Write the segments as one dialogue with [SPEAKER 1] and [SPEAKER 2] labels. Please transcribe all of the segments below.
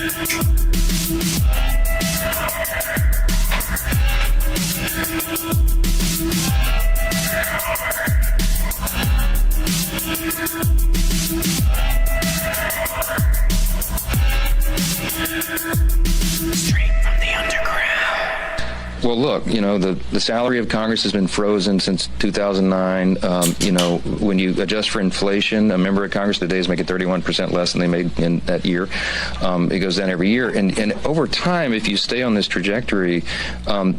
[SPEAKER 1] Straight from the underground.
[SPEAKER 2] Well, look, the salary of Congress has been frozen since 2009. When you adjust for inflation, a member of Congress today is making 31% less than they made in that year. It goes down every year. And over time, if you stay on this trajectory,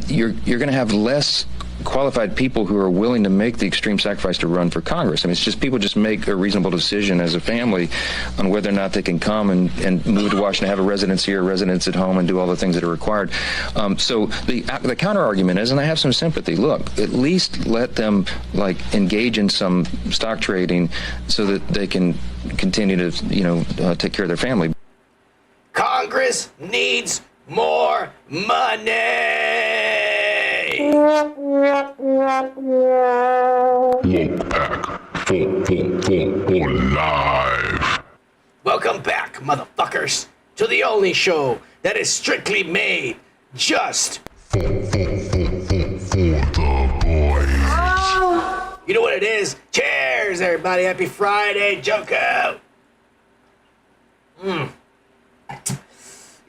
[SPEAKER 2] you're going to have less qualified people who are willing to make the extreme sacrifice to run for Congress. I mean, it's just people just make a reasonable decision as a family on whether or not they can come and move to Washington, have a residence here, residence at home, and do all the things that are required. So the counter argument is, and I have some sympathy, look, at least let them engage in some stock trading so that they can continue to, take care of their family.
[SPEAKER 3] Congress needs more money.
[SPEAKER 4] Woke Pack for live.
[SPEAKER 3] Welcome back, motherfuckers, to the only show that is strictly made just
[SPEAKER 4] For the boys.
[SPEAKER 3] You know what it is? Cheers, everybody. Happy Friday. Joke out.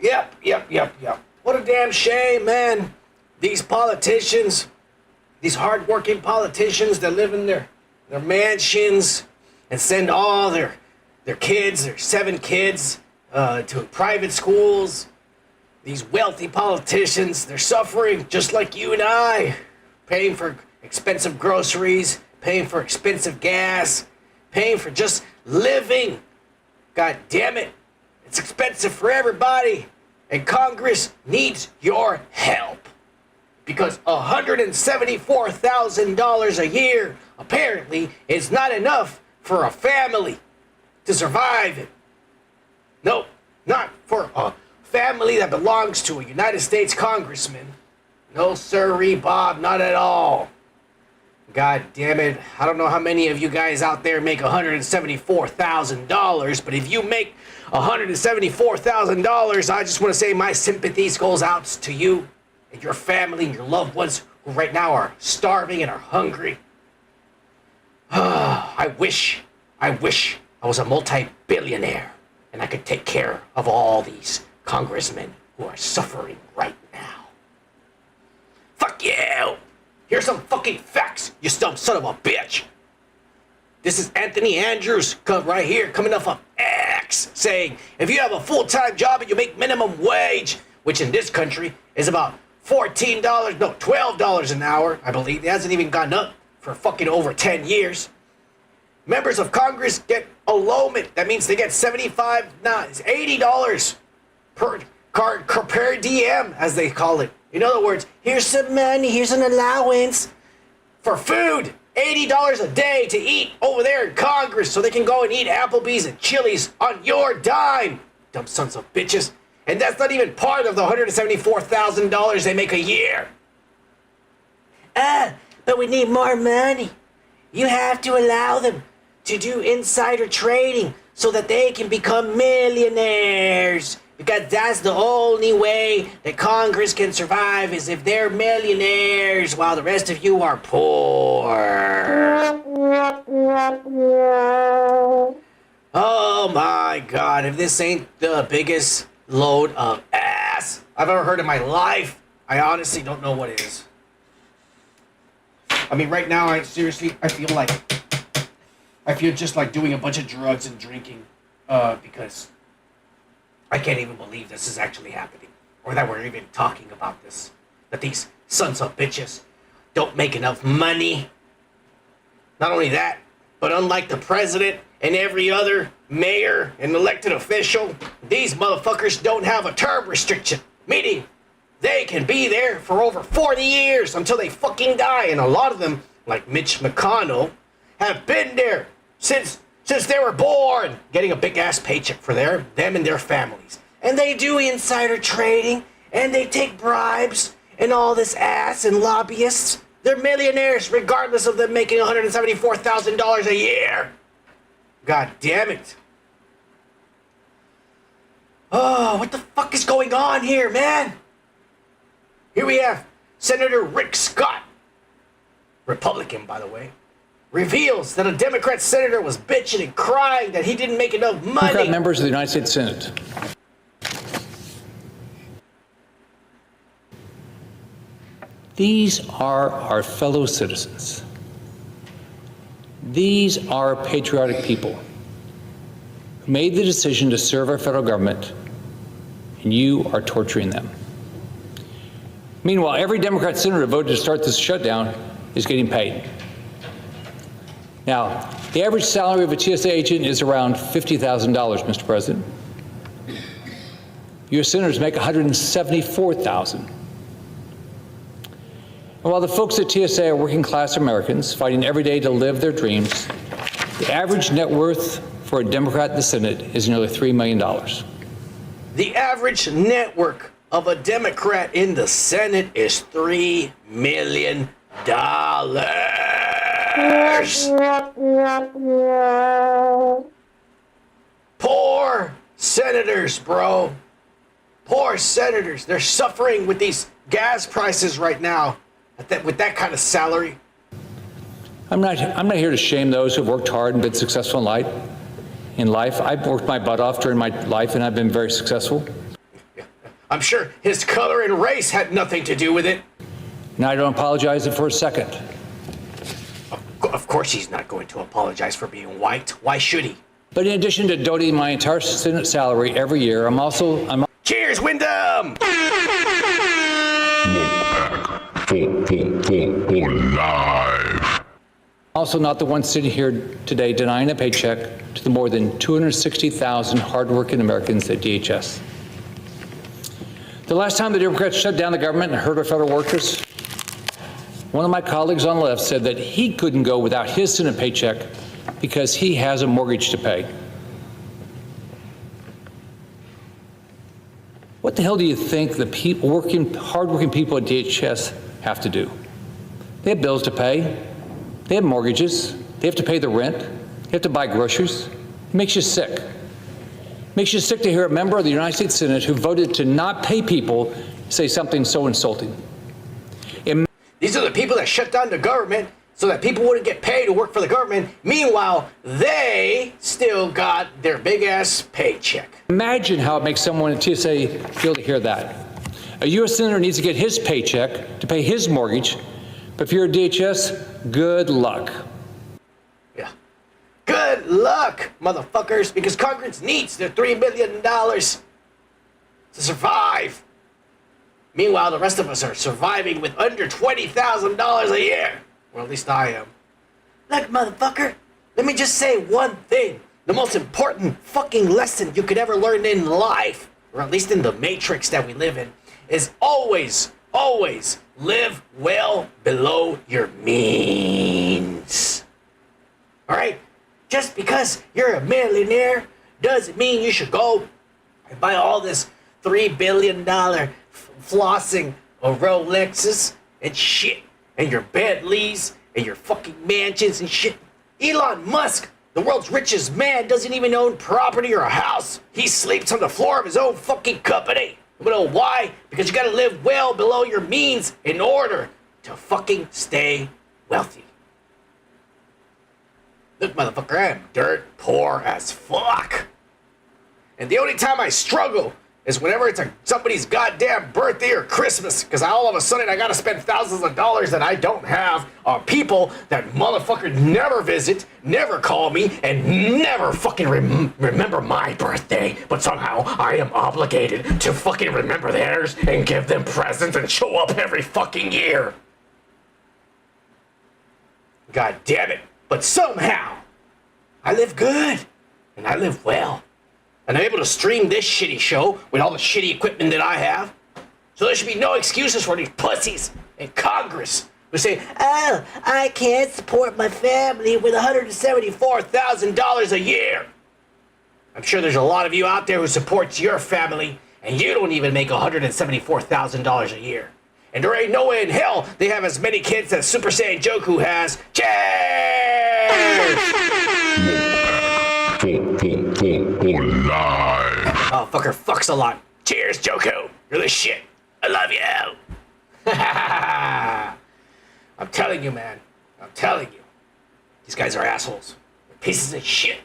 [SPEAKER 3] Yep. What a damn shame, man. These politicians, these hard-working politicians that live in their mansions and send all their kids, their 7 kids, to private schools. These wealthy politicians, they're suffering just like you and I, paying for expensive groceries, paying for expensive gas, paying for just living. God damn it. It's expensive for everybody. And Congress needs your help. Because $174,000 a year, apparently, is not enough for a family to survive it. Nope, not for a family that belongs to a United States congressman. No sirree, Bob, not at all. God damn it, I don't know how many of you guys out there make $174,000, but if you make $174,000, I just want to say my sympathies goes out to you and your family and your loved ones who right now are starving and are hungry. I wish I was a multi-billionaire and I could take care of all these congressmen who are suffering right now. Fuck you! Here's some fucking facts, you dumb son of a bitch. This is Anthony Andrews right here coming off of X saying, if you have a full-time job and you make minimum wage, which in this country is about $12 an hour, I believe. It hasn't even gone up for fucking over 10 years. Members of Congress get allotment. That means they get $80 per diem, as they call it. In other words, here's some money, here's an allowance for food. $80 a day to eat over there in Congress so they can go and eat Applebee's and Chili's on your dime. Dumb sons of bitches. And that's not even part of the $174,000 they make a year. But we need more money. You have to allow them to do insider trading so that they can become millionaires. Because that's the only way that Congress can survive is if they're millionaires while the rest of you are poor. Oh my God, if this ain't the biggest load of ass I've ever heard in my life, I honestly don't know what it is. I mean, right now, I feel just like doing a bunch of drugs and drinking, because I can't even believe this is actually happening, or that we're even talking about this, that these sons of bitches don't make enough money. Not only that, but unlike the president and every other mayor and elected official, these motherfuckers don't have a term restriction, meaning they can be there for over 40 years until they fucking die. And a lot of them, like Mitch McConnell, have been there since they were born, getting a big-ass paycheck for them and their families. And they do insider trading, and they take bribes, and all this ass, and lobbyists. They're millionaires, regardless of them making $174,000 a year. God damn it. Oh, Oh, what the fuck is going on here, man? Here we have Senator Rick Scott, Republican, by the way, reveals that a Democrat senator was bitching and crying that he didn't make enough money.
[SPEAKER 5] Democrat members of the United States Senate. These are our fellow citizens. These are patriotic people who made the decision to serve our federal government, and you are torturing them. Meanwhile, every Democrat senator voted to start this shutdown is getting paid. Now, the average salary of a TSA agent is around $50,000, Mr. President. U.S. senators make $174,000. And while the folks at TSA are working-class Americans fighting every day to live their dreams, the average net worth for a Democrat in the Senate is nearly $3 million.
[SPEAKER 3] The average network of a Democrat in the Senate is $3 million. Poor senators, bro. Poor senators. They're suffering with these gas prices right now with that kind of salary.
[SPEAKER 5] I'm not here to shame those who've worked hard and been successful in life. I've worked my butt off during my life, and I've been very successful.
[SPEAKER 3] I'm sure his color and race had nothing to do with it.
[SPEAKER 5] And I don't apologize for a second.
[SPEAKER 3] Of course he's not going to apologize for being white. Why should he?
[SPEAKER 5] But in addition to donating my entire Senate salary every year, I'm
[SPEAKER 3] Cheers, Wyndham!
[SPEAKER 4] For live.
[SPEAKER 5] also not the one sitting here today denying a paycheck to the more than 260,000 hardworking Americans at DHS. The last time the Democrats shut down the government and hurt our federal workers, one of my colleagues on the left said that he couldn't go without his Senate paycheck because he has a mortgage to pay. What the hell do you think the hardworking people at DHS have to do? They have bills to pay. They have mortgages. They have to pay the rent. They have to buy groceries. It makes you sick. It makes you sick to hear a member of the United States Senate who voted to not pay people say something so insulting.
[SPEAKER 3] These are the people that shut down the government so that people wouldn't get paid to work for the government. Meanwhile, they still got their big-ass paycheck.
[SPEAKER 5] Imagine how it makes someone at TSA feel to hear that. A U.S. Senator needs to get his paycheck to pay his mortgage, but if you're at DHS, good luck.
[SPEAKER 3] Yeah. Good luck, motherfuckers, because Congress needs their $3 billion to survive. Meanwhile, the rest of us are surviving with under $20,000 a year. Well, at least I am. Look, motherfucker, let me just say one thing. The most important fucking lesson you could ever learn in life, or at least in the matrix that we live in, is always, always live well below your means. All right? Just because you're a millionaire doesn't mean you should go and buy all this $3 billion flossing of Rolexes and shit, and your Bentleys and your fucking mansions and shit. Elon Musk, the world's richest man, doesn't even own property or a house. He sleeps on the floor of his own fucking company. You know why? Because you gotta live well below your means in order to fucking stay wealthy. Look, motherfucker, I am dirt poor as fuck. And the only time I struggle is whenever it's somebody's goddamn birthday or Christmas, because all of a sudden I gotta spend thousands of dollars that I don't have on people that motherfuckers never visit, never call me, and never fucking remember my birthday. But somehow I am obligated to fucking remember theirs and give them presents and show up every fucking year. God damn it. But somehow I live good and I live well. And I'm able to stream this shitty show with all the shitty equipment that I have. So there should be no excuses for these pussies in Congress who say, oh, I can't support my family with $174,000 a year. I'm sure there's a lot of you out there who supports your family, and you don't even make $174,000 a year. And there ain't no way in hell they have as many kids as Super Saiyan Joku has. Cheers!
[SPEAKER 4] For live.
[SPEAKER 3] Oh, motherfucker fucks a lot. Cheers, Joko. You're the shit. I love you. I'm telling you, man. I'm telling you. These guys are assholes. They're pieces of shit.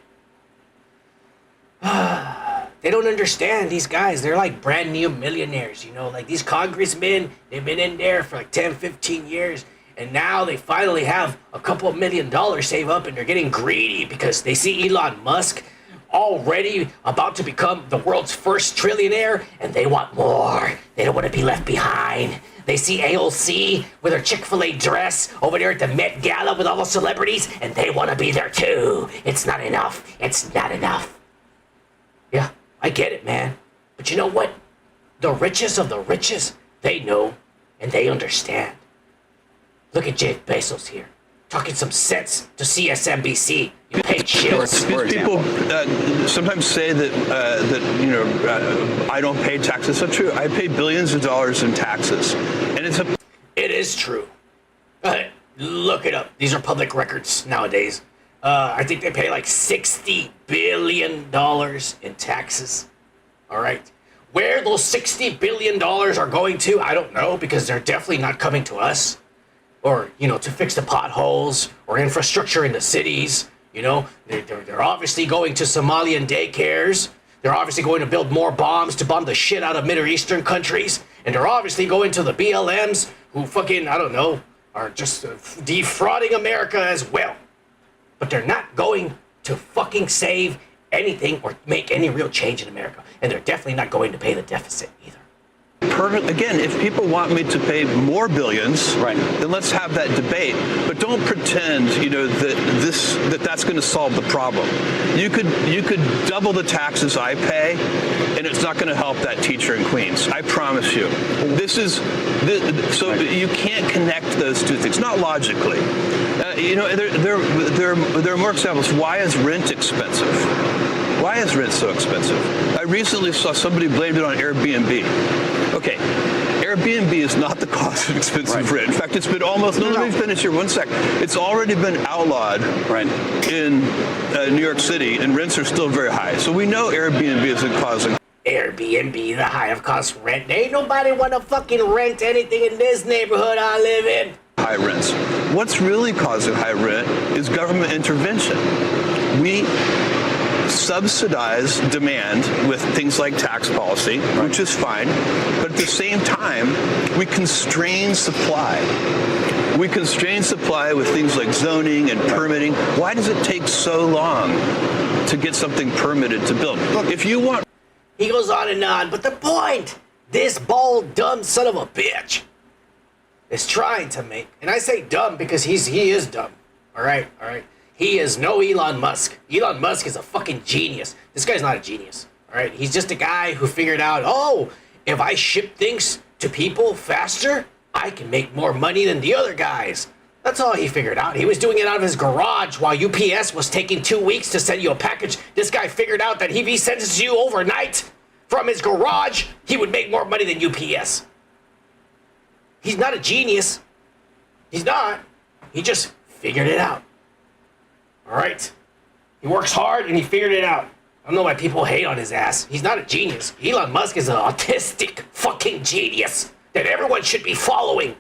[SPEAKER 3] They don't understand these guys. They're like brand new millionaires, you know? Like these congressmen, they've been in there for like 10, 15 years. And now they finally have a couple $1 million saved up and they're getting greedy because they see Elon Musk already about to become the world's first trillionaire and they want more. They don't want to be left behind. They see AOC with her Chick-fil-A dress over there at the Met Gala with all the celebrities and they want to be there too. It's not enough. It's not enough. Yeah, I get it, man. But you know what? The richest of the richest, they know and they understand. Look at Jeff Bezos here, talking some sense to CSNBC. You paid shills.
[SPEAKER 6] These people sometimes say that I don't pay taxes. That's not true. I pay billions of dollars in taxes, and
[SPEAKER 3] It is true. Look it up. These are public records nowadays. I think they pay like $60 billion in taxes. All right. Where those $60 billion are going to, I don't know, because they're definitely not coming to us. Or, to fix the potholes or infrastructure in the cities. They're obviously going to Somalian daycares. They're obviously going to build more bombs to bomb the shit out of Middle Eastern countries. And they're obviously going to the BLMs who fucking, I don't know, are just defrauding America as well. But they're not going to fucking save anything or make any real change in America. And they're definitely not going to pay the deficit either.
[SPEAKER 6] Again, if people want me to pay more billions,
[SPEAKER 7] right,
[SPEAKER 6] then let's have that debate. But don't pretend, that's going to solve the problem. You could double the taxes I pay, and it's not going to help that teacher in Queens. I promise you. So you can't connect those two things, not logically. There are more examples. Why is rent expensive? Why is rent so expensive? I recently saw somebody blamed it on Airbnb. Okay, Airbnb is not the cause of expensive rent. In fact, it's been almost, let me finish here 1 sec. It's already been outlawed in New York City, and rents are still very high. So we know Airbnb isn't causing
[SPEAKER 3] Airbnb, the high of cost rent. Ain't nobody want to fucking rent anything in this neighborhood I live in.
[SPEAKER 6] High rents. What's really causing high rent is government intervention. We subsidize demand with things like tax policy, which is fine, but at the same time, we constrain supply. We constrain supply with things like zoning and permitting. Why does it take so long to get something permitted to build? Look, if you want...
[SPEAKER 3] He goes on and on, but the point, this bald, dumb son of a bitch is trying to make, and I say dumb because he is dumb, all right? He is no Elon Musk. Elon Musk is a fucking genius. This guy's not a genius, all right? He's just a guy who figured out, if I ship things to people faster, I can make more money than the other guys. That's all he figured out. He was doing it out of his garage while UPS was taking 2 weeks to send you a package. This guy figured out that if he sends it to you overnight from his garage, he would make more money than UPS. He's not a genius. He's not. He just figured it out. All right? He works hard and he figured it out. I don't know why people hate on his ass. He's not a genius. Elon Musk is an autistic fucking genius that everyone should be following.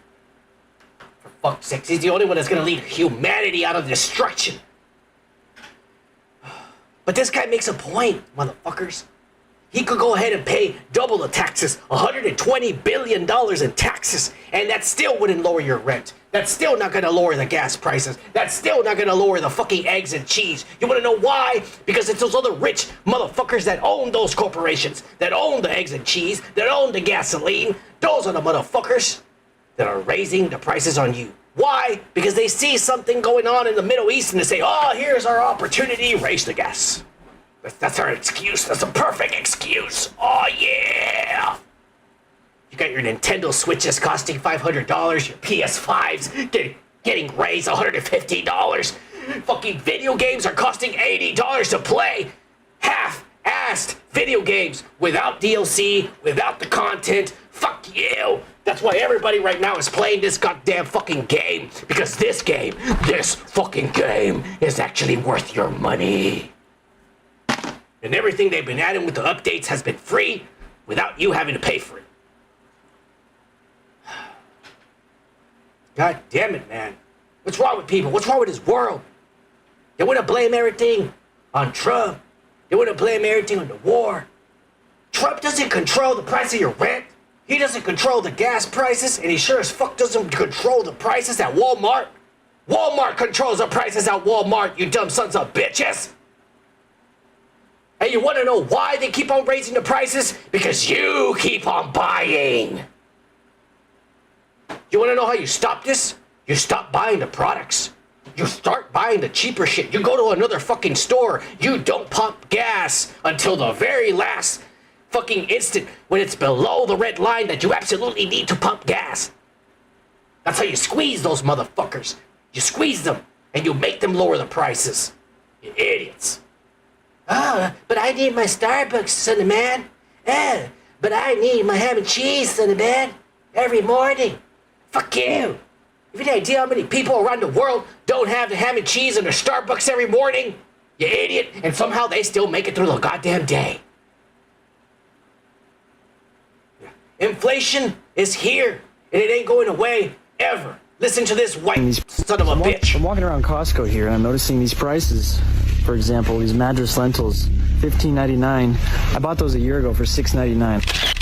[SPEAKER 3] For fuck's sake, he's the only one that's going to lead humanity out of destruction. But this guy makes a point, motherfuckers. He could go ahead and pay double the taxes, $120 billion in taxes, and that still wouldn't lower your rent. That's still not going to lower the gas prices. That's still not going to lower the fucking eggs and cheese. You want to know why? Because it's those other rich motherfuckers that own those corporations, that own the eggs and cheese, that own the gasoline. Those are the motherfuckers that are raising the prices on you. Why? Because they see something going on in the Middle East and they say, here's our opportunity, raise the gas. That's our excuse. That's a perfect excuse. Oh, yeah. You got your Nintendo Switches costing $500, your PS5s getting raised $150. Fucking video games are costing $80 to play. Half-assed video games without DLC, without the content. Fuck you. That's why everybody right now is playing this goddamn fucking game. Because this fucking game, is actually worth your money. And everything they've been adding with the updates has been free without you having to pay for it. God damn it, man. What's wrong with people? What's wrong with this world? They want to blame everything on Trump. They want to blame everything on the war. Trump doesn't control the price of your rent. He doesn't control the gas prices, and he sure as fuck doesn't control the prices at Walmart. Walmart controls the prices at Walmart, you dumb sons of bitches. And you want to know why they keep on raising the prices? Because you keep on buying. You want to know how you stop this? You stop buying the products. You start buying the cheaper shit. You go to another fucking store. You don't pump gas until the very last fucking instant when it's below the red line that you absolutely need to pump gas. That's how you squeeze those motherfuckers. You squeeze them and you make them lower the prices. You idiots. Oh, but I need my Starbucks, son of man. But I need my ham and cheese, son of man, every morning. Fuck you. Have you any idea how many people around the world don't have the ham and cheese in their Starbucks every morning? You idiot. And somehow they still make it through the goddamn day. Inflation is here, and it ain't going away ever. Listen to this white son of a bitch.
[SPEAKER 7] I'm walking around Costco here, and I'm noticing these prices. For example, these Madras lentils, $15.99. I bought those a year ago for $6.99.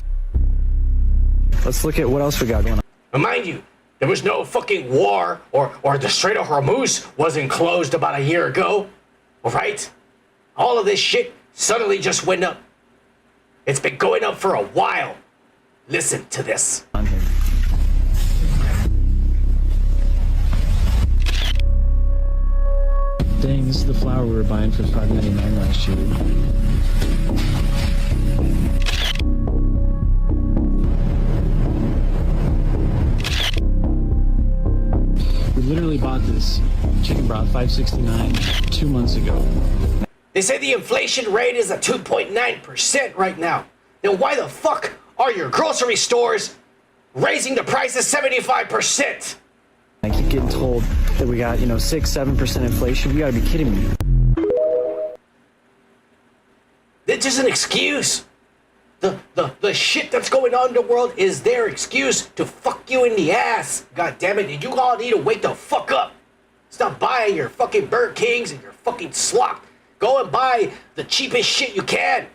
[SPEAKER 7] Let's look at what else we got going on.
[SPEAKER 3] And mind you, there was no fucking war, or the Strait of Hormuz wasn't closed about a year ago. All right? All of this shit suddenly just went up. It's been going up for a while. Listen to this.
[SPEAKER 7] On here. Dang, this is the flour we were buying for $5.99 last year. We literally bought this chicken broth $5.69 2 months ago.
[SPEAKER 3] They say the inflation rate is at 2.9% right now. Then why the fuck are your grocery stores raising the prices 75%?
[SPEAKER 7] I keep getting told that we got, 6-7% inflation. You gotta be kidding me.
[SPEAKER 3] It's just an excuse. The shit that's going on in the world is their excuse to fuck you in the ass. God damn it. And you all need to wake the fuck up. Stop buying your fucking Burger Kings and your fucking slop. Go and buy the cheapest shit you can.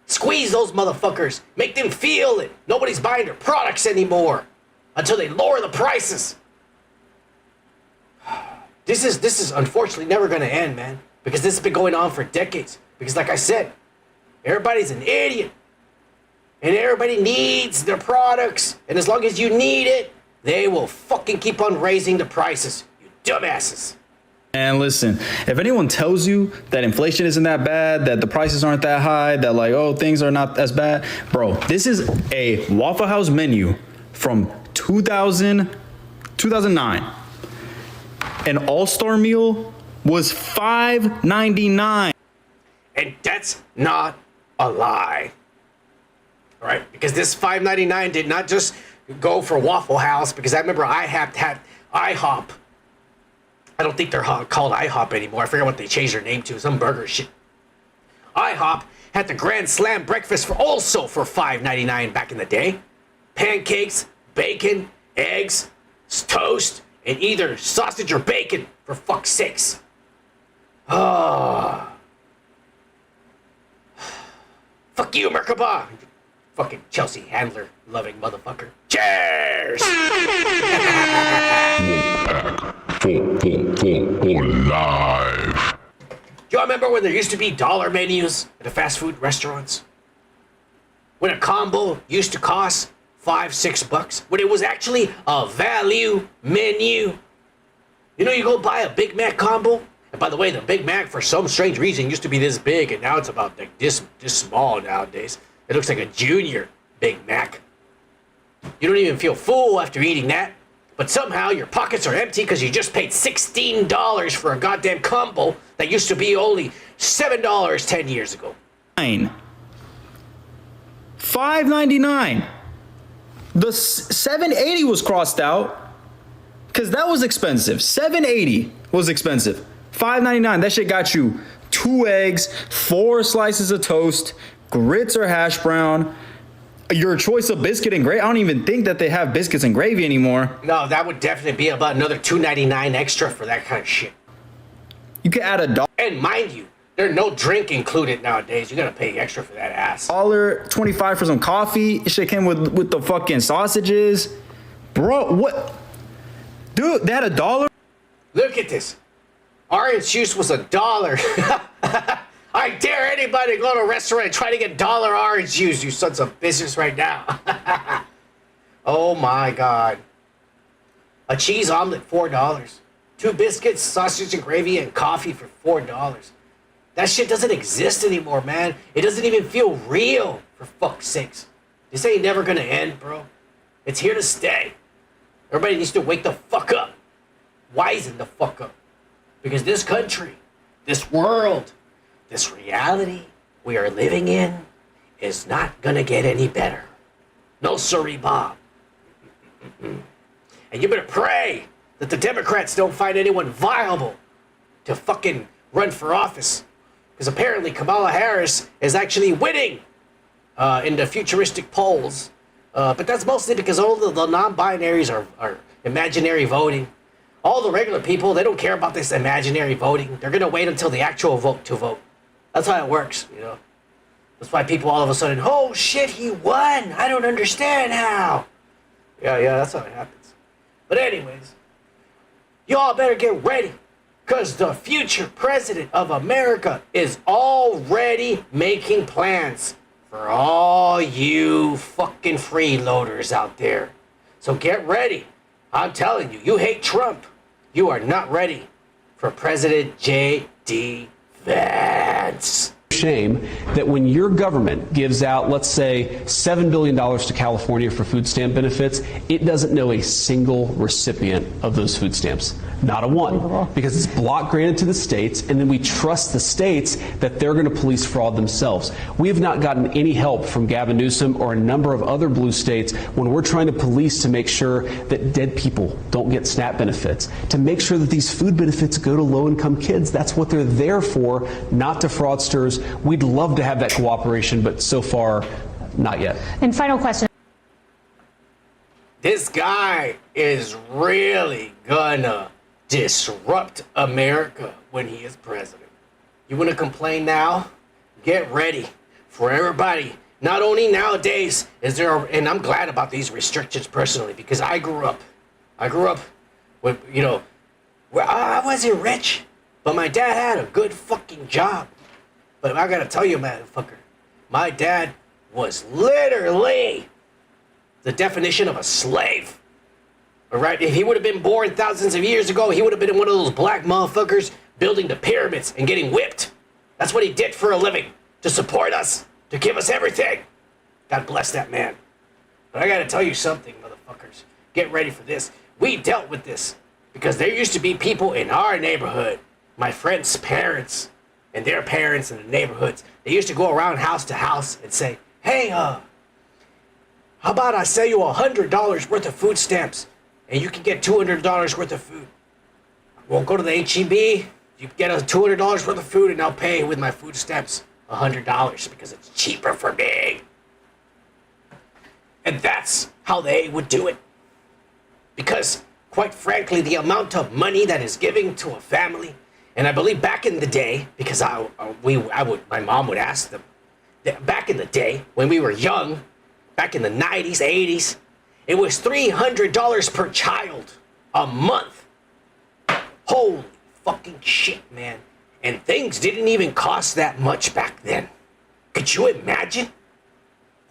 [SPEAKER 3] Squeeze those motherfuckers. Make them feel it. Nobody's buying their products anymore until they lower the prices. This is unfortunately never going to end, man. Because this has been going on for decades. Because like I said, everybody's an idiot. And everybody needs their products. And as long as you need it, they will fucking keep on raising the prices. You dumbasses.
[SPEAKER 8] And listen, if anyone tells you that inflation isn't that bad, that the prices aren't that high, that things are not as bad, bro, this is a Waffle House menu from 2009. An all-star meal was $5.99.
[SPEAKER 3] And that's not a lie. All right? Because this $5.99 did not just go for Waffle House, because I remember I had IHOP. I don't think they're called IHOP anymore. I forget what they changed their name to. Some burger shit. IHOP had the Grand Slam breakfast for $5.99 back in the day. Pancakes, bacon, eggs, toast, and either sausage or bacon, for fuck's sakes. Oh. Fuck you, Merkaba. Fucking Chelsea Handler loving motherfucker. Cheers!
[SPEAKER 4] For life.
[SPEAKER 3] Do y'all remember when there used to be dollar menus at the fast food restaurants? When a combo used to cost $5-6, when it was actually a value menu. You go buy a Big Mac combo, and by the way, the Big Mac for some strange reason used to be this big, and now it's about like this small nowadays. It looks like a junior Big Mac. You don't even feel full after eating that, but somehow your pockets are empty because you just paid $16 for a goddamn combo that used to be only $7 10 years ago.
[SPEAKER 8] $5.99. The $7.80 was crossed out because that was expensive. $7.80 was expensive. $5.99, that shit got you 2 2 eggs, 4 slices of toast, grits or hash brown, your choice of biscuit and gravy. I don't even think that they have biscuits and gravy anymore.
[SPEAKER 3] No, that would definitely be about another $2.99 extra for that kind of shit.
[SPEAKER 8] You can add $1.
[SPEAKER 3] And mind you, there's no drink included nowadays. You gotta pay extra for that ass.
[SPEAKER 8] $1.25 for some coffee. It shit came with the fucking sausages. Bro, what? Dude, they had $1?
[SPEAKER 3] Look at this. Orange juice was $1. I dare anybody to go to a restaurant and try to get $1 orange juice, you sons of bitches, right now. Oh my God. A cheese omelet, $4. 2 biscuits, sausage and gravy, and coffee for $4. That shit doesn't exist anymore, man. It doesn't even feel real, for fuck's sakes. This ain't never gonna end, bro. It's here to stay. Everybody needs to wake the fuck up. Wisen the fuck up. Because this country, this world, this reality we are living in is not gonna get any better. No siree, Bob. And you better pray that the Democrats don't find anyone viable to fucking run for office. Because apparently Kamala Harris is actually winning in the futuristic polls. But that's mostly because all the non-binaries are imaginary voting. All the regular people, they don't care about this imaginary voting. They're gonna wait until the actual vote to vote. That's how it works, you know. That's why people all of a sudden, oh shit, he won. I don't understand how. Yeah, that's how it happens. But anyways, y'all better get ready, because the future president of America is already making plans for all you fucking freeloaders out there. So get ready. I'm telling you, you hate Trump. You are not ready for President J.D. Vance.
[SPEAKER 9] Shame that when your government gives out, let's say, $7 billion to California for food stamp benefits, it doesn't know a single recipient of those food stamps. Not a one. Because it's block granted to the states, and then we trust the states that they're going to police fraud themselves. We have not gotten any help from Gavin Newsom or a number of other blue states when we're trying to police to make sure that dead people don't get SNAP benefits, to make sure that these food benefits go to low-income kids. That's what they're there for, not to fraudsters. We'd love to have that cooperation, but so far, not yet.
[SPEAKER 10] And final question.
[SPEAKER 3] This guy is really gonna disrupt America when he is president. You want to complain now? Get ready for everybody. Not only nowadays is there, and I'm glad about these restrictions personally, because I grew up with, you know, where I wasn't rich, but my dad had a good fucking job. But I gotta tell you, motherfucker, my dad was literally the definition of a slave. All right, if he would have been born thousands of years ago, he would have been one of those black motherfuckers building the pyramids and getting whipped. That's what he did for a living, to support us, to give us everything. God bless that man. But I gotta tell you something, motherfuckers. Get ready for this. We dealt with this because there used to be people in our neighborhood, my friends' parents and their parents in the neighborhoods. They used to go around house to house and say, hey, how about I sell you $100 worth of food stamps and you can get $200 worth of food. We'll go to the H-E-B, you get us $200 worth of food and I'll pay with my food stamps $100 because it's cheaper for me. And that's how they would do it. Because, quite frankly, the amount of money that is given to a family, and I believe back in the day, because my mom would ask them, that back in the day when we were young, back in the 90s, 80s, it was $300 per child a month. Holy fucking shit, man. And things didn't even cost that much back then. Could you imagine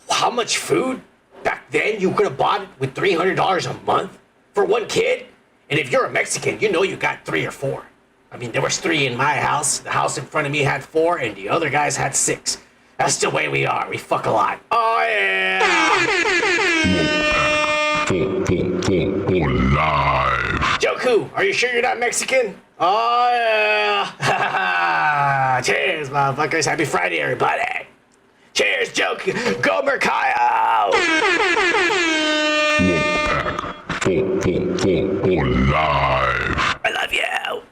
[SPEAKER 3] how much food back then you could have bought with $300 a month for one kid? And if you're a Mexican, you know you got 3 or 4. I mean, there was 3 in my house. The house in front of me had 4, and the other guys had 6. That's the way we are. We fuck a lot. Oh, yeah!
[SPEAKER 4] Live.
[SPEAKER 3] Joku, are you sure you're not Mexican? Oh, yeah! Cheers, motherfuckers. Happy Friday, everybody. Cheers, Joku. Go, Mercayo!
[SPEAKER 4] Live.
[SPEAKER 3] I love you.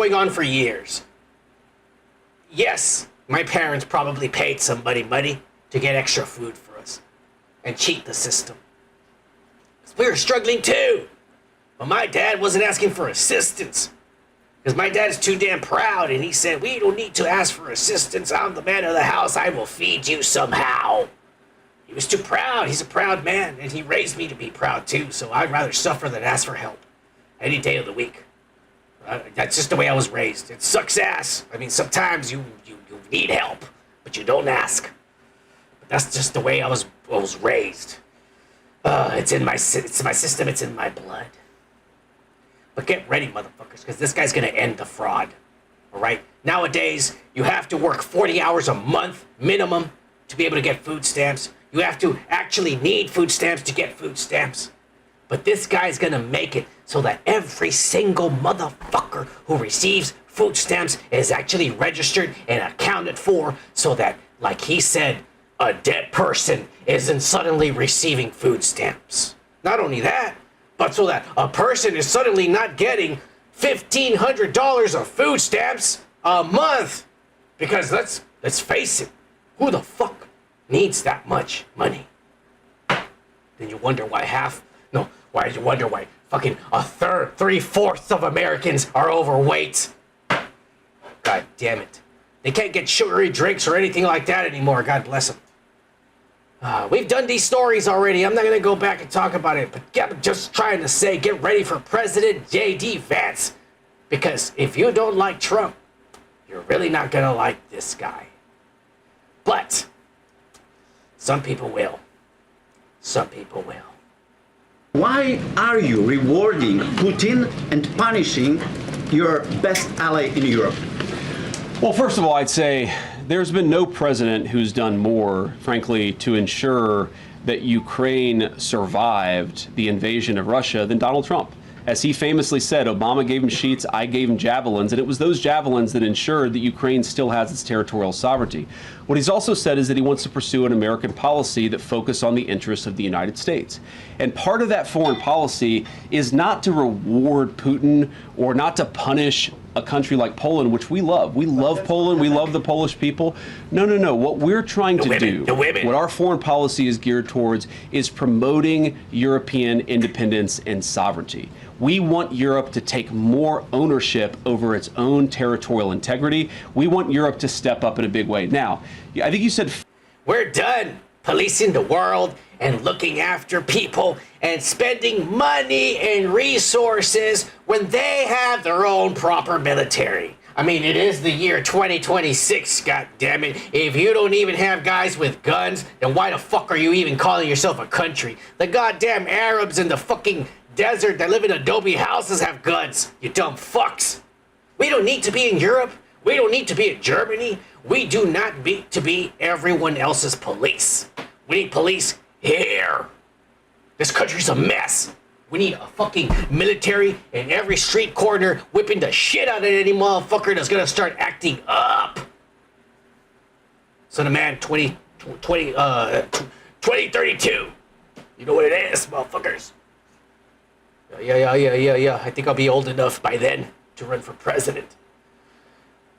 [SPEAKER 3] going on for years. Yes, my parents probably paid somebody money to get extra food for us and cheat the system. 'Cause we were struggling too. But my dad wasn't asking for assistance. Because my dad is too damn proud, and he said, we don't need to ask for assistance. I'm the man of the house. I will feed you somehow. He was too proud. He's a proud man, and he raised me to be proud too, so I'd rather suffer than ask for help any day of the week. That's just the way I was raised. It sucks ass. I mean, sometimes you need help, but you don't ask. But that's just the way I was raised. It's my system. It's in my blood. But get ready, motherfuckers, because this guy's going to end the fraud. All right? Nowadays, you have to work 40 hours a month minimum to be able to get food stamps. You have to actually need food stamps to get food stamps. But this guy's going to make it so that every single motherfucker who receives food stamps is actually registered and accounted for so that, like he said, a dead person isn't suddenly receiving food stamps. Not only that, but so that a person is suddenly not getting $1,500 of food stamps a month. Because let's face it, who the fuck needs that much money? Then you wonder why you wonder why fucking three-fourths of Americans are overweight. God damn it. They can't get sugary drinks or anything like that anymore, God bless them. We've done these stories already. I'm not going to go back and talk about it, but I'm just trying to say, get ready for President J.D. Vance. Because if you don't like Trump, you're really not going to like this guy. But some people will. Some people will.
[SPEAKER 10] Why are you rewarding Putin and punishing your best ally in Europe?
[SPEAKER 9] Well, first of all, I'd say there's been no president who's done more, frankly, to ensure that Ukraine survived the invasion of Russia than Donald Trump. As he famously said, Obama gave him sheets, I gave him javelins, and it was those javelins that ensured that Ukraine still has its territorial sovereignty. What he's also said is that he wants to pursue an American policy that focuses on the interests of the United States. And part of that foreign policy is not to reward Putin or not to punish a country like Poland, which we love. We love Poland. We love the Polish people. No. What we're trying to do, what our foreign policy is geared towards, is promoting European independence and sovereignty. We want Europe to take more ownership over its own territorial integrity. We want Europe to step up in a big way. Now, I think you said...
[SPEAKER 3] We're done policing the world and looking after people and spending money and resources when they have their own proper military. I mean, it is the year 2026, goddammit. If you don't even have guys with guns, then why the fuck are you even calling yourself a country? The goddamn Arabs in the fucking desert that live in adobe houses have guns, you dumb fucks. We don't need to be in Europe. We don't need to be in Germany. We do not need to be everyone else's police. We need police here. This country's a mess. We need a fucking military in every street corner whipping the shit out of any motherfucker that's gonna start acting up. Son of man, 2032. You know what it is, motherfuckers. Yeah. I think I'll be old enough by then to run for president.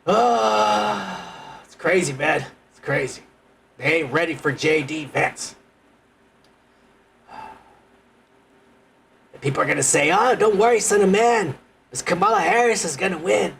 [SPEAKER 3] It's crazy, man. It's crazy. They ain't ready for J.D. Vance. And people are going to say, oh, don't worry, son of man. This Kamala Harris is going to win.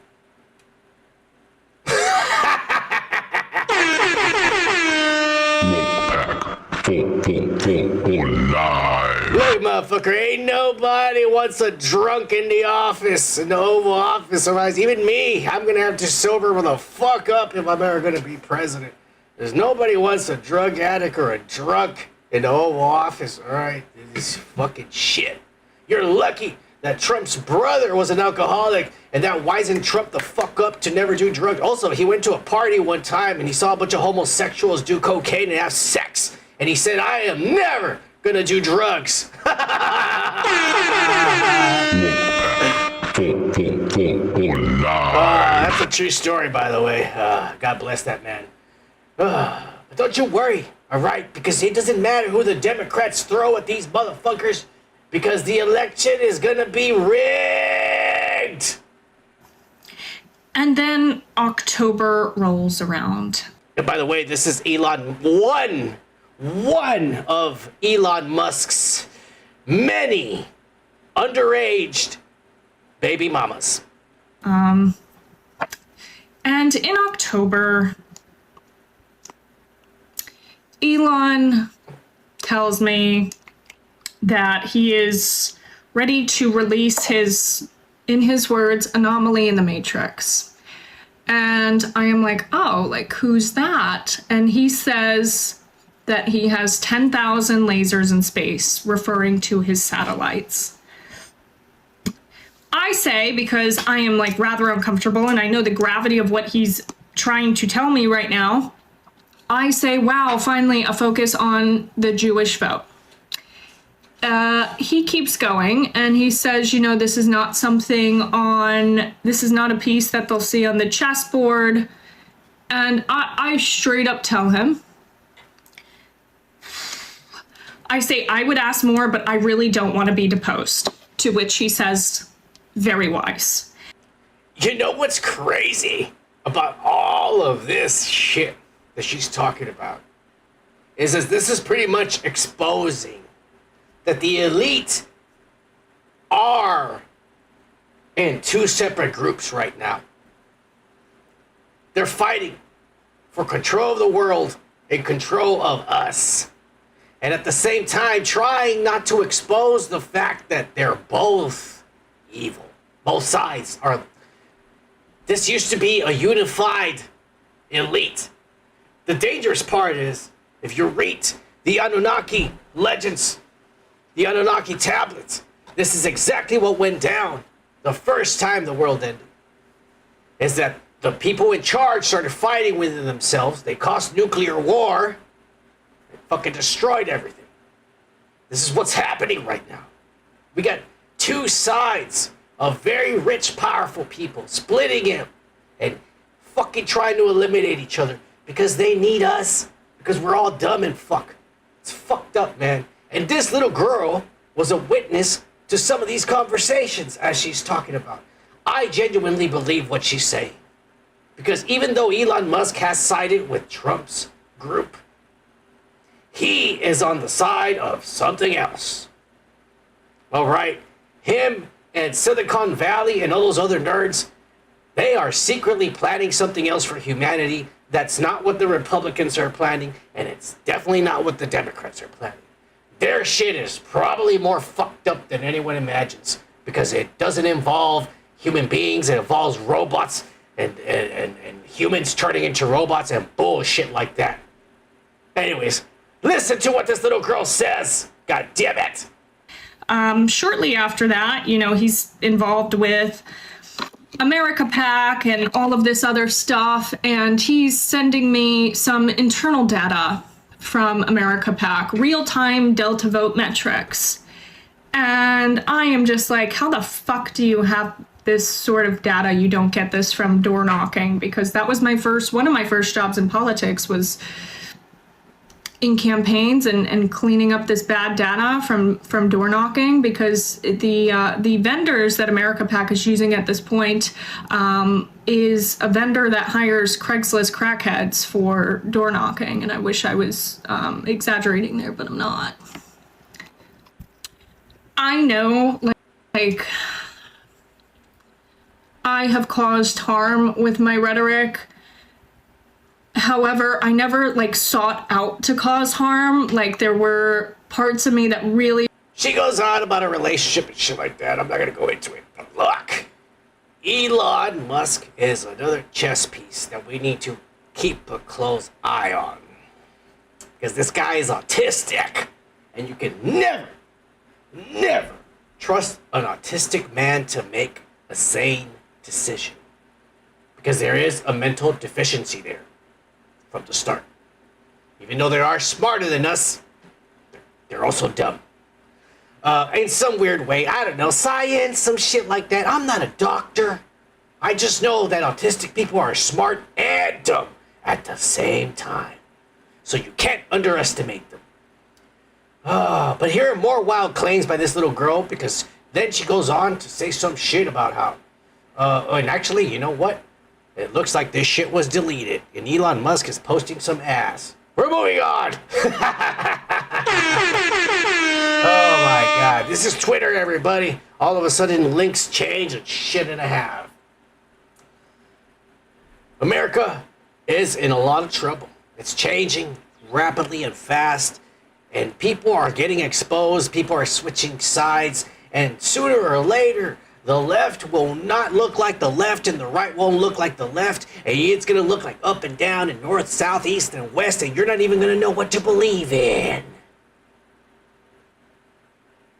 [SPEAKER 4] Live.
[SPEAKER 3] Look, motherfucker, ain't nobody wants a drunk in the office, in the Oval Office, otherwise even me, I'm gonna have to sober the fuck up if I'm ever gonna be president. There's nobody wants a drug addict or a drunk in the Oval Office, alright? This is fucking shit. You're lucky that Trump's brother was an alcoholic and that wisened Trump the fuck up to never do drugs. Also, he went to a party one time and he saw a bunch of homosexuals do cocaine and have sex. And he said, I am never gonna do drugs. That's a true story, by the way. God bless that man. But don't you worry, all right? Because it doesn't matter who the Democrats throw at these motherfuckers, because the election is gonna be rigged.
[SPEAKER 11] And then October rolls around.
[SPEAKER 3] And by the way, this is one of Elon Musk's many underaged baby mamas.
[SPEAKER 11] And in October, Elon tells me that he is ready to release his, in his words, anomaly in the Matrix. And I am like, oh, like, who's that? And he says that he has 10,000 lasers in space, referring to his satellites. I say, because I am like rather uncomfortable and I know the gravity of what he's trying to tell me right now, I say, wow, finally a focus on the Jewish vote. He keeps going and he says, you know, this is not something on, this is not a piece that they'll see on the chessboard. And I straight up tell him, I say, I would ask more, but I really don't want to be deposed. To which he says, very wise.
[SPEAKER 3] You know what's crazy about all of this shit that she's talking about? Is that this is pretty much exposing that the elite are in two separate groups right now. They're fighting for control of the world and control of us. And at the same time, trying not to expose the fact that they're both evil. Both sides are. This used to be a unified elite. The dangerous part is, if you read the Anunnaki legends, the Anunnaki tablets, this is exactly what went down the first time the world ended. Is that the people in charge started fighting within themselves. They caused nuclear war. They fucking destroyed everything. This is what's happening right now. We got two sides of very rich, powerful people splitting it and fucking trying to eliminate each other because they need us, because we're all dumb and fuck. It's fucked up, man. And this little girl was a witness to some of these conversations as she's talking about. I genuinely believe what she's saying. Because even though Elon Musk has sided with Trump's group, he is on the side of something else. All right, him and Silicon Valley and all those other nerds, they are secretly planning something else for humanity. That's not what the Republicans are planning, and it's definitely not what the Democrats are planning. Their shit is probably more fucked up than anyone imagines because it doesn't involve human beings. It involves robots and humans turning into robots and bullshit like that. Anyways, listen to what this little girl says. God damn it.
[SPEAKER 11] Shortly after that, you know, he's involved with America PAC and all of this other stuff, and he's sending me some internal data from America PAC, real-time Delta vote metrics. And I am just like, how the fuck do you have this sort of data? You don't get this from door knocking, because that was one of my first jobs in politics was in campaigns and cleaning up this bad data from door knocking, because the vendors that America PAC is using at this point is a vendor that hires Craigslist crackheads for door knocking, and I wish I was exaggerating there, but I'm not. I know, like I have caused harm with my rhetoric. However, I never sought out to cause harm. Like, there were parts of me that really...
[SPEAKER 3] She goes on about a relationship and shit like that. I'm not going to go into it. But look, Elon Musk is another chess piece that we need to keep a close eye on. Because this guy is autistic. And you can never trust an autistic man to make a sane decision. Because there is a mental deficiency there. From the start. Even though they are smarter than us, they're also dumb. In some weird way, I don't know, science, some shit like that. I'm not a doctor. I just know that autistic people are smart and dumb at the same time. So you can't underestimate them. But here are more wild claims by this little girl, because then she goes on to say some shit about how, and actually, you know what? It looks like this shit was deleted, and Elon Musk is posting some ass. We're moving on. Oh my God, this is Twitter, everybody. All of a sudden, links change and shit and a half. America is in a lot of trouble. It's changing rapidly and fast, and people are getting exposed. People are switching sides, and sooner or later, the left will not look like the left, and the right won't look like the left, and it's going to look like up and down and north, south, east, and west, and you're not even going to know what to believe in.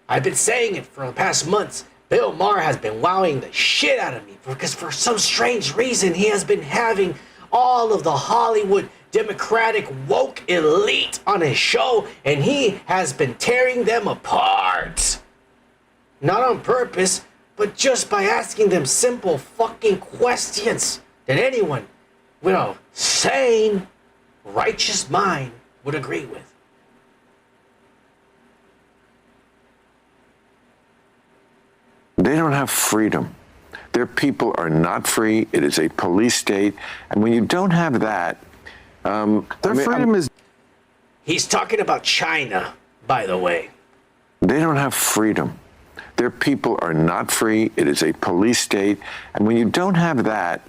[SPEAKER 3] I've been saying it for the past months. Bill Maher has been wowing the shit out of me because for some strange reason he has been having all of the Hollywood Democratic woke elite on his show, and he has been tearing them apart. Not on purpose, but just by asking them simple fucking questions that anyone with a sane, righteous mind would agree with.
[SPEAKER 12] They don't have freedom. Their people are not free. It is a police state. And when you don't have that, freedom is...
[SPEAKER 3] He's talking about China, by the way.
[SPEAKER 12] They don't have freedom. Their people are not free. It is a police state. And when you don't have that...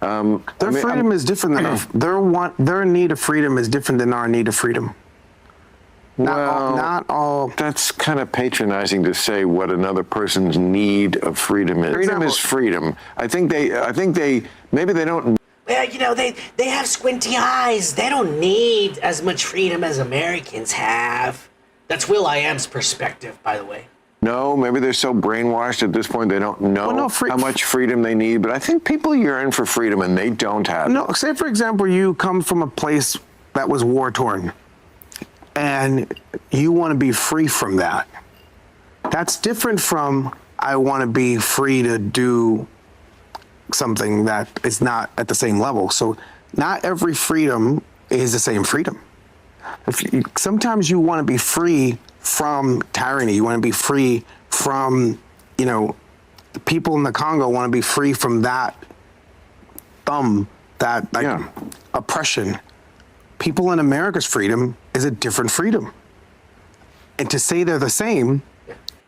[SPEAKER 13] their freedom is different than our... Their need of freedom is different than our need of freedom. Not all.
[SPEAKER 12] That's kind of patronizing to say what another person's need of freedom is. Freedom is freedom. I think maybe they don't.
[SPEAKER 3] Well, you know, they have squinty eyes. They don't need as much freedom as Americans have. That's Will.i.am's perspective, by the way.
[SPEAKER 12] No, maybe they're so brainwashed at this point they don't know how much freedom they need. But I think people yearn for freedom and they don't have it.
[SPEAKER 13] No, say for example, you come from a place that was war-torn. And you want to be free from that. That's different from I want to be free to do something that is not at the same level. So not every freedom is the same freedom. Sometimes you want to be free from tyranny. You want to be free from, the people in the Congo want to be free from that oppression. People in America's freedom is a different freedom. And to say they're the same...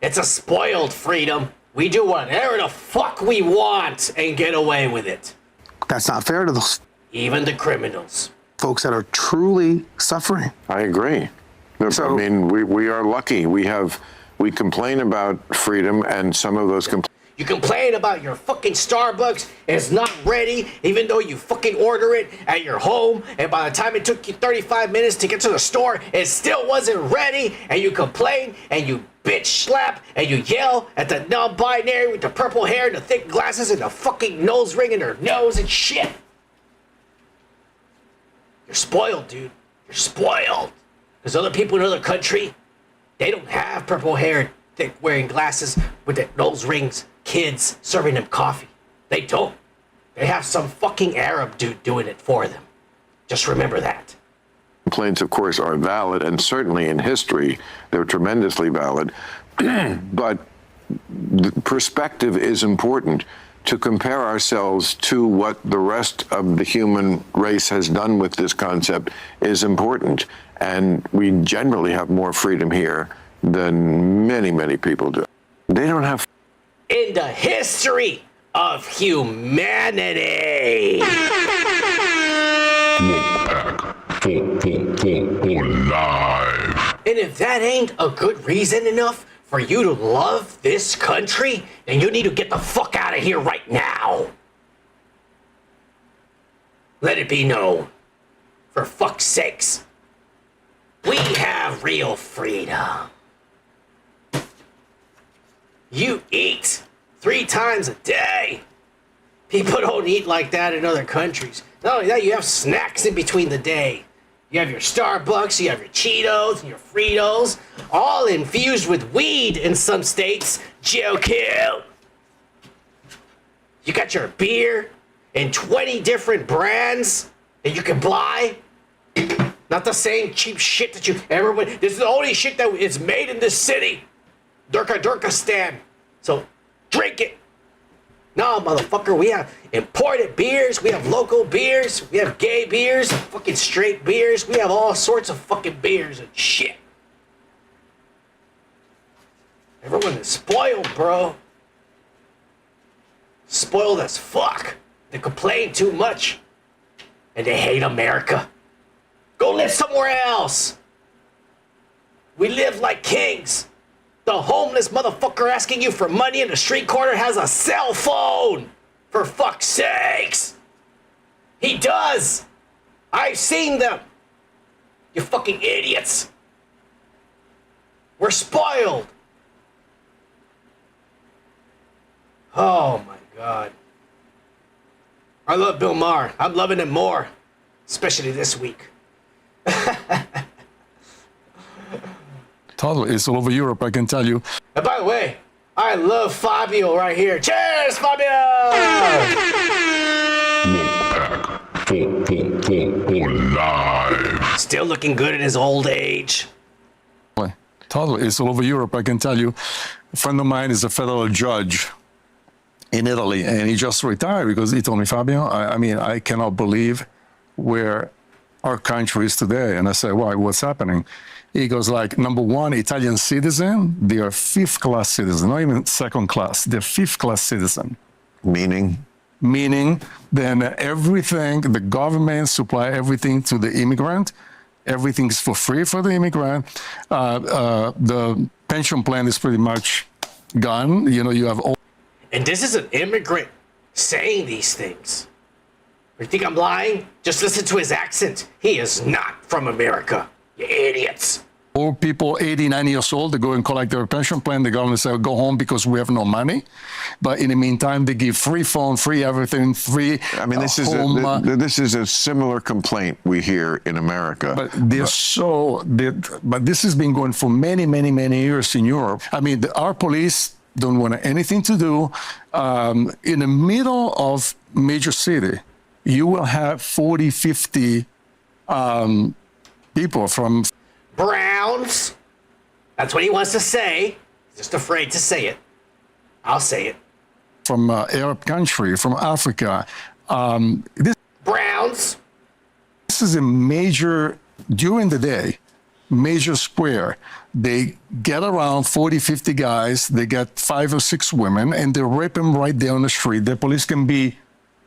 [SPEAKER 3] It's a spoiled freedom. We do whatever the fuck we want and get away with it.
[SPEAKER 13] That's not fair to those...
[SPEAKER 3] Even the criminals.
[SPEAKER 13] Folks that are truly suffering.
[SPEAKER 12] I agree. So, I mean, we are lucky. We complain about freedom, and some of those complaints...
[SPEAKER 3] You complain about your fucking Starbucks is not ready, even though you fucking order it at your home, and by the time it took you 35 minutes to get to the store, it still wasn't ready, and you complain, and you bitch slap, and you yell at the non-binary with the purple hair and the thick glasses and the fucking nose ring in her nose and shit. You're spoiled, dude. You're spoiled. Because other people in other country, they don't have purple hair, thick wearing glasses with the nose rings. Kids serving them coffee. They don't. They have some fucking Arab dude doing it for them. Just remember that.
[SPEAKER 12] Complaints, of course, are valid, and certainly in history, they're tremendously valid. But the perspective is important. To compare ourselves to what the rest of the human race has done with this concept is important. And we generally have more freedom here than many, many people do. They don't have...
[SPEAKER 3] In the history of humanity.
[SPEAKER 4] For life.
[SPEAKER 3] And if that ain't a good reason enough for you to love this country, then you need to get the fuck out of here right now. Let it be known, for fuck's sakes, we have real freedom. You eat 3 times a day. People don't eat like that in other countries. Not only that, you have snacks in between the day. You have your Starbucks, you have your Cheetos and your Fritos, all infused with weed in some states. Joe. You got your beer in 20 different brands that you can buy. Not the same cheap shit that everybody. This is the only shit that is made in this city. Durka Stan. So drink it. No, motherfucker, we have imported beers, we have local beers, we have gay beers, fucking straight beers, we have all sorts of fucking beers and shit. Everyone is spoiled, bro. Spoiled as fuck. They complain too much. And they hate America. Go live somewhere else. We live like kings. The homeless motherfucker asking you for money in the street corner has a cell phone. For fuck's sakes. He does. I've seen them. You fucking idiots. We're spoiled. Oh my God. I love Bill Maher. I'm loving him more. Especially this week.
[SPEAKER 14] Totally. It's all over Europe, I can tell you.
[SPEAKER 3] And by the way, I love Fabio right here. Cheers, Fabio!
[SPEAKER 4] Live.
[SPEAKER 3] Still looking good in his old age.
[SPEAKER 14] Totally. It's all over Europe, I can tell you. A friend of mine is a federal judge in Italy, and he just retired because he told me, Fabio, I mean, I cannot believe where our country is today. And I said, why? What's happening? He goes like, number one, Italian citizen, they are fifth-class citizen, not even second class. They're fifth-class citizen.
[SPEAKER 12] Meaning?
[SPEAKER 14] Meaning, then everything, the government supply everything to the immigrant. Everything's for free for the immigrant. The pension plan is pretty much gone. You know, you have all.
[SPEAKER 3] And this is an immigrant saying these things. You think I'm lying? Just listen to his accent. He is not from America. You idiots.
[SPEAKER 14] Old people, 89 years old, they go and collect their pension plan. The government says, go home because we have no money. But in the meantime, they give free phone, free everything, free
[SPEAKER 12] I mean, this
[SPEAKER 14] home.
[SPEAKER 12] This is a similar complaint we hear in America.
[SPEAKER 14] But but this has been going for many, many, many years in Europe. I mean, our police don't want anything to do. In the middle of major city, you will have 40, 50 people from
[SPEAKER 3] Browns. That's what he wants to say. He's just afraid to say it. I'll say it.
[SPEAKER 14] From Arab country, from Africa.
[SPEAKER 3] Browns.
[SPEAKER 14] This is a major, during the day, major square. They get around 40, 50 guys. They get 5 or 6 women, and they rape them right there on the street. The police can be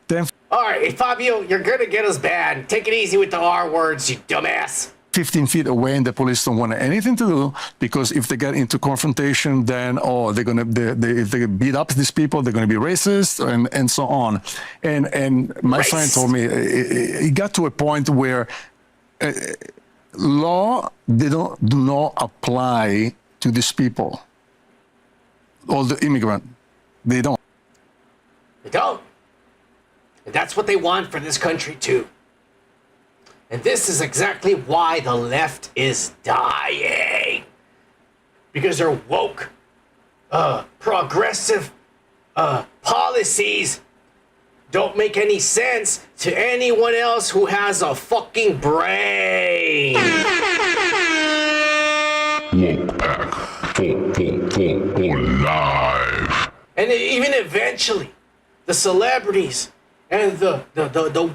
[SPEAKER 14] 10.
[SPEAKER 3] All right, Fabio, you're going to get us banned. Take it easy with the R words, you dumbass.
[SPEAKER 14] 15 feet away, and the police don't want anything to do, because if they get into confrontation, then if they beat up these people, they're going to be racist and so on. And my friend told me it got to a point where law do not apply to these people, all the immigrant. They don't.
[SPEAKER 3] They don't. And that's what they want for this country too. And this is exactly why the left is dying. Because their woke, progressive policies don't make any sense to anyone else who has a fucking brain.
[SPEAKER 4] Live.
[SPEAKER 3] And even eventually, the celebrities and the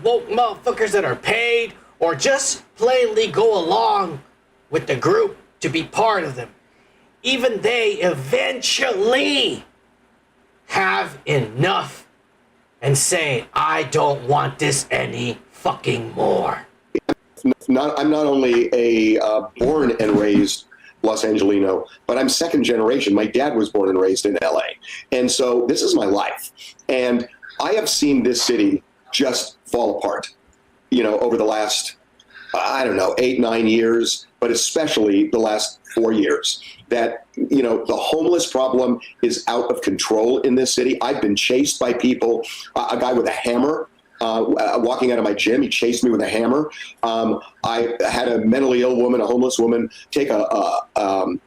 [SPEAKER 3] woke motherfuckers that are paid or just plainly go along with the group to be part of them, even they eventually have enough and say, I don't want this any fucking more.
[SPEAKER 15] I'm not only a born and raised Los Angelino, but I'm second generation. My dad was born and raised in LA. And so this is my life. And I have seen this city just fall apart, over the last, 8, 9 years, but especially the last 4 years. That, the homeless problem is out of control in this city. I've been chased by people, a guy with a hammer, walking out of my gym, he chased me with a hammer. I had a mentally ill woman, a homeless woman, take a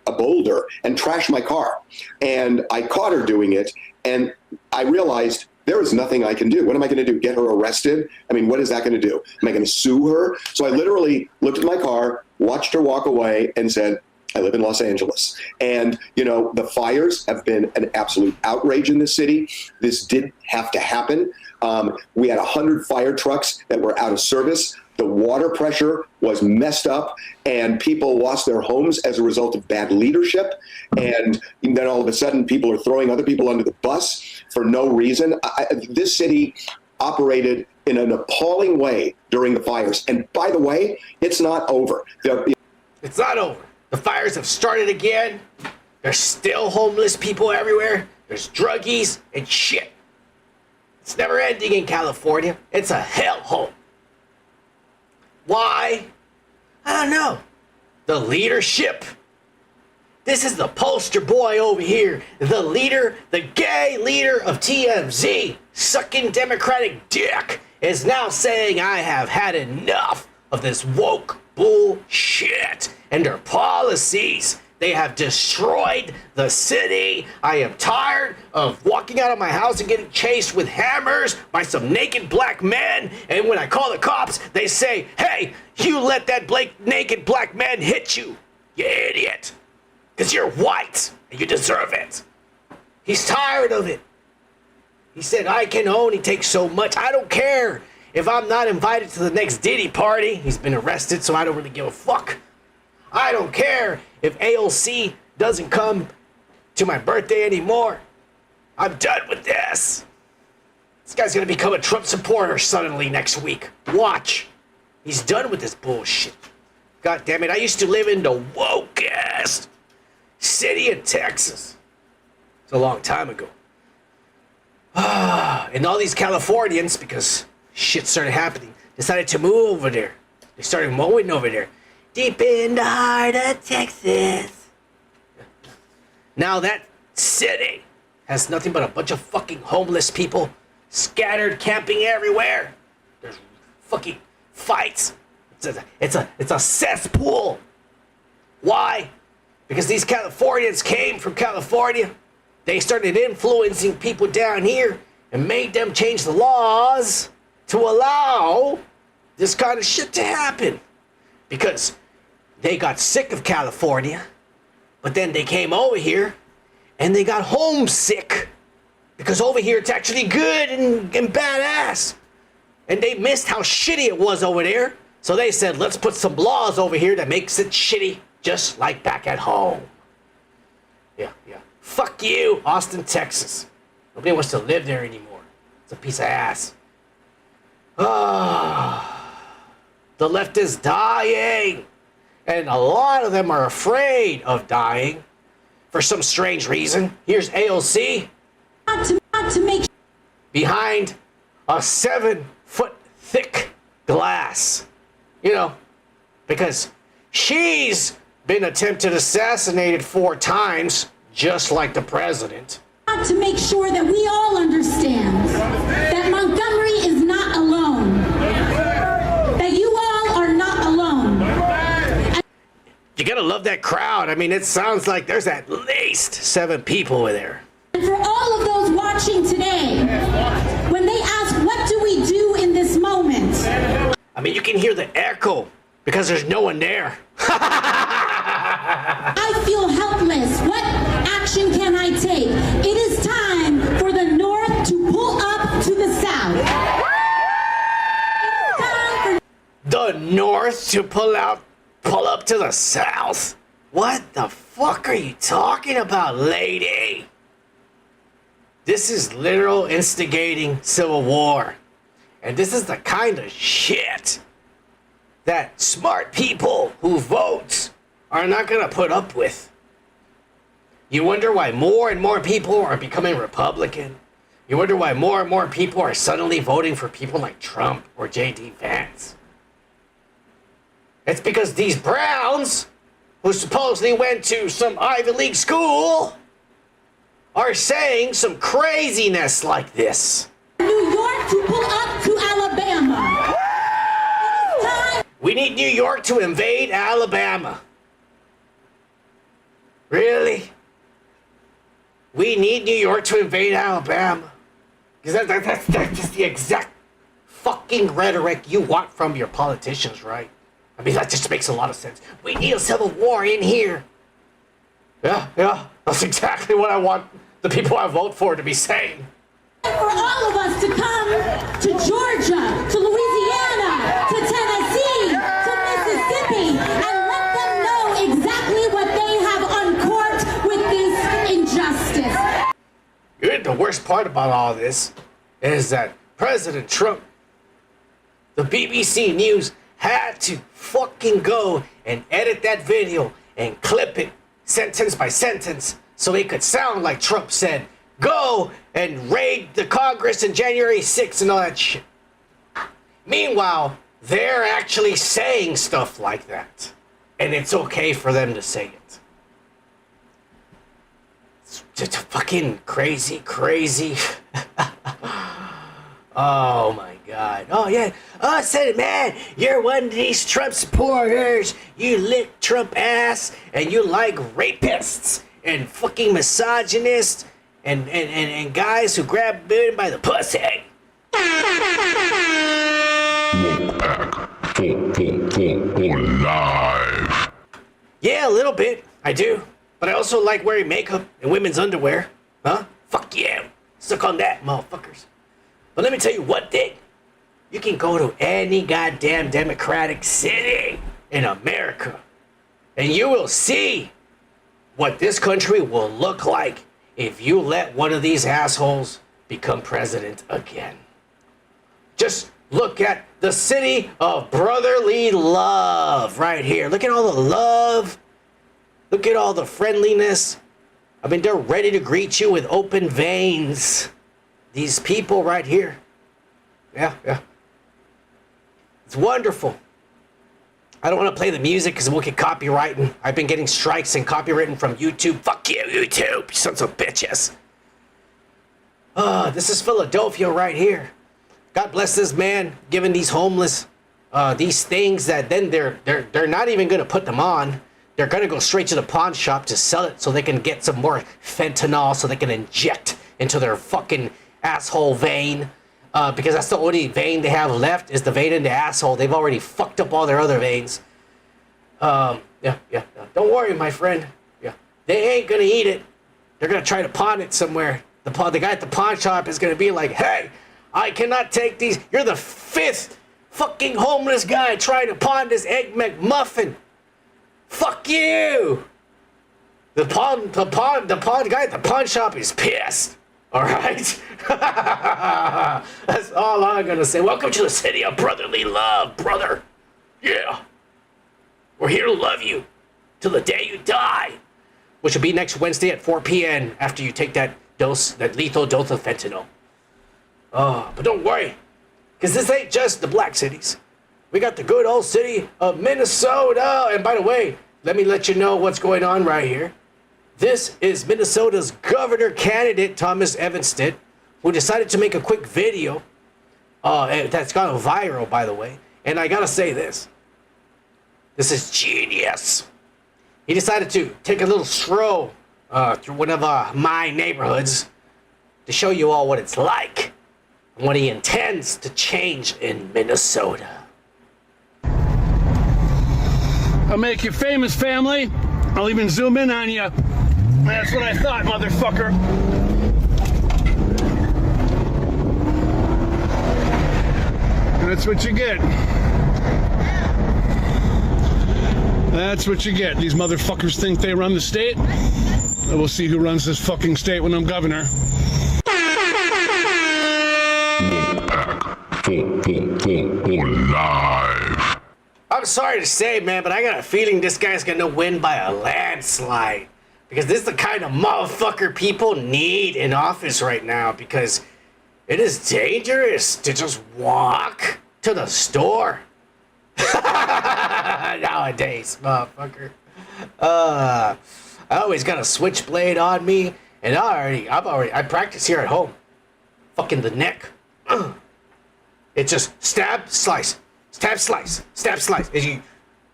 [SPEAKER 15] boulder and trash my car. And I caught her doing it, and I realized there is nothing I can do. What am I going to do? Get her arrested? I mean, what is that going to do? Am I going to sue her? So I literally looked at my car, watched her walk away, and said, I live in Los Angeles. And, you know, the fires have been an absolute outrage in this city. This did have to happen. We had 100 fire trucks that were out of service. The water pressure was messed up, and people lost their homes as a result of bad leadership. And then all of a sudden, people are throwing other people under the bus for no reason. This city operated in an appalling way during the fires. And by the way, it's not over.
[SPEAKER 3] It's not over. The fires have started again. There's still homeless people everywhere. There's druggies and shit. It's never ending in California. It's a hellhole. Why? I don't know. The leadership. This is the poster boy over here. The leader, the gay leader of TMZ, sucking Democratic dick, is now saying I have had enough of this woke bullshit and their policies. They have destroyed the city. I am tired of walking out of my house and getting chased with hammers by some naked black men. And when I call the cops, they say, hey, you let that naked black man hit you, you idiot. Because you're white and you deserve it. He's tired of it. He said, I can only take so much. I don't care if I'm not invited to the next Diddy party. He's been arrested, so I don't really give a fuck. I don't care if AOC doesn't come to my birthday anymore. I'm done with this. This guy's gonna become a Trump supporter suddenly next week. Watch. He's done with this bullshit. God damn it, I used to live in the wokest city in Texas. It's a long time ago. And all these Californians, because shit started happening, decided to move over there. They started mowing over there. Deep in the heart of Texas. Now that city has nothing but a bunch of fucking homeless people scattered, camping everywhere. There's fucking fights. It's a cesspool. Why? Because these Californians came from California. They started influencing people down here and made them change the laws to allow this kind of shit to happen. Because they got sick of California, but then they came over here and they got homesick. Because over here it's actually good and badass. And they missed how shitty it was over there. So they said, let's put some laws over here that makes it shitty, just like back at home. Yeah. Fuck you, Austin, Texas. Nobody wants to live there anymore. It's a piece of ass. The left is dying. And a lot of them are afraid of dying for some strange reason. Here's AOC. Not to make behind a 7-foot thick glass. You know, because she's been attempted assassinated 4 times, just like the president.
[SPEAKER 16] To make sure that we all understand that Montgomery is not alone. That you all are not alone.
[SPEAKER 3] You gotta love that crowd. I mean, it sounds like there's at least 7 people over there.
[SPEAKER 16] And for all of those watching today, when they ask, what do we do in this moment?
[SPEAKER 3] I mean, you can hear the echo because there's no one there.
[SPEAKER 16] I feel helpless. What action can I take? It is time for the North to pull up to the South.
[SPEAKER 3] The North to pull up to the South? What the fuck are you talking about, lady? This is literal instigating civil war. And this is the kind of shit that smart people who vote are not gonna put up with. You wonder why more and more people are becoming Republican. You wonder why more and more people are suddenly voting for people like Trump or J.D. Vance. It's because these Browns, who supposedly went to some Ivy League school, are saying some craziness like this.
[SPEAKER 16] New York to pull up to Alabama.
[SPEAKER 3] We need New York to invade Alabama. Really? We need New York to invade Alabama. Because that's just the exact fucking rhetoric you want from your politicians, right? I mean, that just makes a lot of sense. We need a civil war in here. Yeah, that's exactly what I want the people I vote for to be saying.
[SPEAKER 16] For all of us to come to Georgia, to Louisiana, to Tennessee, to Mississippi, and let them know exactly what they have uncorked with this injustice.
[SPEAKER 3] The worst part about all this is that President Trump, the BBC News, had to fucking go and edit that video and clip it sentence by sentence so it could sound like Trump said, go and raid the Congress on January 6th and all that shit. Meanwhile, they're actually saying stuff like that. And it's okay for them to say it. It's just fucking crazy. Oh my God. Oh yeah. Oh, I said it, man. You're one of these Trump supporters. You lick Trump ass and you like rapists and fucking misogynists and guys who grab women by the pussy.
[SPEAKER 4] Live.
[SPEAKER 3] Yeah, a little bit. I do. But I also like wearing makeup and women's underwear. Huh? Fuck yeah. Suck on that, motherfuckers. But let me tell you one thing. You can go to any goddamn democratic city in America and you will see what this country will look like if you let one of these assholes become president again. Just look at the city of brotherly love right here. Look at all the love. Look at all the friendliness. I mean, they're ready to greet you with open veins. These people right here. Yeah. It's wonderful. I don't want to play the music because we'll get copyrighted. I've been getting strikes and copywritten from YouTube. Fuck you, YouTube, you sons of bitches. This is Philadelphia right here. God bless this man giving these homeless these things that then they're not even going to put them on. They're going to go straight to the pawn shop to sell it so they can get some more fentanyl so they can inject into their fucking asshole vein. Because that's the only vein they have left is the vein in the asshole. They've already fucked up all their other veins. Yeah. Don't worry, my friend. Yeah. They ain't gonna eat it. They're gonna try to pawn it somewhere. The guy at the pawn shop is gonna be like, hey, I cannot take these. You're the 5th fucking homeless guy trying to pawn this Egg McMuffin. Fuck you. The pawn guy at the pawn shop is pissed. All right. That's all I'm going to say. Welcome to the city of brotherly love, brother. Yeah. We're here to love you till the day you die, which will be next Wednesday at 4 p.m. after you take that lethal dose of fentanyl. But don't worry, because this ain't just the black cities. We got the good old city of Minnesota. And by the way, let me let you know what's going on right here. This is Minnesota's governor candidate, Thomas Evanstead, who decided to make a quick video that's gone viral, by the way. And I gotta say this. This is genius. He decided to take a little stroll through one of my neighborhoods to show you all what it's like and what he intends to change in Minnesota.
[SPEAKER 17] I'll make you famous, family. I'll even zoom in on you. That's what I thought, motherfucker. That's what you get. That's what you get. These motherfuckers think they run the state. We'll see who runs this fucking state when I'm governor.
[SPEAKER 4] Live.
[SPEAKER 3] I'm sorry to say, man, but I got a feeling this guy's gonna win by a landslide. Because this is the kind of motherfucker people need in office right now. Because it is dangerous to just walk to the store. Nowadays, motherfucker. I always got a switchblade on me. And I practice here at home. Fucking the neck. It's just stab, slice. Stab, slice. Stab, slice. As you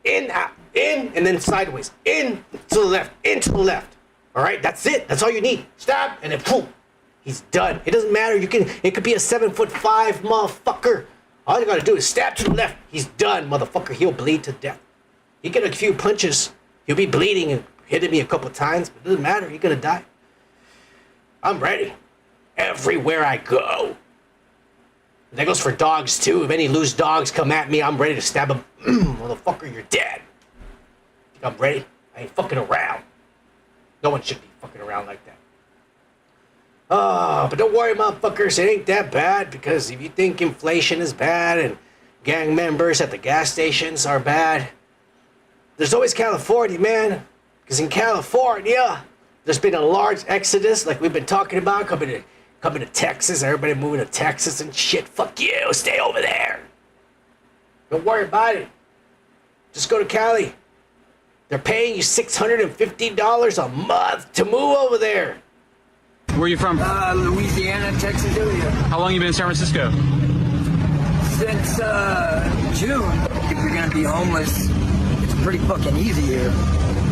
[SPEAKER 3] in, out, in, and then sideways. In to the left. In to the left. All right, that's it. That's all you need. Stab, and then boom. He's done. It doesn't matter. It could be a 7'5" motherfucker. All you gotta do is stab to the left. He's done, motherfucker. He'll bleed to death. You get a few punches, he'll be bleeding and hit me a couple times, but it doesn't matter. You're gonna die. I'm ready. Everywhere I go. That goes for dogs too. If any loose dogs come at me, I'm ready to stab them. Motherfucker, you're dead. Think I'm ready? I ain't fucking around. No one should be fucking around like that. But don't worry, motherfuckers, it ain't that bad, because if you think inflation is bad and gang members at the gas stations are bad, there's always California, man. Because in California, there's been a large exodus, like we've been talking about, coming to Texas, everybody moving to Texas and shit. Fuck you, stay over there. Don't worry about it. Just go to Cali. They're paying you $650 a month to move over there.
[SPEAKER 18] Where are you from?
[SPEAKER 19] Louisiana, Texas area.
[SPEAKER 18] How long you been in San Francisco?
[SPEAKER 19] Since June. If you're gonna be homeless, it's pretty fucking easy here.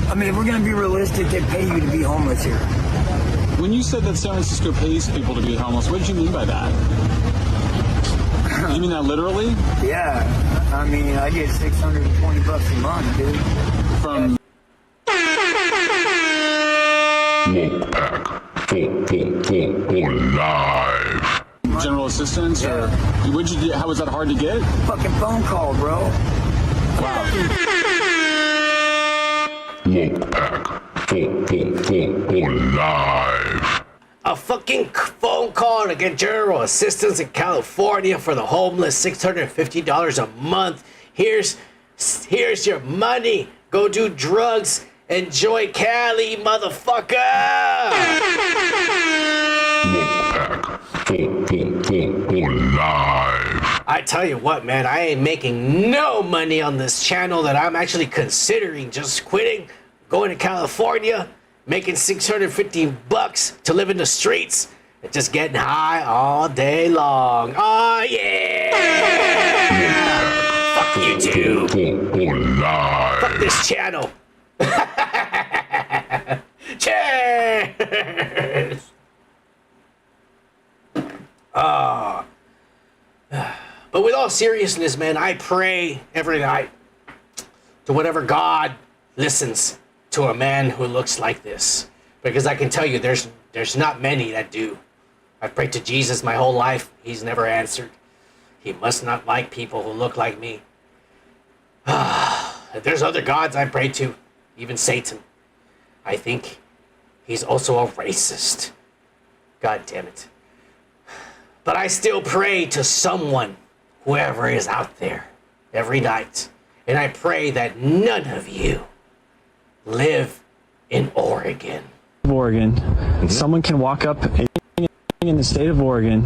[SPEAKER 19] I mean, if we're gonna be realistic, they pay you to be homeless here.
[SPEAKER 18] When you said that San Francisco pays people to be homeless, what did you mean by that? You mean that literally?
[SPEAKER 19] Yeah. I mean, I get $620 a month, dude.
[SPEAKER 18] From
[SPEAKER 4] Live.
[SPEAKER 18] General assistance, or would you? How was that hard to get?
[SPEAKER 19] Fucking phone call, bro.
[SPEAKER 18] Wow.
[SPEAKER 4] Live.
[SPEAKER 3] A fucking phone call to get general assistance in California for the homeless, $650 a month. Here's your money. Go do drugs. Enjoy Cali, motherfucker.
[SPEAKER 4] Live.
[SPEAKER 3] I tell you what, man, I ain't making no money on this channel that I'm actually considering just quitting, going to California, making $650 to live in the streets, and just getting high all day long. Oh, yeah! Fuck you too. Fuck this channel. Cheers! But with all seriousness, man, I pray every night to whatever God listens to a man who looks like this, because I can tell you there's not many that do. I've prayed to Jesus my whole life. He's never answered. He must not like people who look like me. There's other gods I pray to, even Satan. I think he's also a racist. God damn it. But I still pray to someone, whoever is out there, every night. And I pray that none of you live in Oregon.
[SPEAKER 7] Oregon. Someone can walk up in the state of Oregon.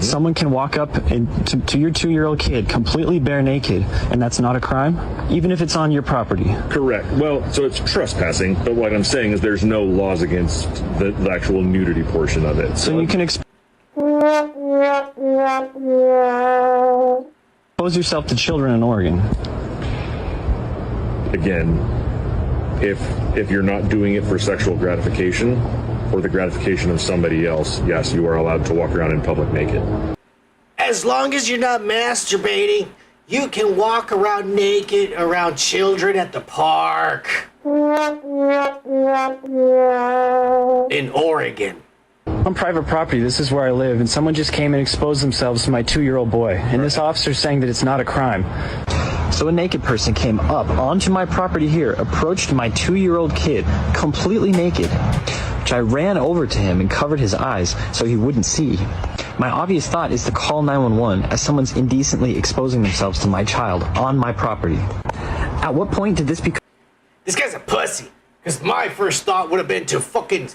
[SPEAKER 7] Someone can walk up to your 2-year-old kid completely bare naked, and that's not a crime, even if it's on your property.
[SPEAKER 20] Correct. Well, so it's trespassing, but what I'm saying is there's no laws against the actual nudity portion of it.
[SPEAKER 7] So you can expose yourself to children in Oregon.
[SPEAKER 20] Again, if you're not doing it for sexual gratification or the gratification of somebody else, yes, you are allowed to walk around in public naked.
[SPEAKER 3] As long as you're not masturbating, you can walk around naked around children at the park. In Oregon.
[SPEAKER 7] On private property, this is where I live, and someone just came and exposed themselves to my 2-year-old boy, and this officer's saying that it's not a crime. So a naked person came up onto my property here, approached my 2-year-old kid, completely naked, which I ran over to him and covered his eyes so he wouldn't see. My obvious thought is to call 911 as someone's indecently exposing themselves to my child on my property. At what point did this become...
[SPEAKER 3] This guy's a pussy, because my first thought would have been to fucking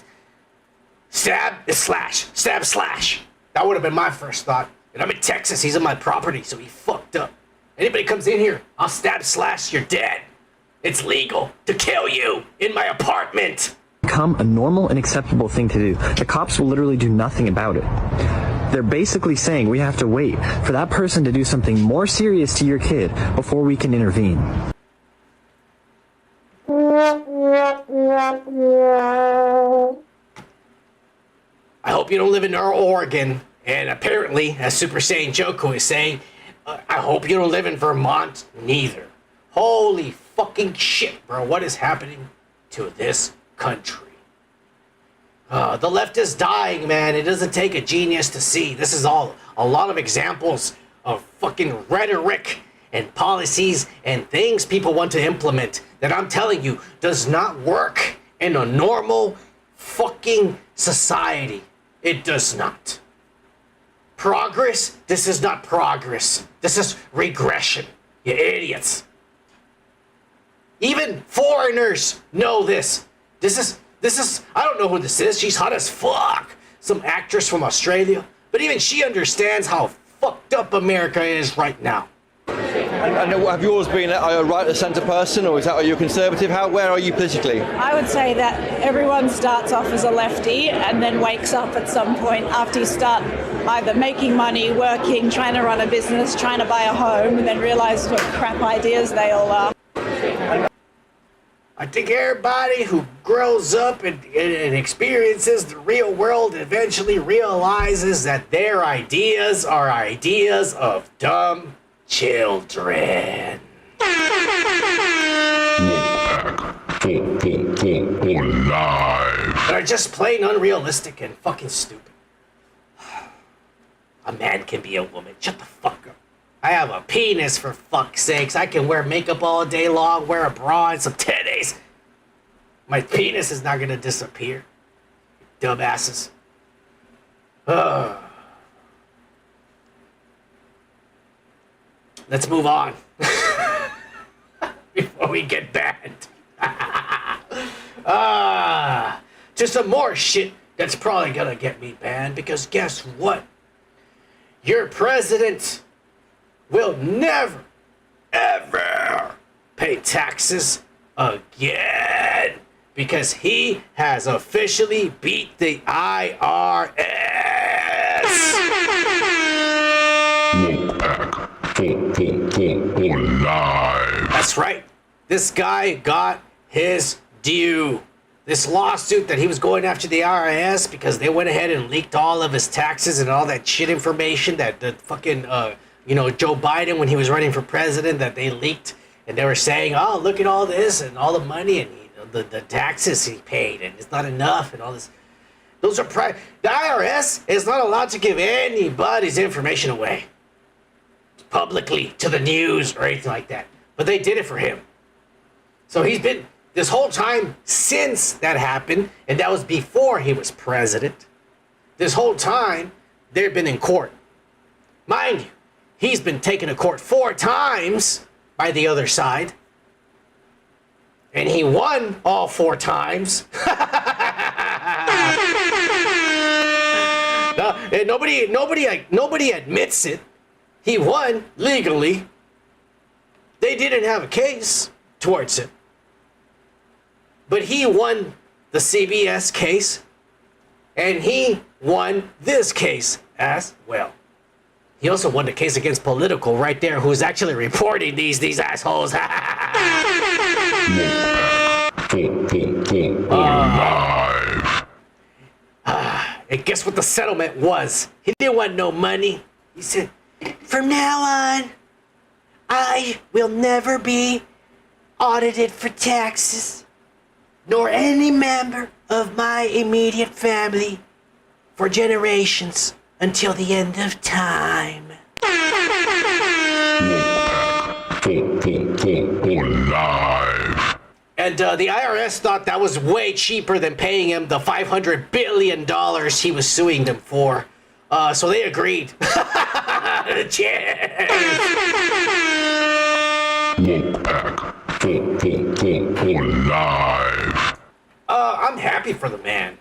[SPEAKER 3] stab slash. That would have been my first thought. And I'm in Texas, he's on my property, so he fucked up. Anybody comes in here, I'll stab slash, you're dead. It's legal to kill you in my apartment.
[SPEAKER 7] Become a normal and acceptable thing to do. The cops will literally do nothing about it. They're basically saying we have to wait for that person to do something more serious to your kid before we can intervene.
[SPEAKER 3] I hope you don't live in Oregon, and apparently, as Super Saiyan Joku is saying, I hope you don't live in Vermont neither. Holy fucking shit, bro, what is happening to this country. The left is dying, man. It doesn't take a genius to see. This is all a lot of examples of fucking rhetoric and policies and things people want to implement that I'm telling you does not work in a normal fucking society. It does not. Progress? This is not progress. This is regression. You idiots. Even foreigners know this. This is, I don't know who this is. She's hot as fuck. Some actress from Australia. But even she understands how fucked up America is right now.
[SPEAKER 21] And have you always been a right of centre person, or are you a conservative? Where are you politically?
[SPEAKER 22] I would say that everyone starts off as a lefty and then wakes up at some point after you start either making money, working, trying to run a business, trying to buy a home, and then realize what crap ideas they all are.
[SPEAKER 3] I think everybody who grows up and experiences the real world eventually realizes that their ideas are ideas of dumb children. They're just plain unrealistic and fucking stupid. A man can be a woman. Shut the fuck up. I have a penis, for fuck's sakes. I can wear makeup all day long, wear a bra and some titties. My penis is not gonna disappear. Dumbasses. Let's move on. Before we get banned. To some more shit that's probably gonna get me banned, because guess what? Your president will never, ever pay taxes again, because he has officially beat the IRS. That's right. This guy got his due. This lawsuit that he was going after the IRS because they went ahead and leaked all of his taxes and all that shit information that the fucking, Joe Biden, when he was running for president, that they leaked. And they were saying, oh, look at all this and all the money and the taxes he paid, and it's not enough and all this. Those are the IRS is not allowed to give anybody's information away publicly to the news or anything like that. But they did it for him. So he's been, this whole time since that happened, and that was before he was president, this whole time they've been in court. Mind you, he's been taken to court 4 times by the other side. And he won all 4 times. No, and nobody admits it. He won legally. They didn't have a case towards him. But he won the CBS case, and he won this case as well. He also won the case against Political right there, who's actually reporting these assholes. And guess what the settlement was? He didn't want no money. He said, from now on, I will never be audited for taxes, nor any member of my immediate family for generations until the end of time. And the IRS thought that was way cheaper than paying him the $500 billion he was suing them for. So they agreed. Cheers! I'm happy for the man.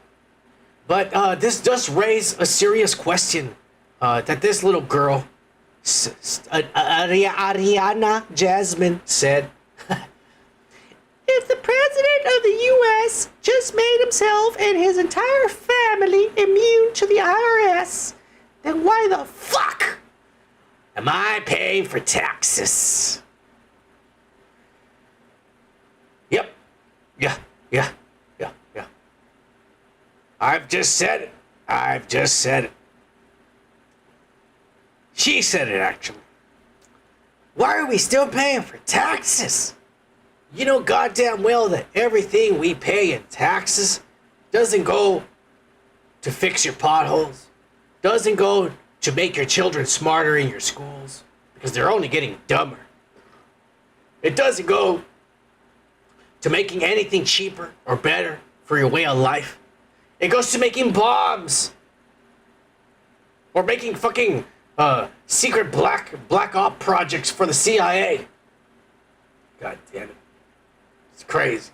[SPEAKER 3] But this does raise a serious question that this little girl, Ariana Jasmine, said. If the president of the U.S. just made himself and his entire family immune to the IRS, then why the fuck am I paying for taxes? Yep. Yeah. I've just said it. She said it, actually. Why are we still paying for taxes? You know goddamn well that everything we pay in taxes doesn't go to fix your potholes, doesn't go to make your children smarter in your schools, because they're only getting dumber. It doesn't go to making anything cheaper or better for your way of life. It goes to making bombs. Or making fucking secret black op projects for the CIA. God damn it. It's crazy.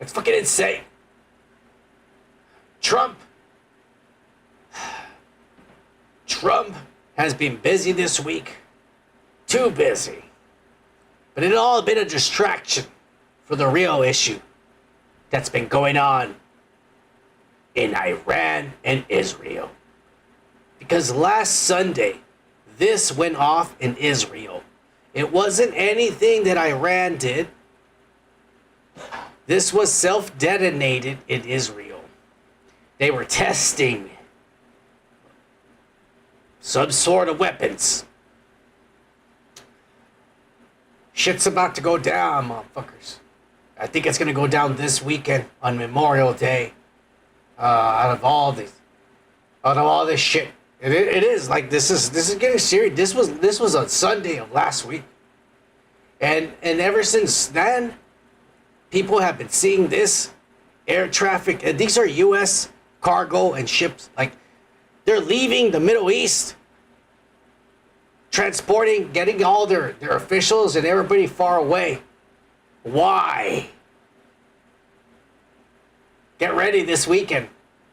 [SPEAKER 3] It's fucking insane. Trump has been busy this week. Too busy. But it all been a distraction for the real issue that's been going on in Iran and Israel. Because last Sunday, this went off in Israel. It wasn't anything that Iran did. This was self-detonated in Israel. They were testing some sort of weapons. Shit's about to go down, motherfuckers. I think it's gonna go down this weekend on Memorial Day. Out of all this shit, it is like this is getting serious. This was on Sunday of last week, and ever since then, people have been seeing this air traffic. And these are U.S. cargo and ships. Like they're leaving the Middle East, transporting, getting all their officials and everybody far away. Why? Get ready this weekend.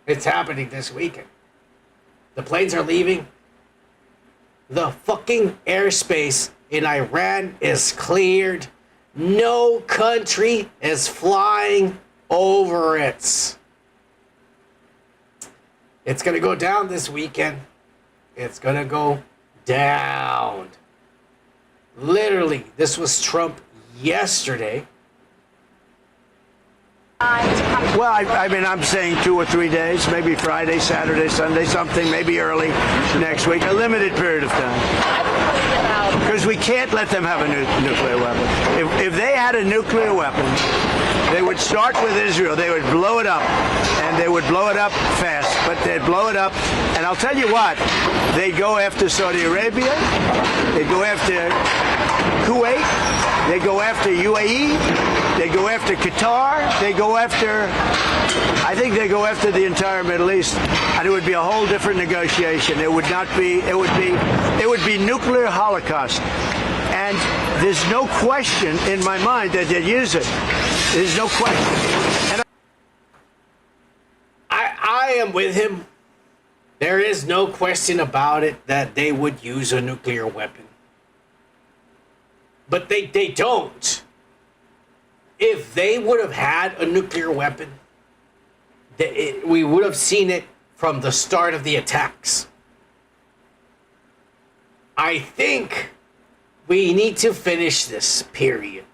[SPEAKER 3] It's happening this weekend. The planes are leaving. The fucking airspace in Iran is cleared. No country is flying over it. It's gonna go down this weekend. It's gonna go down. Literally, this was Trump yesterday.
[SPEAKER 1] Well, I mean, I'm saying 2 or 3 days, maybe Friday, Saturday, Sunday, something, maybe early next week, a limited period of time. Because we can't let them have a nuclear weapon. If they had a nuclear weapon, they would start with Israel. They would blow it up, and they would blow it up fast. But they'd blow it up, and I'll tell you what, they'd go after Saudi Arabia, they'd go after Kuwait, they go after UAE, they go after Qatar, they go after, I think they go after the entire Middle East, and it would be a whole different negotiation. It would not be, it would be nuclear holocaust. And there's no question in my mind that they'd use it. There's no question. And
[SPEAKER 3] I am with him. There is no question about it that they would use a nuclear weapon. But they don't. If they would have had a nuclear weapon, we would have seen it from the start of the attacks. I think we need to finish this, period.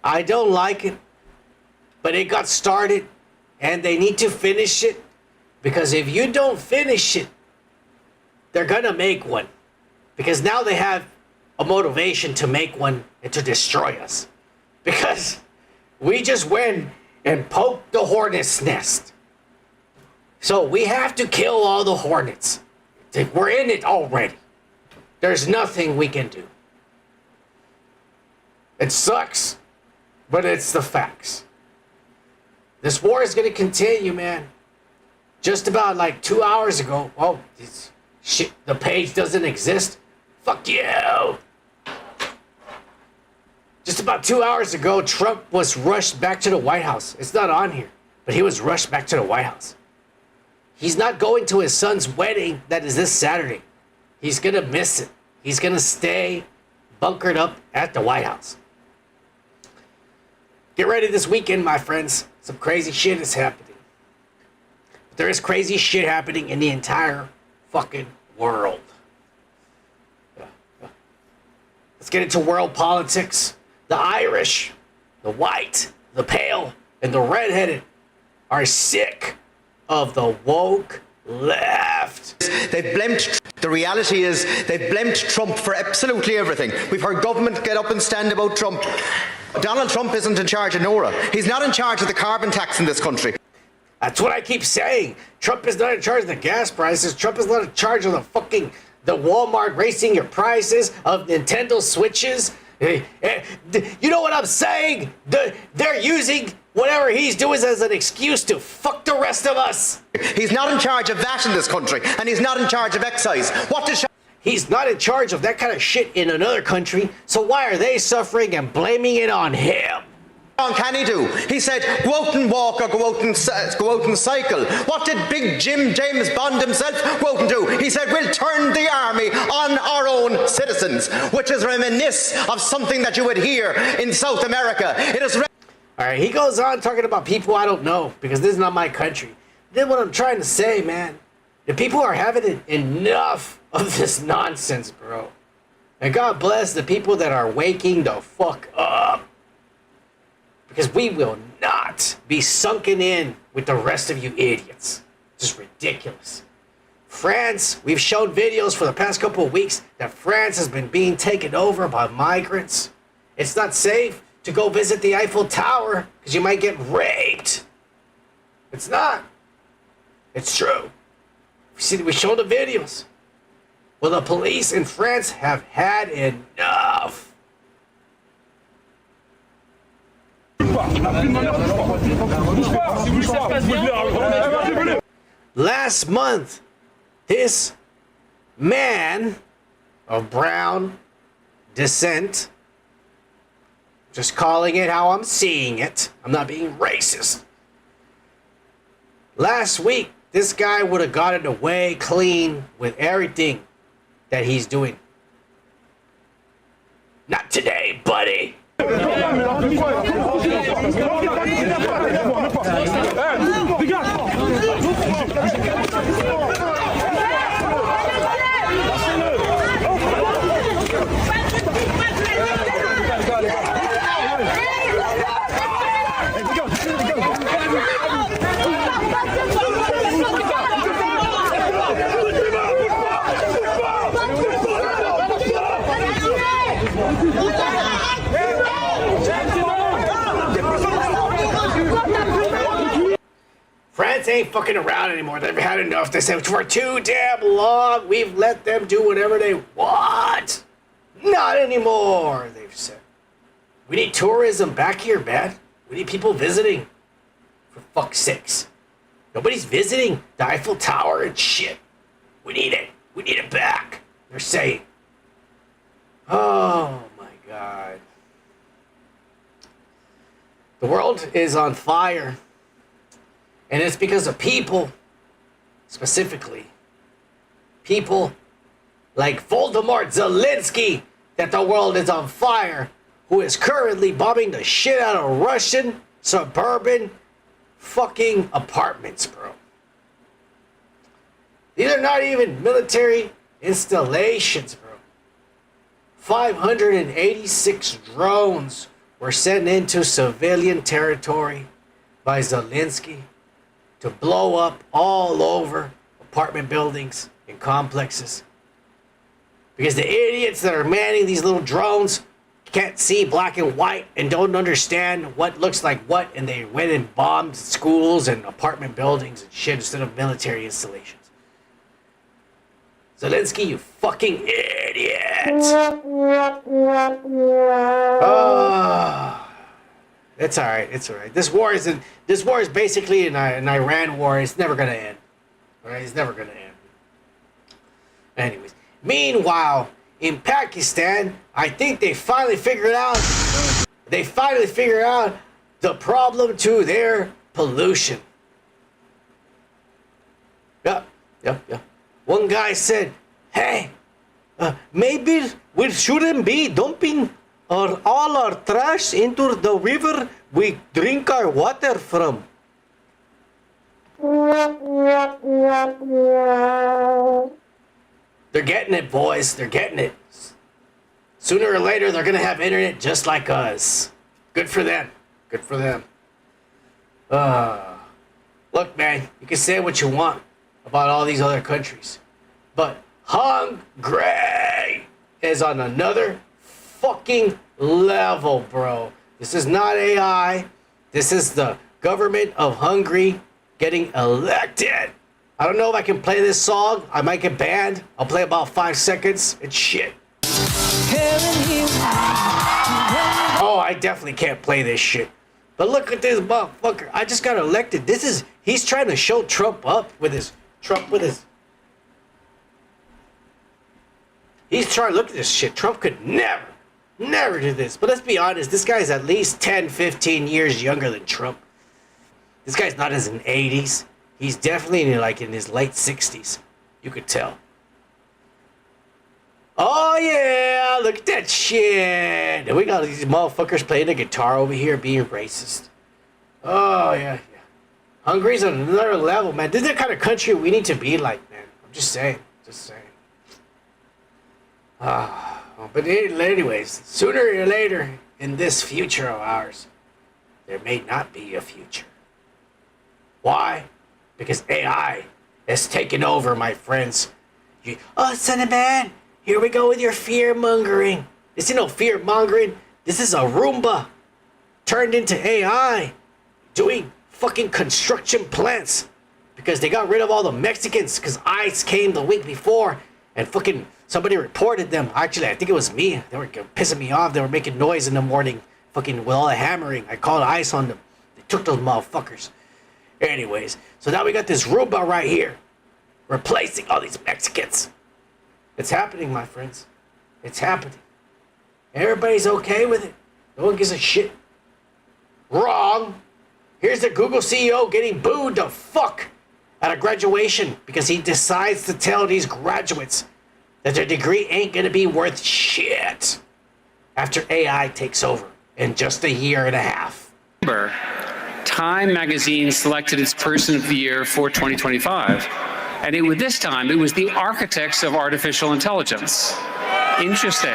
[SPEAKER 3] I don't like it, but it got started, and they need to finish it, because if you don't finish it, they're gonna make one. Because now they have a motivation to make one and to destroy us. Because we just went and poked the hornet's nest. So we have to kill all the hornets. We're in it already. There's nothing we can do. It sucks, but it's the facts. This war is going to continue, man. Just about like 2 hours ago, oh, this shit, the page doesn't exist. Fuck you. Just about 2 hours ago, Trump was rushed back to the White House. It's not on here, but he was rushed back to the White House. He's not going to his son's wedding that is this Saturday. He's going to miss it. He's going to stay bunkered up at the White House. Get ready this weekend, my friends. Some crazy shit is happening. There is crazy shit happening in the entire fucking world. Let's get into world politics. The Irish, the white, the pale, and the redheaded are sick of the woke left.
[SPEAKER 2] They've blamed, the reality is they've blamed Trump for absolutely everything. We've heard government get up and stand about Trump. Donald Trump isn't in charge of NORA. He's not in charge of the carbon tax in this country.
[SPEAKER 3] That's what I keep saying. Trump is not in charge of the gas prices. Trump is not in charge of the Walmart raising your prices, of Nintendo Switches. You know what I'm saying? They're using whatever he's doing as an excuse to fuck the rest of us.
[SPEAKER 2] He's not in charge of that in this country, and he's not in charge of excise.
[SPEAKER 3] He's not in charge of that kind of shit in another country, so why are they suffering and blaming it on him?
[SPEAKER 2] What can he do? He said, go out and walk or go out and cycle. What did Big James Bond himself go out and do? He said, we'll turn the army on our own citizens, which is reminiscent of something that you would hear in South America. It is...
[SPEAKER 3] All right, he goes on talking about people I don't know, because this is not my country. Then what I'm trying to say, man, the people are having enough of this nonsense, bro. And God bless the people that are waking the fuck up. Because we will not be sunken in with the rest of you idiots. Just ridiculous. France, we've shown videos for the past couple of weeks that France has been being taken over by migrants. It's not safe to go visit the Eiffel Tower because you might get raped. It's not. It's true. We showed the videos. Well, the police in France have had enough. Last month, this man of brown descent, just calling it how I'm seeing it, I'm not being racist. Last week, this guy would have gotten away clean with everything that he's doing. Not today, buddy. France ain't fucking around anymore. They've had enough. They said for too damn long, we've let them do whatever they want. Not anymore, they've said. We need tourism back here, man. We need people visiting. For fuck's sakes. Nobody's visiting the Eiffel Tower and shit. We need it. We need it back. They're saying. Oh my God. The world is on fire. And it's because of people, specifically, people like Voldemort Zelenskyy, that the world is on fire, who is currently bombing the shit out of Russian suburban fucking apartments, bro. These are not even military installations, bro. 586 drones were sent into civilian territory by Zelenskyy to blow up all over apartment buildings and complexes. Because the idiots that are manning these little drones can't see black and white and don't understand what looks like what, and they went and bombed schools and apartment buildings and shit instead of military installations. Zelenskyy, you fucking idiot! Oh. It's all right. It's all right. This war is basically an Iran war. It's never gonna end. All right, it's never gonna end. Anyways, meanwhile, in Pakistan, I think they finally figured out. They finally figured out the problem to their pollution. Yep. One guy said, "Hey, maybe we shouldn't be dumping all our trash into the river we drink our water from." They're getting it, boys. They're getting it. Sooner or later, they're going to have internet just like us. Good for them. Good for them. Look, man, you can say what you want about all these other countries. But Hungary is on another fucking level, bro. This is not AI. This is the government of Hungary getting elected. I don't know if I can play this song. I might get banned. I'll play about 5 seconds. It's shit. Oh, I definitely can't play this shit. But look at this motherfucker. I just got elected. He's trying to show Trump up with his, he's trying to look at this shit. Trump could never do this. But let's be honest, this guy's at least 10, 15 years younger than Trump. This guy's not in his 80s. He's definitely in his late 60s. You could tell. Oh yeah, look at that shit. And we got these motherfuckers playing the guitar over here being racist. Oh yeah. Hungary's on another level, man. This is the kind of country we need to be like, man. I'm just saying. But anyways, sooner or later in this future of ours, there may not be a future. Why? Because AI has taken over, my friends. Son of man, here we go with your fear-mongering. This ain't no fear-mongering. This is a Roomba turned into AI doing fucking construction plants because they got rid of all the Mexicans because ICE came the week before and fucking somebody reported them. Actually, I think it was me. They were pissing me off. They were making noise in the morning fucking with all the hammering. I called ICE on them. They took those motherfuckers. Anyways, so now we got this Roomba right here replacing all these Mexicans. It's happening, my friends. It's happening. Everybody's okay with it. No one gives a shit. Wrong. Here's the Google CEO getting booed the fuck at a graduation because he decides to tell these graduates that their degree ain't gonna be worth shit after AI takes over in just a year and a half.
[SPEAKER 5] Time magazine selected its Person of the Year for 2025. And this time, it was the architects of artificial intelligence. Interesting.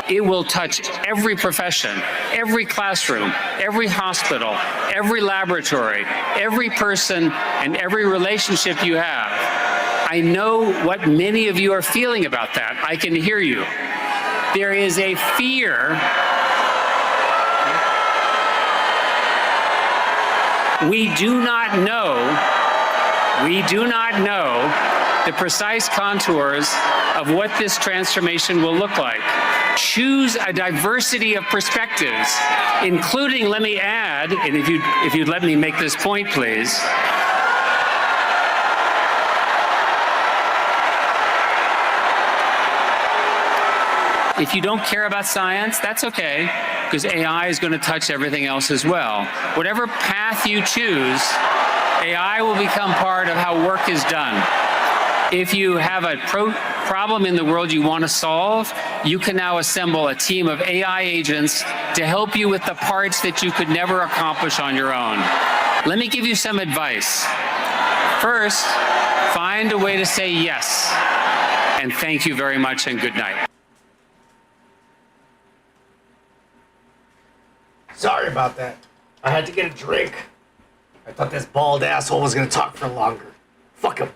[SPEAKER 5] It will touch every profession, every classroom, every hospital, every laboratory, every person, and every relationship you have. I know what many of you are feeling about that. I can hear you. There is a fear. We do not know the precise contours of what this transformation will look like. Choose a diversity of perspectives, including, let me add, and if you'd let me make this point, please. If you don't care about science, that's okay, because AI is going to touch everything else as well. Whatever path you choose, AI will become part of how work is done. If you have a problem in the world you want to solve, you can now assemble a team of AI agents to help you with the parts that you could never accomplish on your own. Let me give you some advice. First, find a way to say yes. And thank you very much and good night.
[SPEAKER 3] Sorry about that. I had to get a drink. I thought this bald asshole was gonna talk for longer. Fuck him.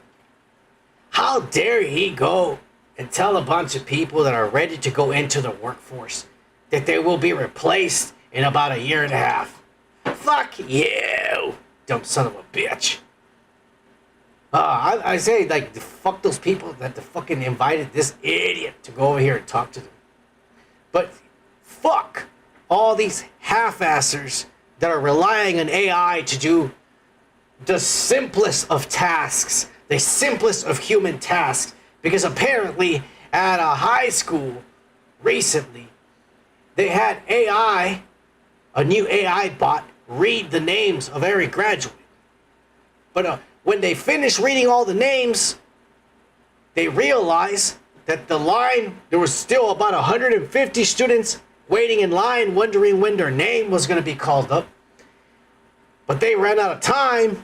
[SPEAKER 3] How dare he go and tell a bunch of people that are ready to go into the workforce that they will be replaced in about a year and a half. Fuck you, dumb son of a bitch. I say, like, fuck those people that fucking invited this idiot to go over here and talk to them. But fuck all these half-assers that are relying on AI to do the simplest of tasks, the simplest of human tasks, because apparently at a high school recently, they had AI, a new AI bot, read the names of every graduate. But when they finished reading all the names, they realized that the line, there was still about 150 students waiting in line, wondering when their name was going to be called up. But they ran out of time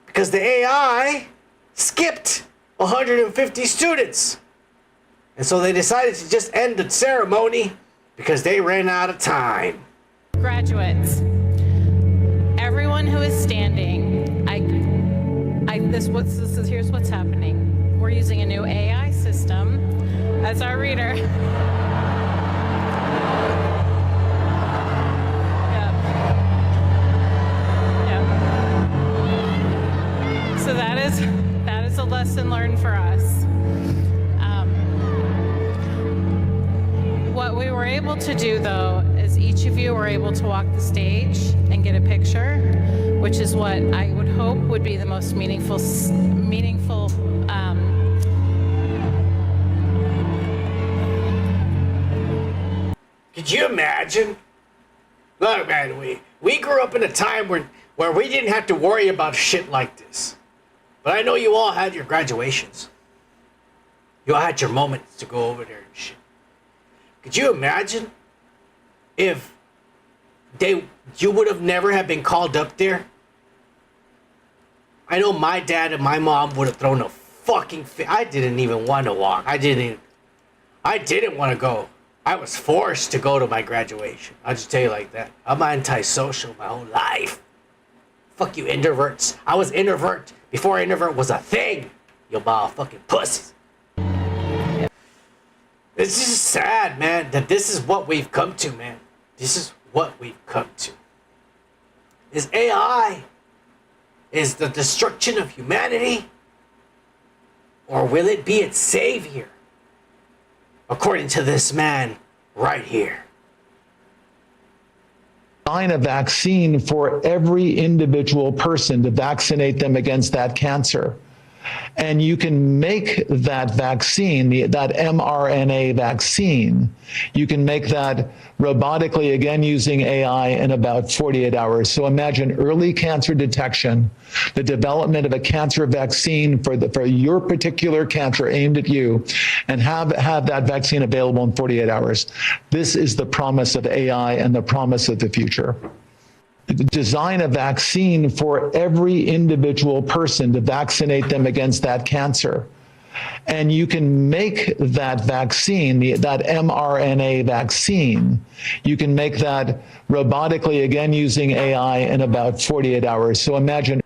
[SPEAKER 3] because the AI skipped 150 students. And so they decided to just end the ceremony because they ran out of time.
[SPEAKER 6] Graduates, everyone everyone who is standing, here's what's happening. We're using a new AI system as our reader. So that is a lesson learned for us. What we were able to do, though, is each of you were able to walk the stage and get a picture, which is what I would hope would be the most meaningful.
[SPEAKER 3] Could you imagine? Look, man, we grew up in a time where we didn't have to worry about shit like this. But I know you all had your graduations. You all had your moments to go over there and shit. Could you imagine if you would have never have been called up there? I know my dad and my mom would have thrown a fucking fit. I didn't even want to walk. I didn't want to go. I was forced to go to my graduation. I'll just tell you like that. I'm antisocial my whole life. Fuck you introverts. I was introvert before introvert was a thing. You motherfucking pussies. It's just sad, man, that this is what we've come to, man. This is what we've come to. Is AI is the destruction of humanity, or will it be its savior? According to this man right here.
[SPEAKER 8] Design a vaccine for every individual person to vaccinate them against that cancer. And you can make that vaccine, that mRNA vaccine, you can make that robotically, again, using AI in about 48 hours. So imagine early cancer detection, the development of a cancer vaccine for your particular cancer aimed at you, and have that vaccine available in 48 hours. This is the promise of AI and the promise of the future. Design a vaccine for every individual person to vaccinate them against that cancer. And you can make that vaccine, that mRNA vaccine, you can make that robotically, again, using AI in about 48 hours. So imagine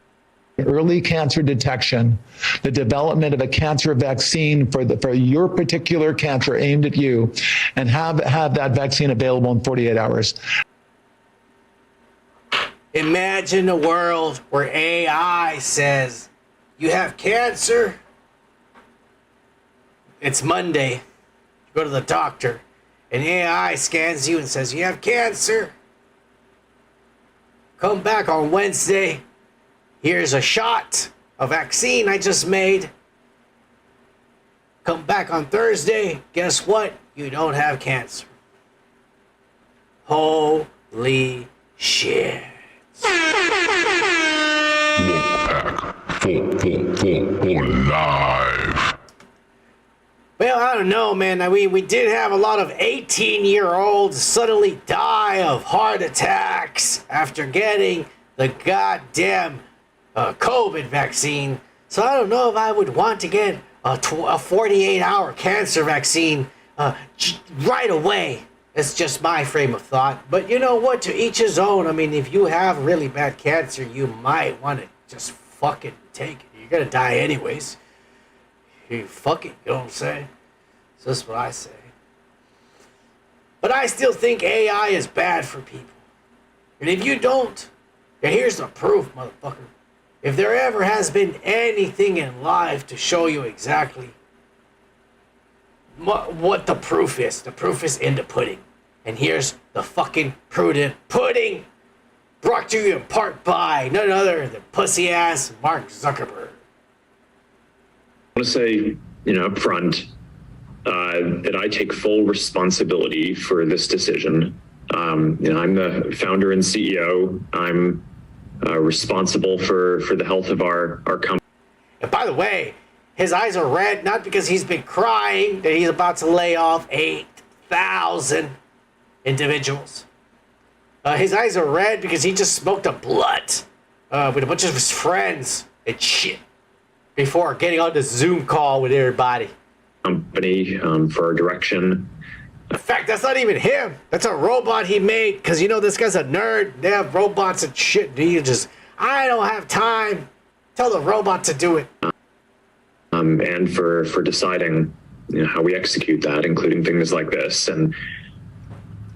[SPEAKER 8] early cancer detection, the development of a cancer vaccine for your particular cancer aimed at you, and have that vaccine available in 48 hours.
[SPEAKER 3] Imagine a world where AI says, you have cancer. It's Monday. You go to the doctor, and AI scans you and says, you have cancer. Come back on Wednesday. Here's a shot, a vaccine I just made. Come back on Thursday. Guess what? You don't have cancer. Holy shit.
[SPEAKER 4] For live.
[SPEAKER 3] Well, I don't know, man. We did have a lot of 18-year-olds suddenly die of heart attacks after getting the goddamn COVID vaccine. So I don't know if I would want to get a 48-hour cancer vaccine right away. It's just my frame of thought. But you know what? To each his own. I mean, if you have really bad cancer, you might want to just fucking take it. You're going to die anyways. You fuck it, you know what I'm saying? So that's what I say. But I still think AI is bad for people. And if you don't, and here's the proof, motherfucker. If there ever has been anything in life to show you exactly what the proof is in the pudding. And here's the fucking prudent pudding, brought to you in part by none other than pussy ass Mark Zuckerberg.
[SPEAKER 23] I want to say, up front, that I take full responsibility for this decision. I'm the founder and CEO. I'm responsible for the health of our company.
[SPEAKER 3] And by the way, his eyes are red, not because he's been crying that he's about to lay off 8,000 individuals. His eyes are red because he just smoked a blunt with a bunch of his friends and shit before getting on the Zoom call with everybody.
[SPEAKER 23] Company for our direction.
[SPEAKER 3] In fact, that's not even him. That's a robot he made because, this guy's a nerd. They have robots and shit. I don't have time. Tell the robot to do it.
[SPEAKER 23] And for deciding how we execute that, including things like this. And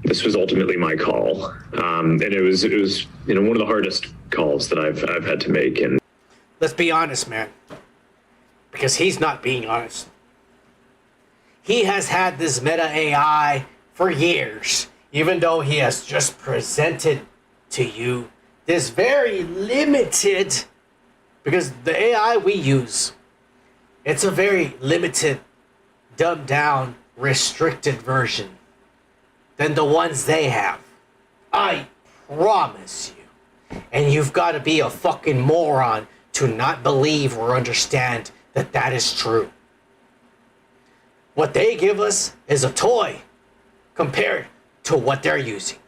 [SPEAKER 23] this was ultimately my call. And it was one of the hardest calls that I've had to make. And
[SPEAKER 3] let's be honest, man. Because he's not being honest. He has had this meta AI for years, even though he has just presented to you this very limited, because the AI we use, it's a very limited, dumbed down, restricted version than the ones they have. I promise you. And you've got to be a fucking moron to not believe or understand that that is true. What they give us is a toy compared to what they're using.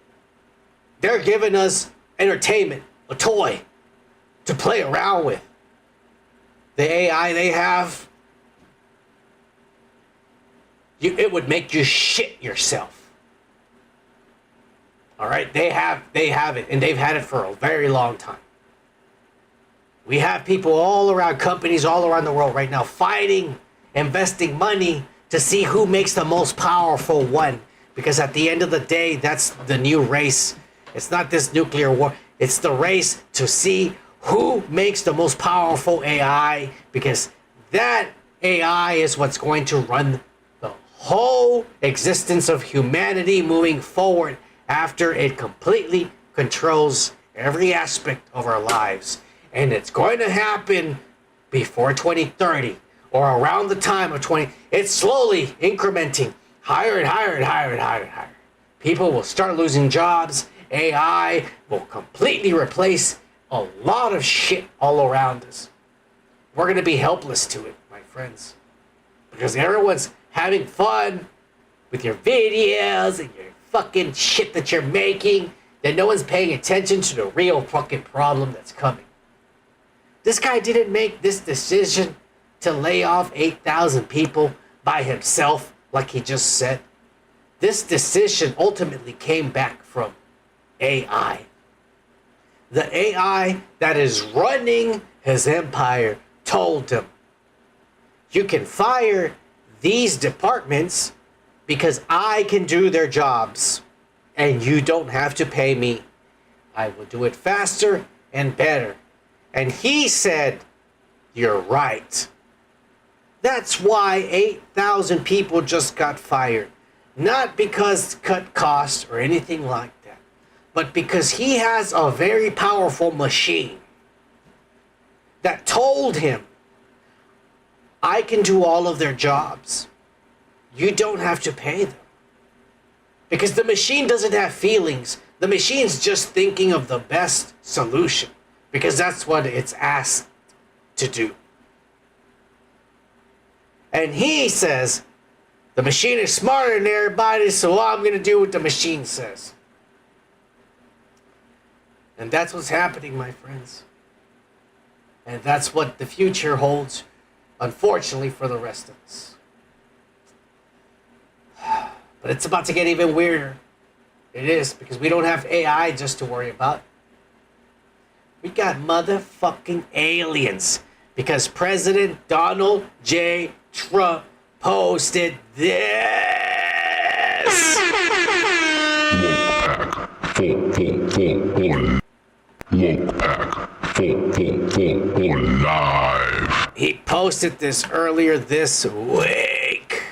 [SPEAKER 3] They're giving us entertainment, a toy to play around with. The AI they have, it would make you shit yourself. All right, they have it, and they've had it for a very long time. We have people all around, companies all around the world right now fighting, investing money to see who makes the most powerful one. Because at the end of the day, that's the new race. It's not this nuclear war. It's the race to see who makes the most powerful AI. Because that AI is what's going to run the whole existence of humanity moving forward after it completely controls every aspect of our lives. And it's going to happen before 2030 or around the time of 20. It's slowly incrementing higher and higher and higher and higher and higher. People will start losing jobs. AI will completely replace a lot of shit all around us. We're going to be helpless to it, my friends. Because everyone's having fun with your videos and your fucking shit that you're making. Then no one's paying attention to the real fucking problem that's coming. This guy didn't make this decision to lay off 8,000 people by himself, like he just said. This decision ultimately came back from AI. The AI that is running his empire told him, you can fire these departments because I can do their jobs and you don't have to pay me. I will do it faster and better. And he said, you're right. That's why 8,000 people just got fired. Not because cut costs or anything like that, but because he has a very powerful machine that told him, I can do all of their jobs. You don't have to pay them. Because the machine doesn't have feelings. The machine's just thinking of the best solution. Because that's what it's asked to do. And he says, the machine is smarter than everybody, so I'm going to do what the machine says. And that's what's happening, my friends. And that's what the future holds, unfortunately, for the rest of us. But it's about to get even weirder. It is, because we don't have AI just to worry about. We got motherfucking aliens. Because President Donald J. Trump posted this. He posted this earlier this week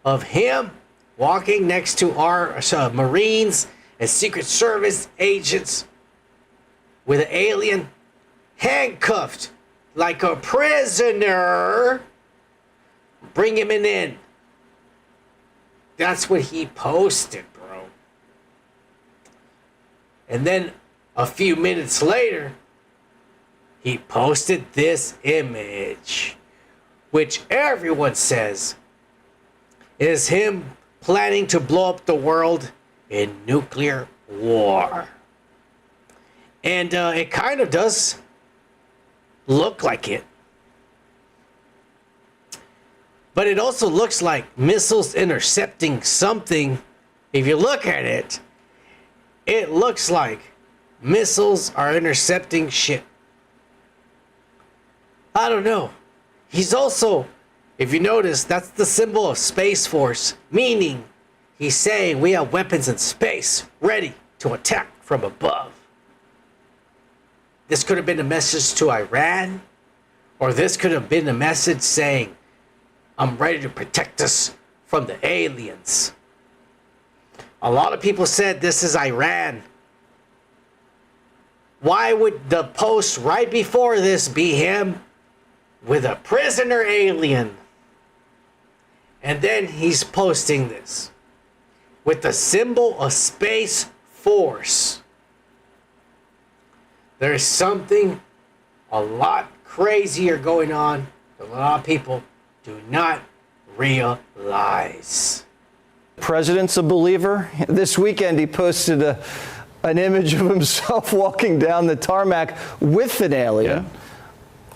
[SPEAKER 3] of him walking next to our Marines and Secret Service agents with an alien handcuffed like a prisoner. Bring him in. That's what he posted, bro. And then a few minutes later, he posted this image, which everyone says is him planning to blow up the world in nuclear war. And it kind of does look like it. But it also looks like missiles intercepting something. If you look at it, it looks like missiles are intercepting shit. I don't know. He's also, if you notice, that's the symbol of Space Force, meaning he's saying we have weapons in space ready to attack from above. This could have been a message to Iran, or this could have been a message saying, I'm ready to protect us from the aliens. A lot of people said this is Iran. Why would the post right before this be him with a prisoner alien? And then he's posting this with the symbol of Space Force. There's something a lot crazier going on that a lot of people do not realize.
[SPEAKER 9] President's a believer. This weekend he posted an image of himself walking down the tarmac with an alien.
[SPEAKER 10] Yeah.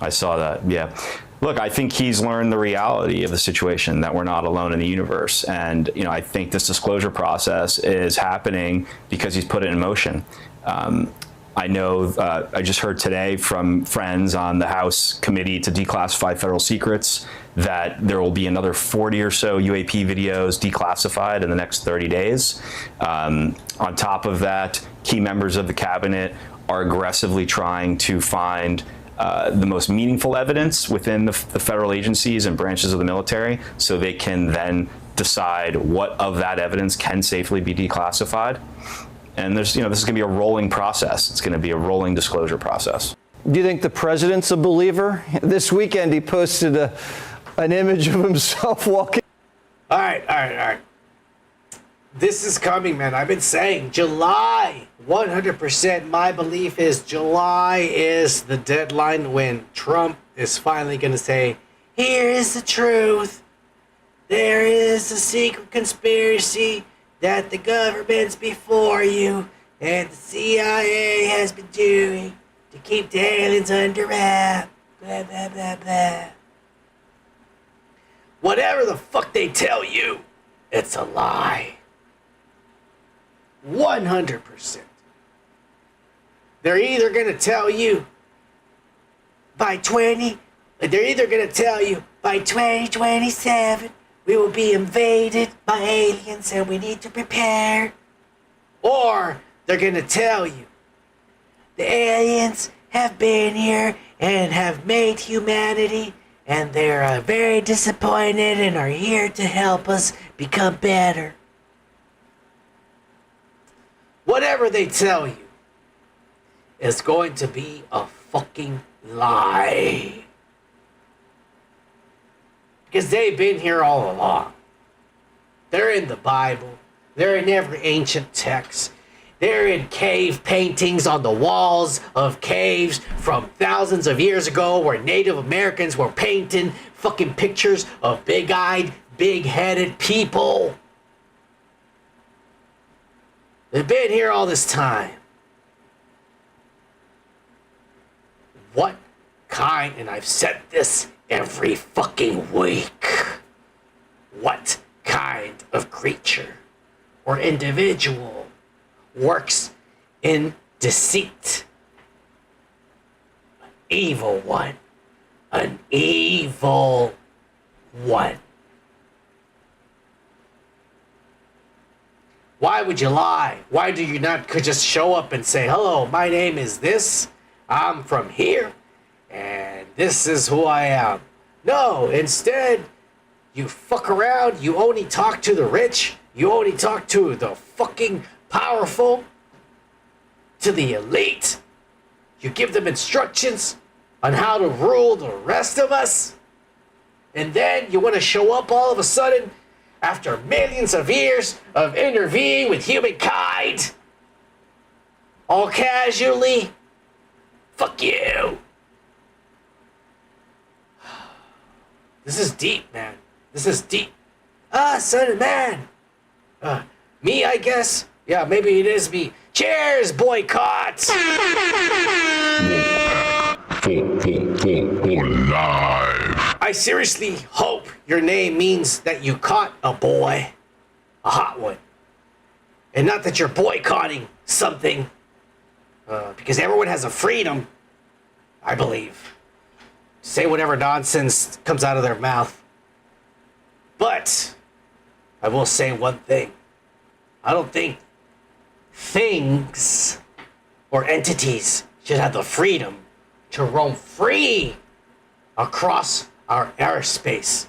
[SPEAKER 10] I saw that, yeah. Look, I think he's learned the reality of the situation, that we're not alone in the universe. And, you know, I think this disclosure process is happening because he's put it in motion. I know, I just heard today from friends on the House Committee to Declassify Federal Secrets that there will be another 40 or so UAP videos declassified in the next 30 days. On top of that, key members of the cabinet are aggressively trying to find the most meaningful evidence within the federal agencies and branches of the military, so they can then decide what of that evidence can safely be declassified. And there's, you know, this is going to be a rolling process. It's going to be a rolling disclosure process.
[SPEAKER 9] Do you think the president's a believer? This weekend he posted an image of himself walking.
[SPEAKER 3] All right. This is coming, man. I've been saying July, 100%. My belief is July is the deadline when Trump is finally going to say, here is the truth. There is a secret conspiracy that the governments before you and the CIA has been doing to keep the aliens under wrap. Blah, blah, blah, blah. Whatever the fuck they tell you, it's a lie. 100%. They're either going to tell you by 2027 we will be invaded by aliens and we need to prepare. Or they're going to tell you the aliens have been here and have made humanity and they're very disappointed and are here to help us become better. Whatever they tell you is going to be a fucking lie. Because they've been here all along. They're in the Bible. They're in every ancient text. They're in cave paintings on the walls of caves from thousands of years ago where Native Americans were painting fucking pictures of big-eyed, big-headed people. They've been here all this time. What kind, and I've said this every fucking week, what kind of creature or individual works in deceit? An evil one. An evil one. Why would you lie? Why do you not could just show up and say, hello, my name is this, I'm from here, and this is who I am? No, instead, you fuck around, you only talk to the rich, you only talk to the fucking powerful, to the elite. You give them instructions on how to rule the rest of us, and then you want to show up all of a sudden after millions of years of intervening with humankind, all casually. Fuck you. This is deep, man. This is deep. Son of man. Me, I guess. Yeah, maybe it is me. Cheers, boycott. I seriously hope your name means that you caught a boy, a hot one, and not that you're boycotting something. because everyone has a freedom, I believe, to say whatever nonsense comes out of their mouth. But I will say one thing. I don't think things or entities should have the freedom to roam free across our airspace,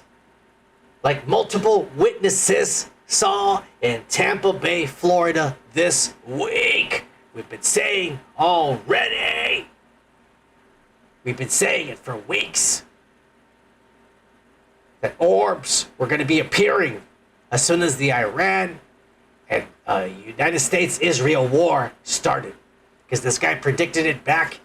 [SPEAKER 3] like multiple witnesses saw in Tampa Bay, Florida this week. We've been saying already. We've been saying it for weeks. That orbs were going to be appearing as soon as the Iran and United States-Israel war started. Because this guy predicted it back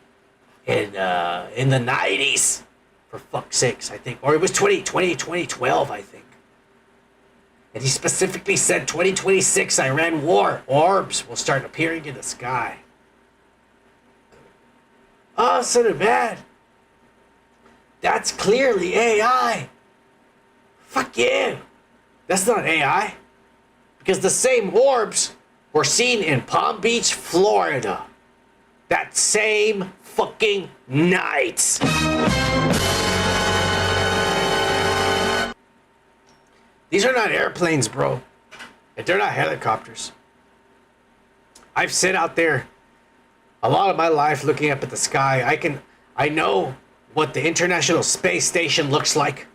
[SPEAKER 3] in the 90s. For fuck's sakes, I think. Or it was 2012, I think. And he specifically said 2026 Iran war orbs will start appearing in the sky. Oh, son of bad. That's clearly AI. Fuck you. That's not AI. Because the same orbs were seen in Palm Beach, Florida. That same fucking night. These are not airplanes, bro. And they're not helicopters. I've sit out there a lot of my life looking up at the sky. I know what the International Space Station looks like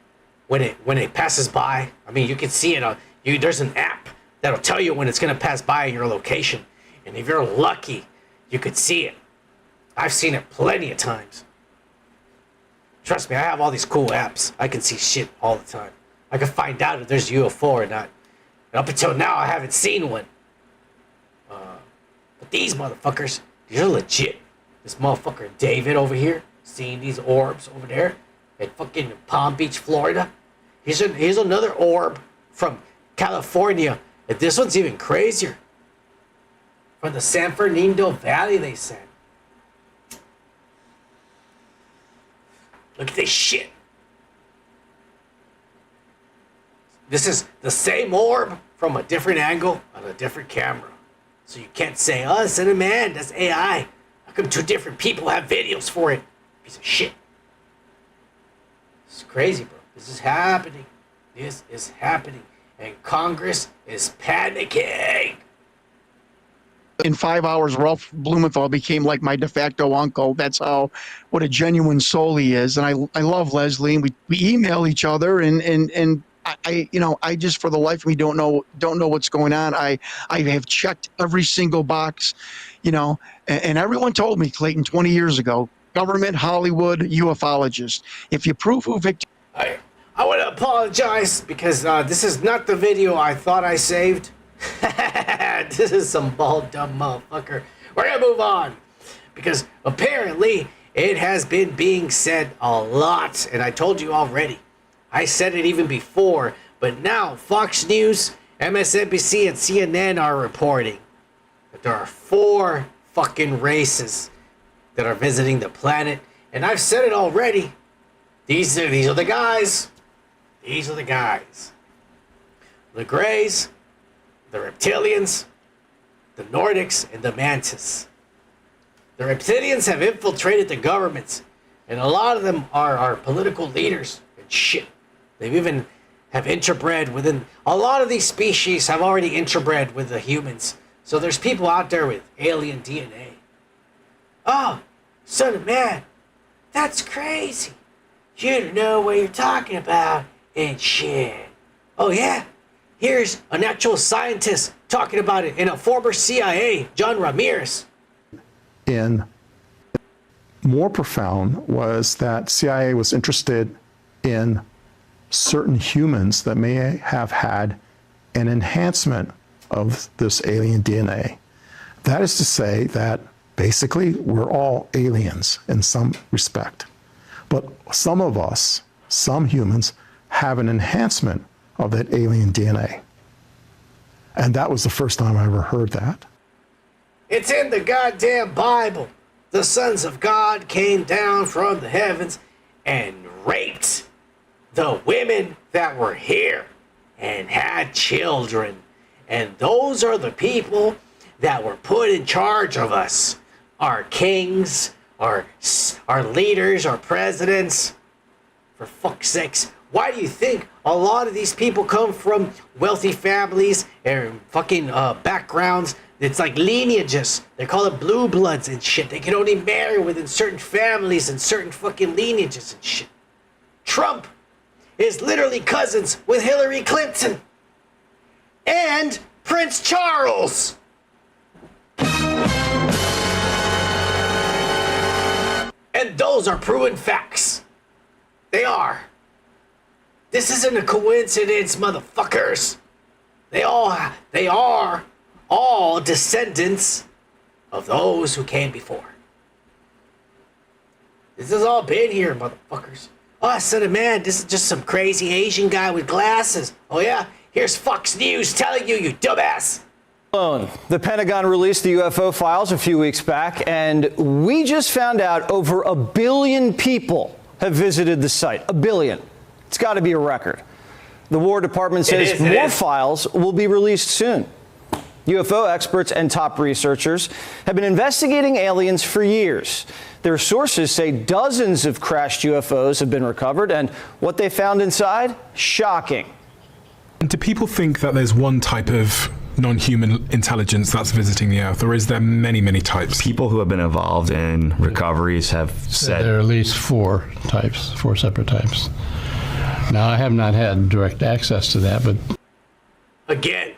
[SPEAKER 3] when it passes by. I mean, you can see it. There's an app that'll tell you when it's going to pass by your location. And if you're lucky, you could see it. I've seen it plenty of times. Trust me, I have all these cool apps. I can see shit all the time. I can find out if there's a UFO or not. And up until now, I haven't seen one. But these motherfuckers, these are legit. This motherfucker David over here, seeing these orbs over there at fucking Palm Beach, Florida. Here's another orb from California. And this one's even crazier. From the San Fernando Valley, they said. Look at this shit. This is the same orb from a different angle on a different camera. So you can't say, oh, son of man, that's AI. How come two different people have videos for it? Piece of shit. It's crazy, bro. This is happening. This is happening. And Congress is panicking.
[SPEAKER 11] In 5 hours, Ralph Blumenthal became like my de facto uncle. That's what a genuine soul he is. And I love Leslie, and we email each other, and I just, for the life of me, don't know what's going on. I have checked every single box, and everyone told me, Clayton, 20 years ago, government, Hollywood, ufologist. If you prove who Victor...
[SPEAKER 3] I want to apologize because this is not the video I thought I saved. This is some bald dumb motherfucker. We're gonna move on because apparently it has been being said a lot, and I told you already. I said it even before, but now Fox News, MSNBC, and CNN are reporting that there are 4 fucking races that are visiting the planet, and I've said it already. These are the guys. These are the guys. The Greys, the Reptilians, the Nordics, and the Mantis. The Reptilians have infiltrated the governments, and a lot of them are political leaders and shit. They've even have interbred within... A lot of these species have already interbred with the humans. So there's people out there with alien DNA. Oh, son of man, that's crazy. You don't know what you're talking about and shit. Oh yeah? Here's an actual scientist talking about it, and a former CIA, John Ramirez.
[SPEAKER 12] In more profound was that CIA was interested in certain humans that may have had an enhancement of this alien DNA. That is to say that basically we're all aliens in some respect. But some of us, some humans, have an enhancement of that alien DNA. And that was the first time I ever heard that.
[SPEAKER 3] It's in the goddamn Bible. The sons of God came down from the heavens and raped the women that were here and had children. And those are the people that were put in charge of us our kings, our leaders, our presidents. For fuck's sakes, why do you think a lot of these people come from wealthy families and fucking backgrounds? It's like lineages. They call it blue bloods and shit. They can only marry within certain families and certain fucking lineages and shit. Trump is literally cousins with Hillary Clinton and Prince Charles. And those are proven facts. They are. This isn't a coincidence, motherfuckers. They are all descendants of those who came before. This has all been here, motherfuckers. Oh, son of man, this is just some crazy Asian guy with glasses. Oh yeah, here's Fox News telling you, you dumbass.
[SPEAKER 9] The Pentagon released the UFO files a few weeks back, and we just found out over 1 billion people have visited the site. 1 billion. It's got to be a record. The War Department says more files will be released soon. UFO experts and top researchers have been investigating aliens for years. Their sources say dozens of crashed UFOs have been recovered, and what they found inside, shocking.
[SPEAKER 13] Do people think that there's one type of non-human intelligence that's visiting the Earth, or is there many, many types?
[SPEAKER 10] People who have been involved in recoveries have said
[SPEAKER 14] there are at least 4 separate types. Now, I have not had direct access to that, but
[SPEAKER 3] again,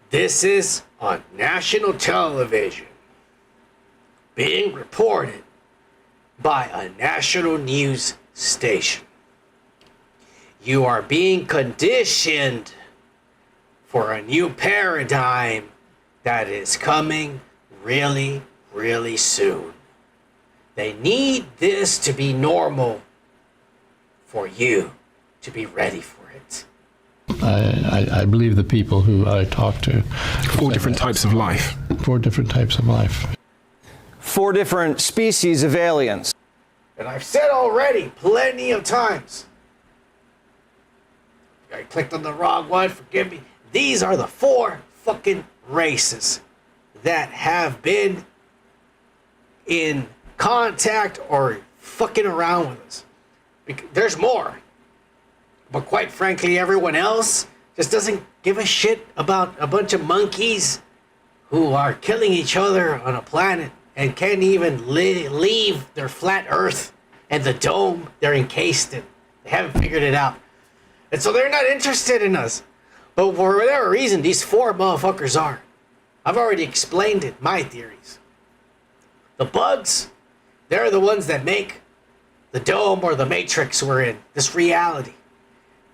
[SPEAKER 3] this is on national television being reported by a national news station. You are being conditioned for a new paradigm that is coming really, really soon. They need this to be normal for you to be ready for it.
[SPEAKER 14] I believe the people who I talk to.
[SPEAKER 13] 4 different types of life.
[SPEAKER 14] 4 different types of life.
[SPEAKER 9] 4 different species of aliens.
[SPEAKER 3] And I've said already plenty of times. I clicked on the wrong one, forgive me. These are the 4 fucking races that have been in contact or fucking around with us. There's more. But quite frankly, everyone else just doesn't give a shit about a bunch of monkeys who are killing each other on a planet and can't even leave their flat Earth and the dome they're encased in. They haven't figured it out. And so they're not interested in us. But for whatever reason, these 4 motherfuckers are. I've already explained it, my theories. The bugs, they're the ones that make the dome or the matrix we're in, this reality.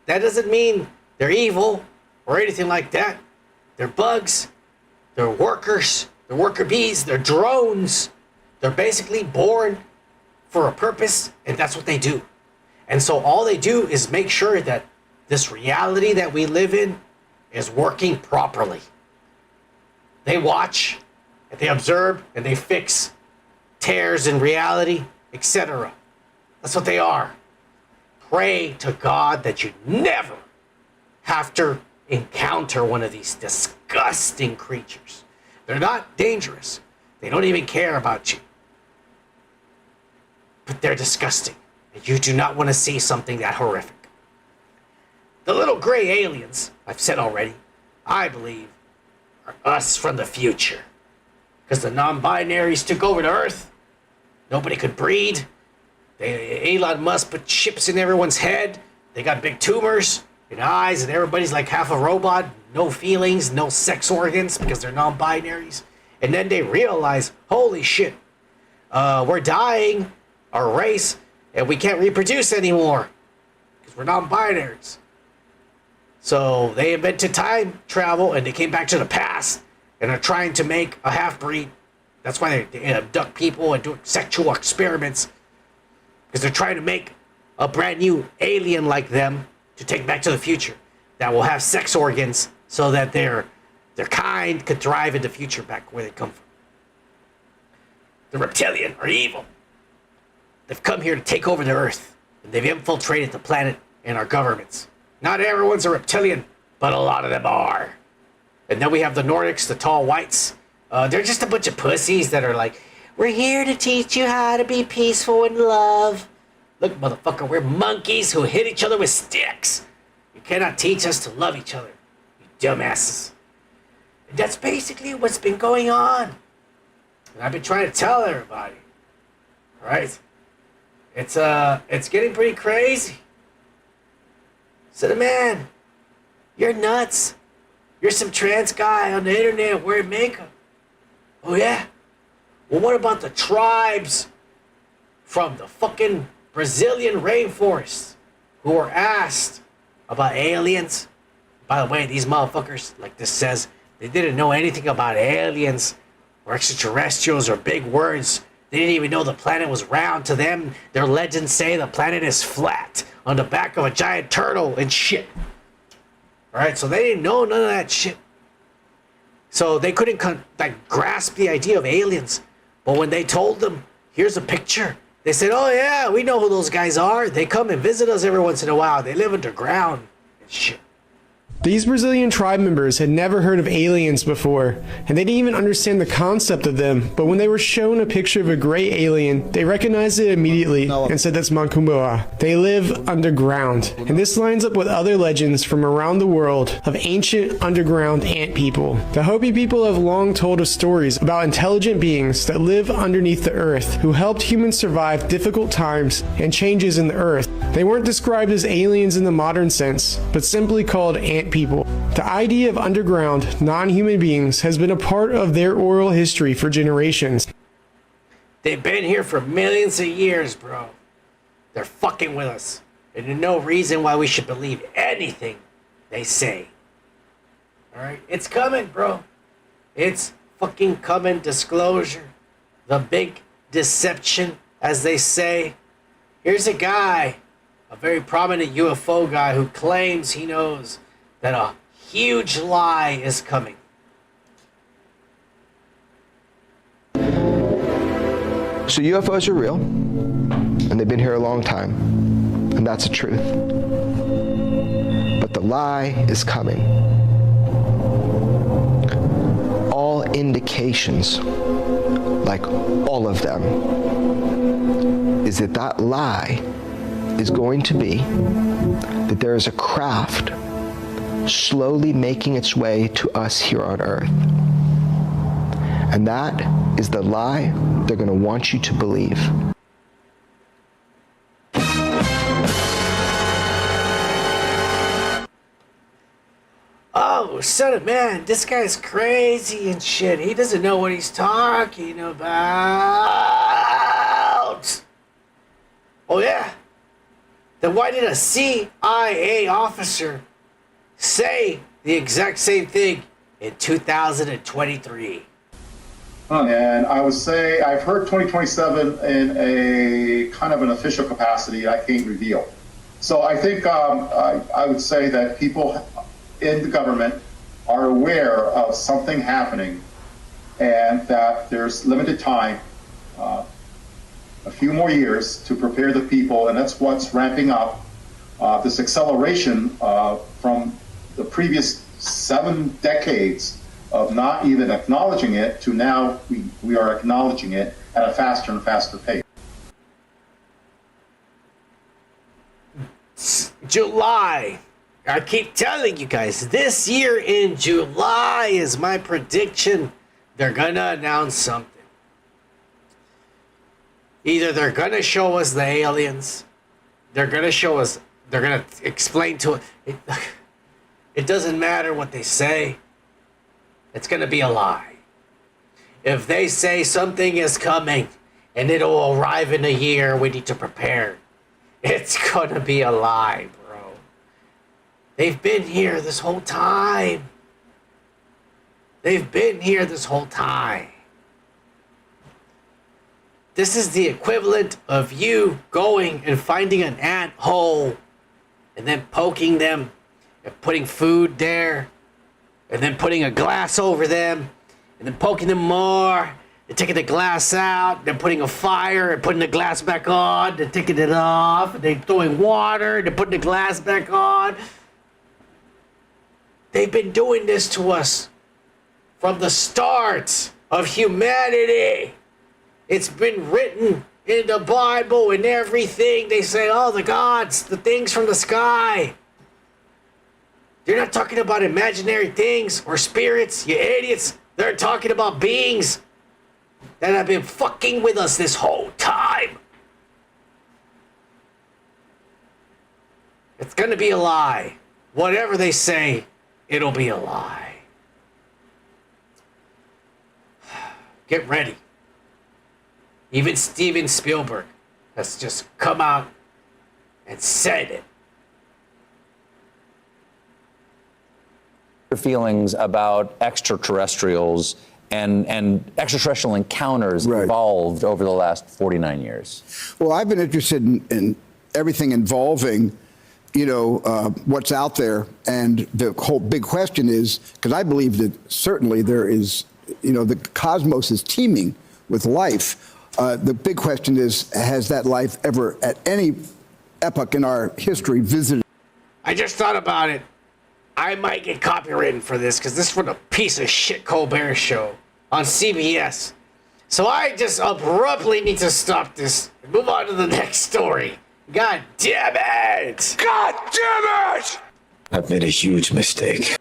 [SPEAKER 3] That doesn't mean they're evil or anything like that. They're bugs, they're workers, they're worker bees, they're drones. They're basically born for a purpose, and that's what they do. And so all they do is make sure that this reality that we live in is working properly. They watch, and they observe, and they fix tears in reality, etc. That's what they are. Pray to God that you never have to encounter one of these disgusting creatures. They're not dangerous. They don't even care about you. But they're disgusting. And you do not want to see something that horrific. The little gray aliens, I've said already, I believe, are us from the future. Because the non-binaries took over the Earth. Nobody could breed. Elon Musk put chips in everyone's head. They got big tumors in eyes, and everybody's like half a robot. No feelings, no sex organs, because they're non-binaries. And then they realize, holy shit, we're dying, our race, and we can't reproduce anymore because we're non-binaries. So they invented time travel, and they came back to the past, and are trying to make a half-breed. That's why they abduct people and do sexual experiments, because they're trying to make a brand new alien like them to take back to the future that will have sex organs so that their kind could thrive in the future back where they come from. The reptilian are evil. They've come here to take over the Earth, and they've infiltrated the planet and our governments. Not everyone's a reptilian, but a lot of them are. And then we have the Nordics, the tall whites. They're just a bunch of pussies that are like, We're here to teach you how to be peaceful and love. Look, motherfucker, we're monkeys who hit each other with sticks. You cannot teach us to love each other, you dumbasses. And that's basically what's been going on. And I've been trying to tell everybody. All right? It's getting pretty crazy. So, man, you're nuts. You're some trans guy on the internet wearing makeup. Oh, yeah? Well, what about the tribes from the fucking Brazilian rainforest who were asked about aliens? By the way, these motherfuckers, like this says, they didn't know anything about aliens or extraterrestrials or big words. They didn't even know the planet was round. To them, their legends say the planet is flat on the back of a giant turtle and shit. Alright, so they didn't know none of that shit. So they couldn't grasp the idea of aliens. But when they told them, here's a picture, they said, oh yeah, we know who those guys are. They come and visit us every once in a while. They live underground and shit.
[SPEAKER 15] These Brazilian tribe members had never heard of aliens before, and they didn't even understand the concept of them, but when they were shown a picture of a gray alien, they recognized it immediately and said that's Macumba. They live underground, and this lines up with other legends from around the world of ancient underground ant people. The Hopi people have long told us stories about intelligent beings that live underneath the earth, who helped humans survive difficult times and changes in the earth. They weren't described as aliens in the modern sense, but simply called ant people. The idea of underground, non-human beings has been a part of their oral history for generations.
[SPEAKER 3] They've been here for millions of years, bro. They're fucking with us. And there's no reason why we should believe anything they say. Alright? It's coming, bro. It's fucking coming. Disclosure. The big deception, as they say. Here's a guy, a very prominent UFO guy, who claims he knows that a huge lie is coming.
[SPEAKER 16] So UFOs are real, and they've been here a long time, and that's the truth. But the lie is coming. All indications, like all of them, is that that lie is going to be that there is a craft slowly making its way to us here on Earth. And that is the lie they're going to want you to believe.
[SPEAKER 3] Oh, son of man, this guy's crazy and shit. He doesn't know what he's talking about. Oh, yeah? Then why did a CIA officer say the exact same thing in 2023?
[SPEAKER 17] And I would say I've heard 2027 in a kind of an official capacity I can't reveal. So I think I would say that people in the government are aware of something happening and that there's limited time, a few more years to prepare the people, and that's what's ramping up this acceleration from the previous 7 decades of not even acknowledging it to now we are acknowledging it at a faster and faster pace.
[SPEAKER 3] July. I keep telling you guys, this year in July is my prediction. They're gonna announce something. Either they're gonna show us the aliens, they're gonna explain to it. It doesn't matter what they say. It's going to be a lie. If they say something is coming and it'll arrive in a year, we need to prepare. It's going to be a lie, bro. They've been here this whole time. They've been here this whole time. This is the equivalent of you going and finding an ant hole and then poking them and putting food there and then putting a glass over them and then poking them more and taking the glass out, then putting a fire and putting the glass back on, then taking it off, and then throwing water and then putting the glass back on. They've been doing this to us from the start of humanity. It's been written in the Bible and everything. They say, oh, the gods, the things from the sky. They're not talking about imaginary things or spirits, you idiots. They're talking about beings that have been fucking with us this whole time. It's gonna be a lie. Whatever they say, it'll be a lie. Get ready. Even Steven Spielberg has just come out and said it.
[SPEAKER 18] Feelings about extraterrestrials and extraterrestrial encounters evolved over the last 49 years?
[SPEAKER 19] Well, I've been interested in everything involving, what's out there. And the whole big question is, because I believe that certainly there is, the cosmos is teeming with life. The big question is, has that life ever at any epoch in our history visited?
[SPEAKER 3] I just thought about it. I might get copywritten for this because this is from a piece of shit Colbert show on CBS. So I just abruptly need to stop this and move on to the next story. God damn it! God damn it!
[SPEAKER 1] I've made a huge mistake.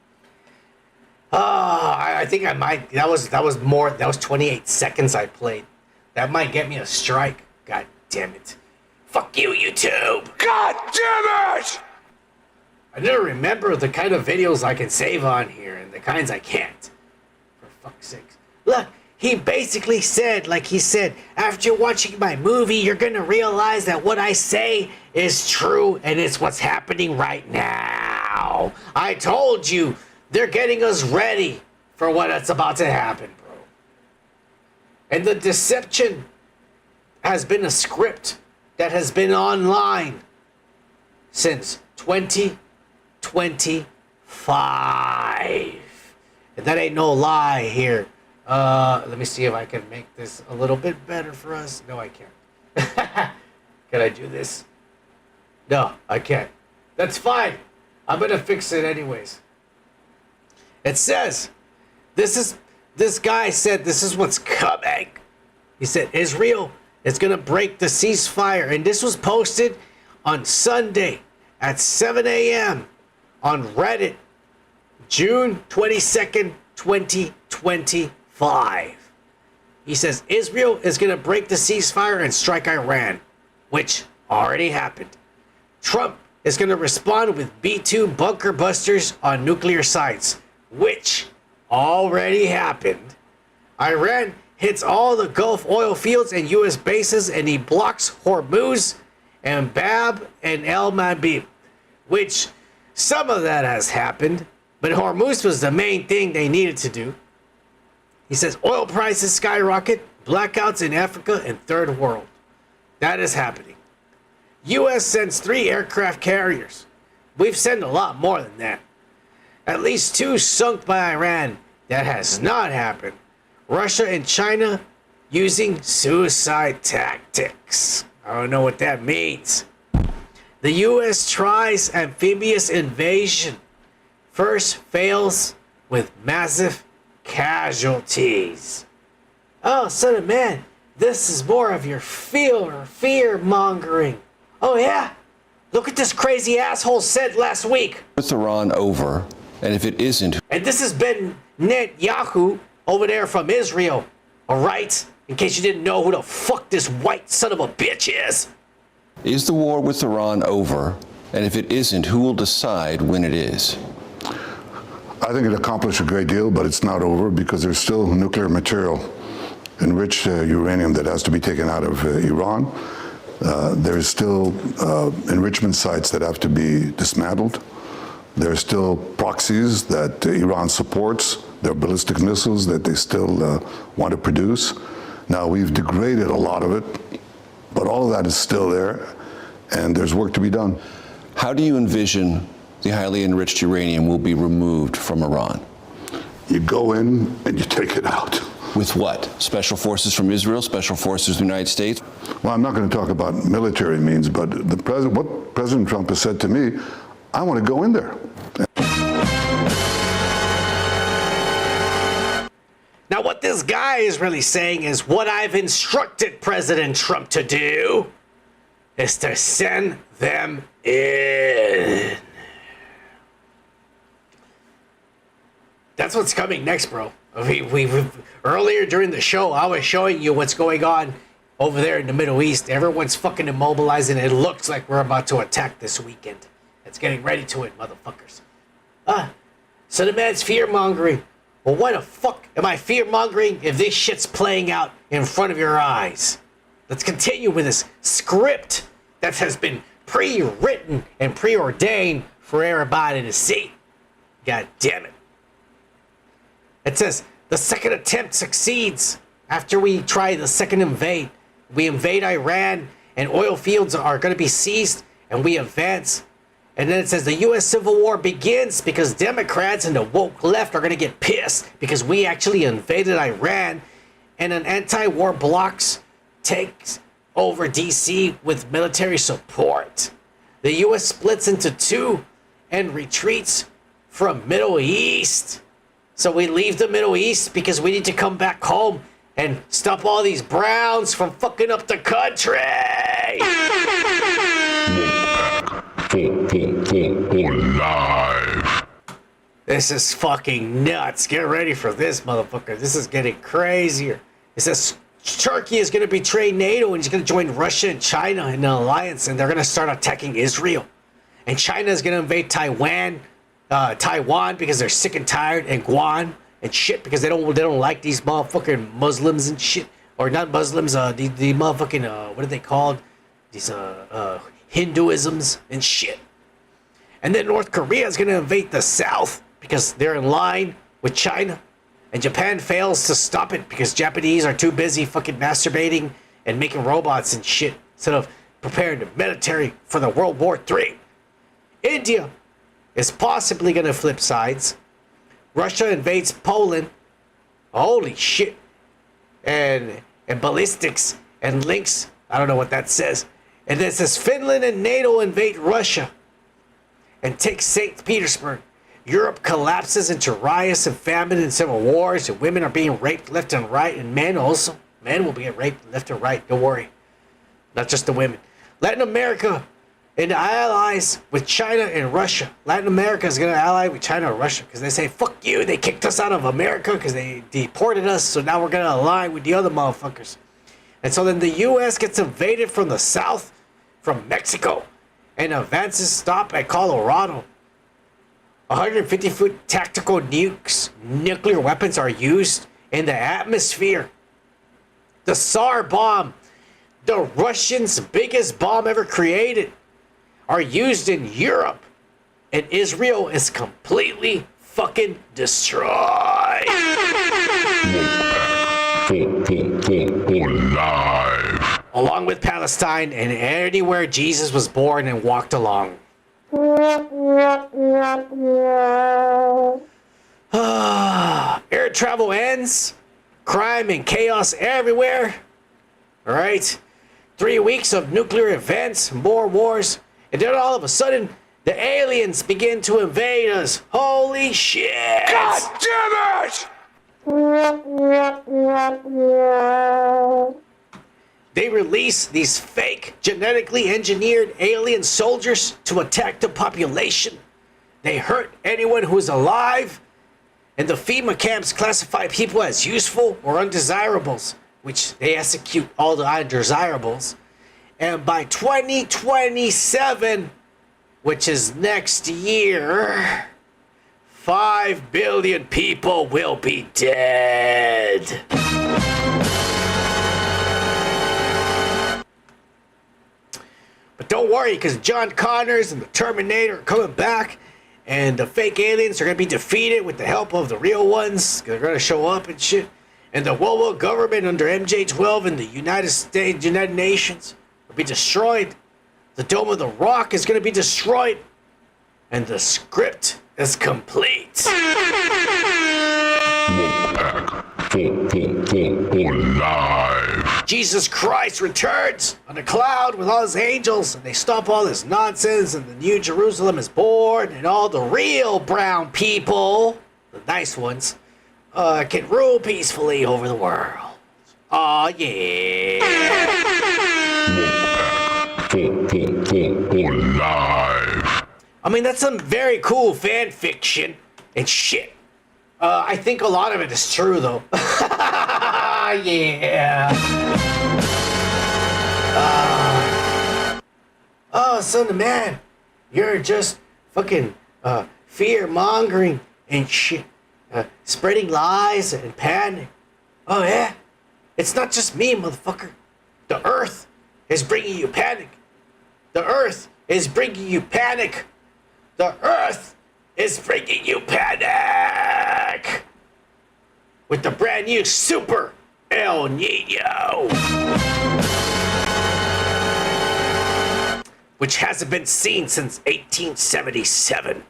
[SPEAKER 3] I think I might. That was 28 seconds I played. That might get me a strike. God damn it! Fuck you, YouTube! God damn it! I never remember the kind of videos I can save on here and the kinds I can't. For fuck's sake. Look, he basically said, after watching my movie, you're gonna realize that what I say is true and it's what's happening right now. I told you, they're getting us ready for what's about to happen, bro. And the deception has been a script that has been online since 2025. And that ain't no lie here. Let me see if I can make this a little bit better for us. No, I can't. Can I do this? No, I can't. That's fine. I'm gonna fix it anyways. It says, this guy said this is what's coming. He said Israel is gonna break the ceasefire. And this was posted on Sunday at 7 a.m. on Reddit, June 22nd, 2025. He says Israel is going to break the ceasefire and strike Iran, which already happened. Trump is going to respond with B-2 bunker busters on nuclear sites, which already happened. Iran hits all the Gulf oil fields and U.S. bases, and he blocks Hormuz and Bab and El Mandeb, which some of that has happened, but Hormuz was the main thing they needed to do. He says oil prices skyrocket, blackouts in Africa and third world. That is happening. U.S. sends 3 aircraft carriers. We've sent a lot more than that. At least 2 sunk by Iran. That has not happened. Russia and China using suicide tactics. I don't know what that means. The U.S. tries amphibious invasion. First fails with massive casualties. Oh, son of man, this is more of your fear mongering. Oh yeah? Look what this crazy asshole said last week.
[SPEAKER 20] With Iran over, and if it isn't...
[SPEAKER 3] And this has been Netanyahu over there from Israel, all right? In case you didn't know who the fuck this white son of a bitch is.
[SPEAKER 20] Is the war with Iran over? And if it isn't, who will decide when it is?
[SPEAKER 24] I think it accomplished a great deal, but it's not over because there's still nuclear material, enriched uranium that has to be taken out of Iran. There's still enrichment sites that have to be dismantled. There are still proxies that Iran supports. There are ballistic missiles that they still want to produce. Now, we've degraded a lot of it, but all of that is still there, and there's work to be done.
[SPEAKER 20] How do you envision the highly enriched uranium will be removed from Iran?
[SPEAKER 24] You go in and you take it out.
[SPEAKER 20] With what? Special forces from Israel? Special forces from the United States?
[SPEAKER 24] Well, I'm not going to talk about military means, but what President Trump has said to me, I want to go in there.
[SPEAKER 3] Now Now, what this guy is really saying is what I've instructed President Trump to do is to send them in. That's what's coming next, bro. Earlier during the show, I was showing you what's going on over there in the Middle East. Everyone's fucking immobilizing. It looks like we're about to attack this weekend. It's getting ready to it, motherfuckers. So the man's fear-mongering. Well, why the fuck am I fear-mongering if this shit's playing out in front of your eyes? Let's continue with this script that has been pre-written and preordained for everybody to see. God damn it. It says, the second attempt succeeds. After we try the second invade, we invade Iran and oil fields are going to be seized and we advance. And then it says the U.S. Civil War begins because Democrats and the woke left are going to get pissed because we actually invaded Iran and an anti-war bloc takes over D.C. with military support. The U.S. splits into two and retreats from Middle East. So we leave the Middle East because we need to come back home and stop all these browns from fucking up the country.
[SPEAKER 4] Live.
[SPEAKER 3] This is fucking nuts. Get ready for this, motherfucker. This is getting crazier. It says Turkey is going to betray NATO and is going to join Russia and China in an alliance, and they're going to start attacking Israel. And China is going to invade Taiwan because they're sick and tired, and Guam and shit because they don't like these motherfucking Muslims and shit, or not Muslims, the motherfucking what are they called? These Hinduisms and shit. And then North Korea is going to invade the South because they're in line with China. And Japan fails to stop it because Japanese are too busy fucking masturbating and making robots and shit instead of preparing the military for the World War III. India is possibly going to flip sides. Russia invades Poland. Holy shit. And ballistics and links. I don't know what that says. And then it says Finland and NATO invade Russia and take St. Petersburg. Europe collapses into riots and famine and civil wars, and women are being raped left and right, and men also. Men will be raped left and right, don't worry. Not just the women. Latin America and allies with China and Russia. Latin America is going to ally with China and Russia because they say, fuck you, they kicked us out of America because they deported us, so now we're going to align with the other motherfuckers. And so then the U.S. gets invaded from the south, from Mexico, and advances stop at Colorado. 150-foot tactical nukes, nuclear weapons are used in the atmosphere. The Tsar bomb, the Russians' biggest bomb ever created, are used in Europe. And Israel is completely fucking destroyed.
[SPEAKER 4] Live.
[SPEAKER 3] Along with Palestine and anywhere Jesus was born and walked along. Air travel ends. Crime and chaos everywhere. All right. 3 weeks of nuclear events, more wars. And then all of a sudden, the aliens begin to invade us. Holy shit.
[SPEAKER 4] God damn it!
[SPEAKER 3] They release these fake, genetically engineered alien soldiers to attack the population. They hurt anyone who's alive. And the FEMA camps classify people as useful or undesirables, which they execute all the undesirables. And by 2027, which is next year, 5 billion people will be dead. But don't worry, because John Connors and the Terminator are coming back, and the fake aliens are going to be defeated with the help of the real ones. They're going to show up and shit. And the world government under MJ-12 and the United Nations will be destroyed. The Dome of the Rock is going to be destroyed. And the script is complete.
[SPEAKER 4] Live.
[SPEAKER 3] Jesus Christ returns on a cloud with all his angels, and they stop all this nonsense, and the New Jerusalem is born, and all the real brown people, the nice ones, can rule peacefully over the world. Oh yeah.
[SPEAKER 4] For life.
[SPEAKER 3] I mean, that's some very cool fan fiction and shit. I think a lot of it is true, though. Yeah. Oh, son of man, you're just fucking fear-mongering and shit. Spreading lies and panic. Oh, yeah? It's not just me, motherfucker. The Earth is bringing you panic. The Earth is bringing you panic. The Earth is bringing you panic. With the brand new Super El Niño. Which hasn't been seen since 1877.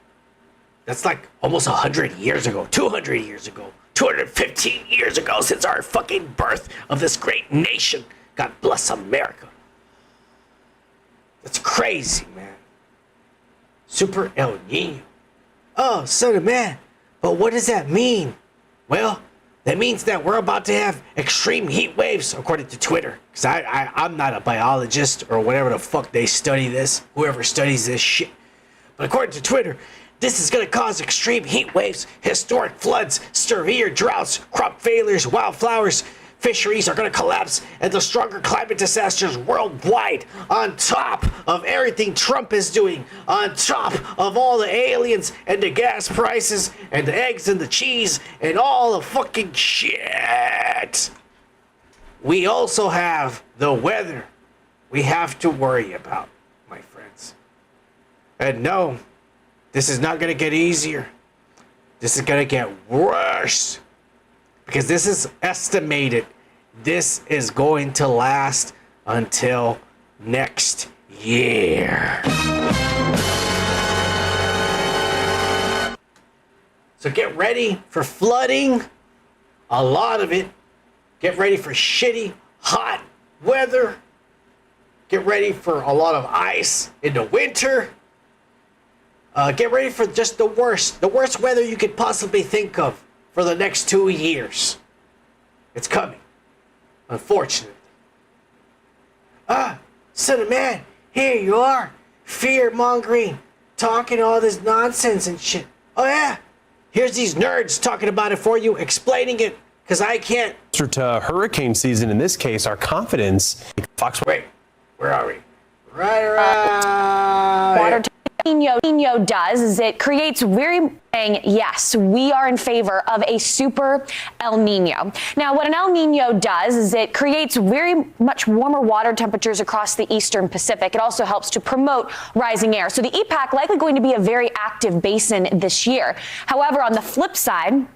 [SPEAKER 3] That's like almost 100 years ago, 200 years ago, 215 years ago since our fucking birth of this great nation. God bless America. That's crazy, man. Super El Niño. Oh, son of man. But what does that mean? Well, that means that we're about to have extreme heat waves, according to Twitter. Because I'm not a biologist or whatever the fuck they study this, whoever studies this shit. But according to Twitter, this is going to cause extreme heat waves, historic floods, severe droughts, crop failures, wildflowers, fisheries are going to collapse, and the stronger climate disasters worldwide, on top of everything Trump is doing, on top of all the aliens and the gas prices and the eggs and the cheese and all the fucking shit. We also have the weather we have to worry about, my friends. And no, this is not going to get easier. This is going to get worse. Because this is estimated. This is going to last until next year. So get ready for flooding. A lot of it. Get ready for shitty, hot weather. Get ready for a lot of ice in the winter. Get ready for just the worst weather you could possibly think of for the next 2 years. It's coming, unfortunately. Son of man, here you are, fear-mongering, talking all this nonsense and shit. Oh yeah, here's these nerds talking about it for you, explaining it, because I can't.
[SPEAKER 2] To hurricane season in this case, our confidence.
[SPEAKER 3] Wait, where are we? Right around.
[SPEAKER 7] Water Nino does is it creates yes, we are in favor of a Super El Niño. Now, what an El Niño does is it creates very much warmer water temperatures across the eastern Pacific. It also helps to promote rising air. So the EPAC likely going to be a very active basin this year. However, on the flip side,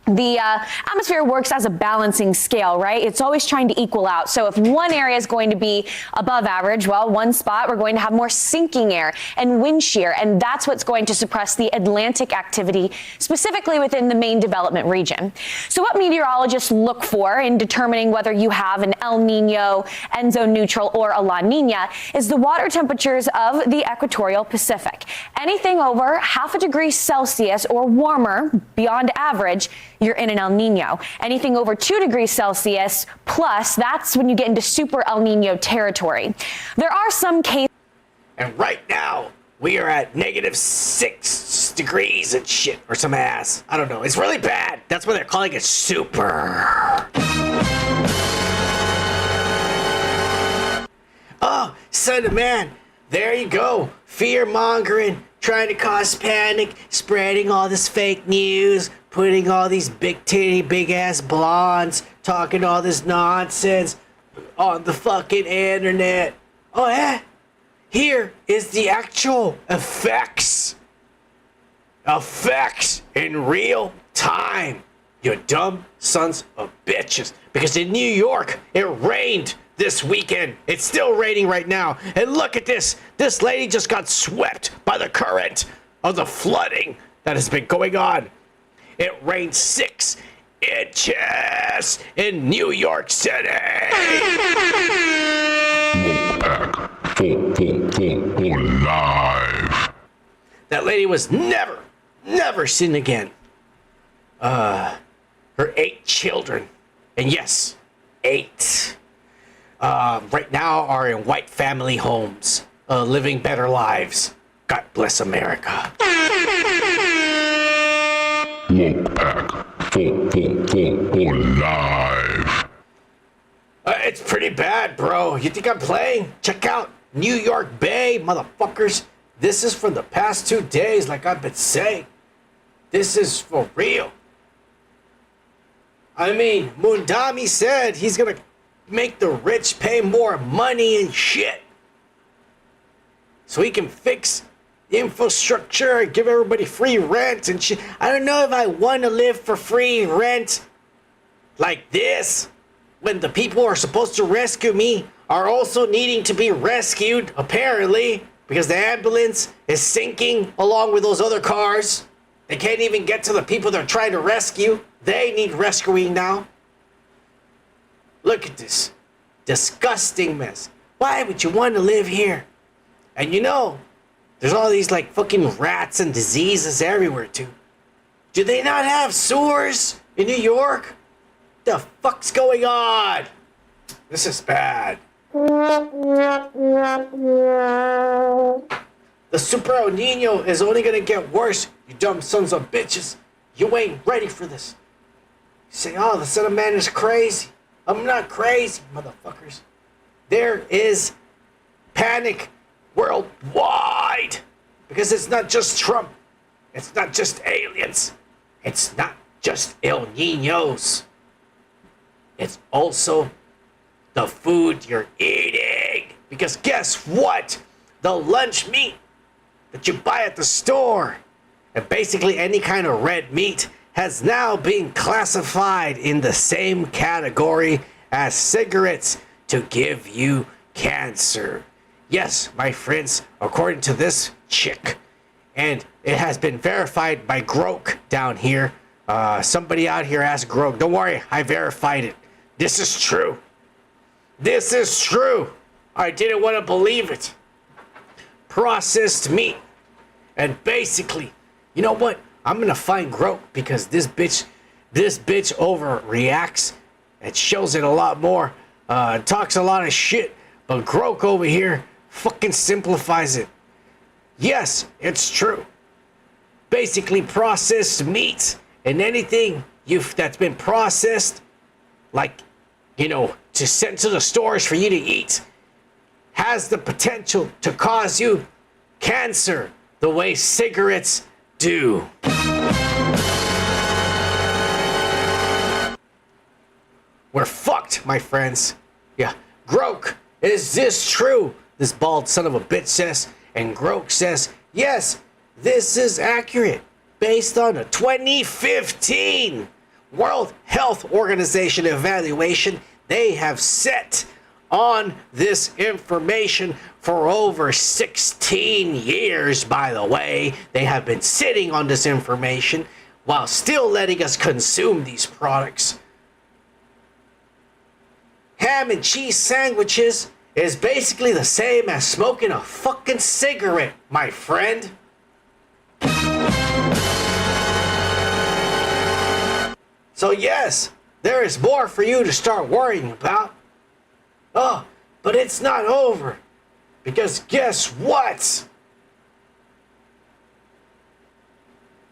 [SPEAKER 7] the atmosphere works as a balancing scale, right? It's always trying to equal out. So if one area is going to be above average, well, one spot we're going to have more sinking air and wind shear, and that's what's going to suppress the Atlantic activity, specifically within the main development region. So what meteorologists look for in determining whether you have an El Nino, Enzo neutral, or a La Nina is the water temperatures of the equatorial Pacific. Anything over 0.5 degrees Celsius or warmer beyond average, you're in an El Nino. Anything over 2 degrees Celsius plus, that's when you get into Super El Nino territory. There are some cases.
[SPEAKER 3] And right now, we are at -6 degrees and shit, or some ass. I don't know. It's really bad. That's why they're calling it super. Oh, son of man. There you go. Fear-mongering, trying to cause panic, spreading all this fake news, putting all these big titty, big ass blondes, talking all this nonsense on the fucking internet. Oh yeah? Here is the actual effects. Effects in real time. You dumb sons of bitches. Because in New York, it rained this weekend. It's still raining right now. And look at this. This lady just got swept by the current of the flooding that has been going on. It rained 6 inches in New York City.
[SPEAKER 4] For life.
[SPEAKER 3] That lady was never seen again. Her 8 children. And yes, 8. Right now are in white family homes, living better lives. God bless America.
[SPEAKER 4] Wolfpack, live.
[SPEAKER 3] It's pretty bad, bro. You think I'm playing? Check out New York Bay, motherfuckers. This is from the past 2 days, like I've been saying. This is for real. I mean, Mundami said he's gonna make the rich pay more money and shit, so he can fix the infrastructure and give everybody free rent and shit. I don't know if I want to live for free rent like this, when the people who are supposed to rescue me are also needing to be rescued, apparently, because the ambulance is sinking along with those other cars. They can't even get to the people they're trying to rescue. They need rescuing now. Look at this disgusting mess. Why would you want to live here? And you know, there's all these like fucking rats and diseases everywhere too. Do they not have sewers in New York? The fuck's going on? This is bad. The Super El Niño is only gonna get worse, you dumb sons of bitches. You ain't ready for this. You say, oh, the Son of Man is crazy. I'm not crazy, motherfuckers. There is panic worldwide. Because it's not just Trump. It's not just aliens. It's not just El Niños. It's also the food you're eating. Because guess what? The lunch meat that you buy at the store, and basically any kind of red meat, has now been classified in the same category as cigarettes to give you cancer. Yes, my friends, according to this chick, and it has been verified by Grok down here. Somebody out here asked Grok. Don't worry, I verified it. This is true. This is true. I didn't want to believe it. Processed meat. And basically, you know what? I'm gonna find Grok because this bitch overreacts. It shows it a lot more. Talks a lot of shit. But Grok over here fucking simplifies it. Yes, it's true. Basically, processed meats and anything that's been processed, like, you know, to send to the stores for you to eat, has the potential to cause you cancer the way cigarettes do. We're fucked, my friends. Yeah, Grok, is this true? This bald son of a bitch says, and Grok says, yes, this is accurate, based on a 2015 World Health Organization evaluation they have set on this information for over 16 years, by the way. They have been sitting on this information while still letting us consume these products. Ham and cheese sandwiches is basically the same as smoking a fucking cigarette, my friend. So yes, there is more for you to start worrying about. Oh, but it's not over. Because guess what?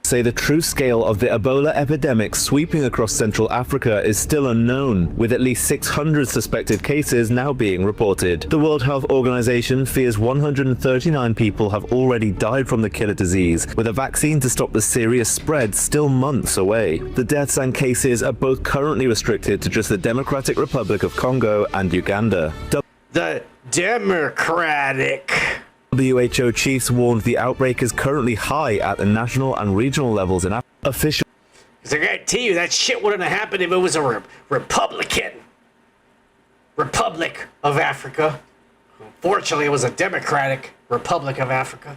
[SPEAKER 5] Say the true scale of the Ebola epidemic sweeping across Central Africa is still unknown, with at least 600 suspected cases now being reported. The World Health Organization fears 139 people have already died from the killer disease, with a vaccine to stop the serious spread still months away. The deaths and cases are both currently restricted to just the Democratic Republic of Congo and Uganda.
[SPEAKER 3] The Democratic.
[SPEAKER 5] WHO chiefs warned the outbreak is currently high at the national and regional levels in official.
[SPEAKER 3] Because I guarantee you that shit wouldn't have happened if it was a Republican Republic of Africa. Unfortunately, it was a Democratic Republic of Africa.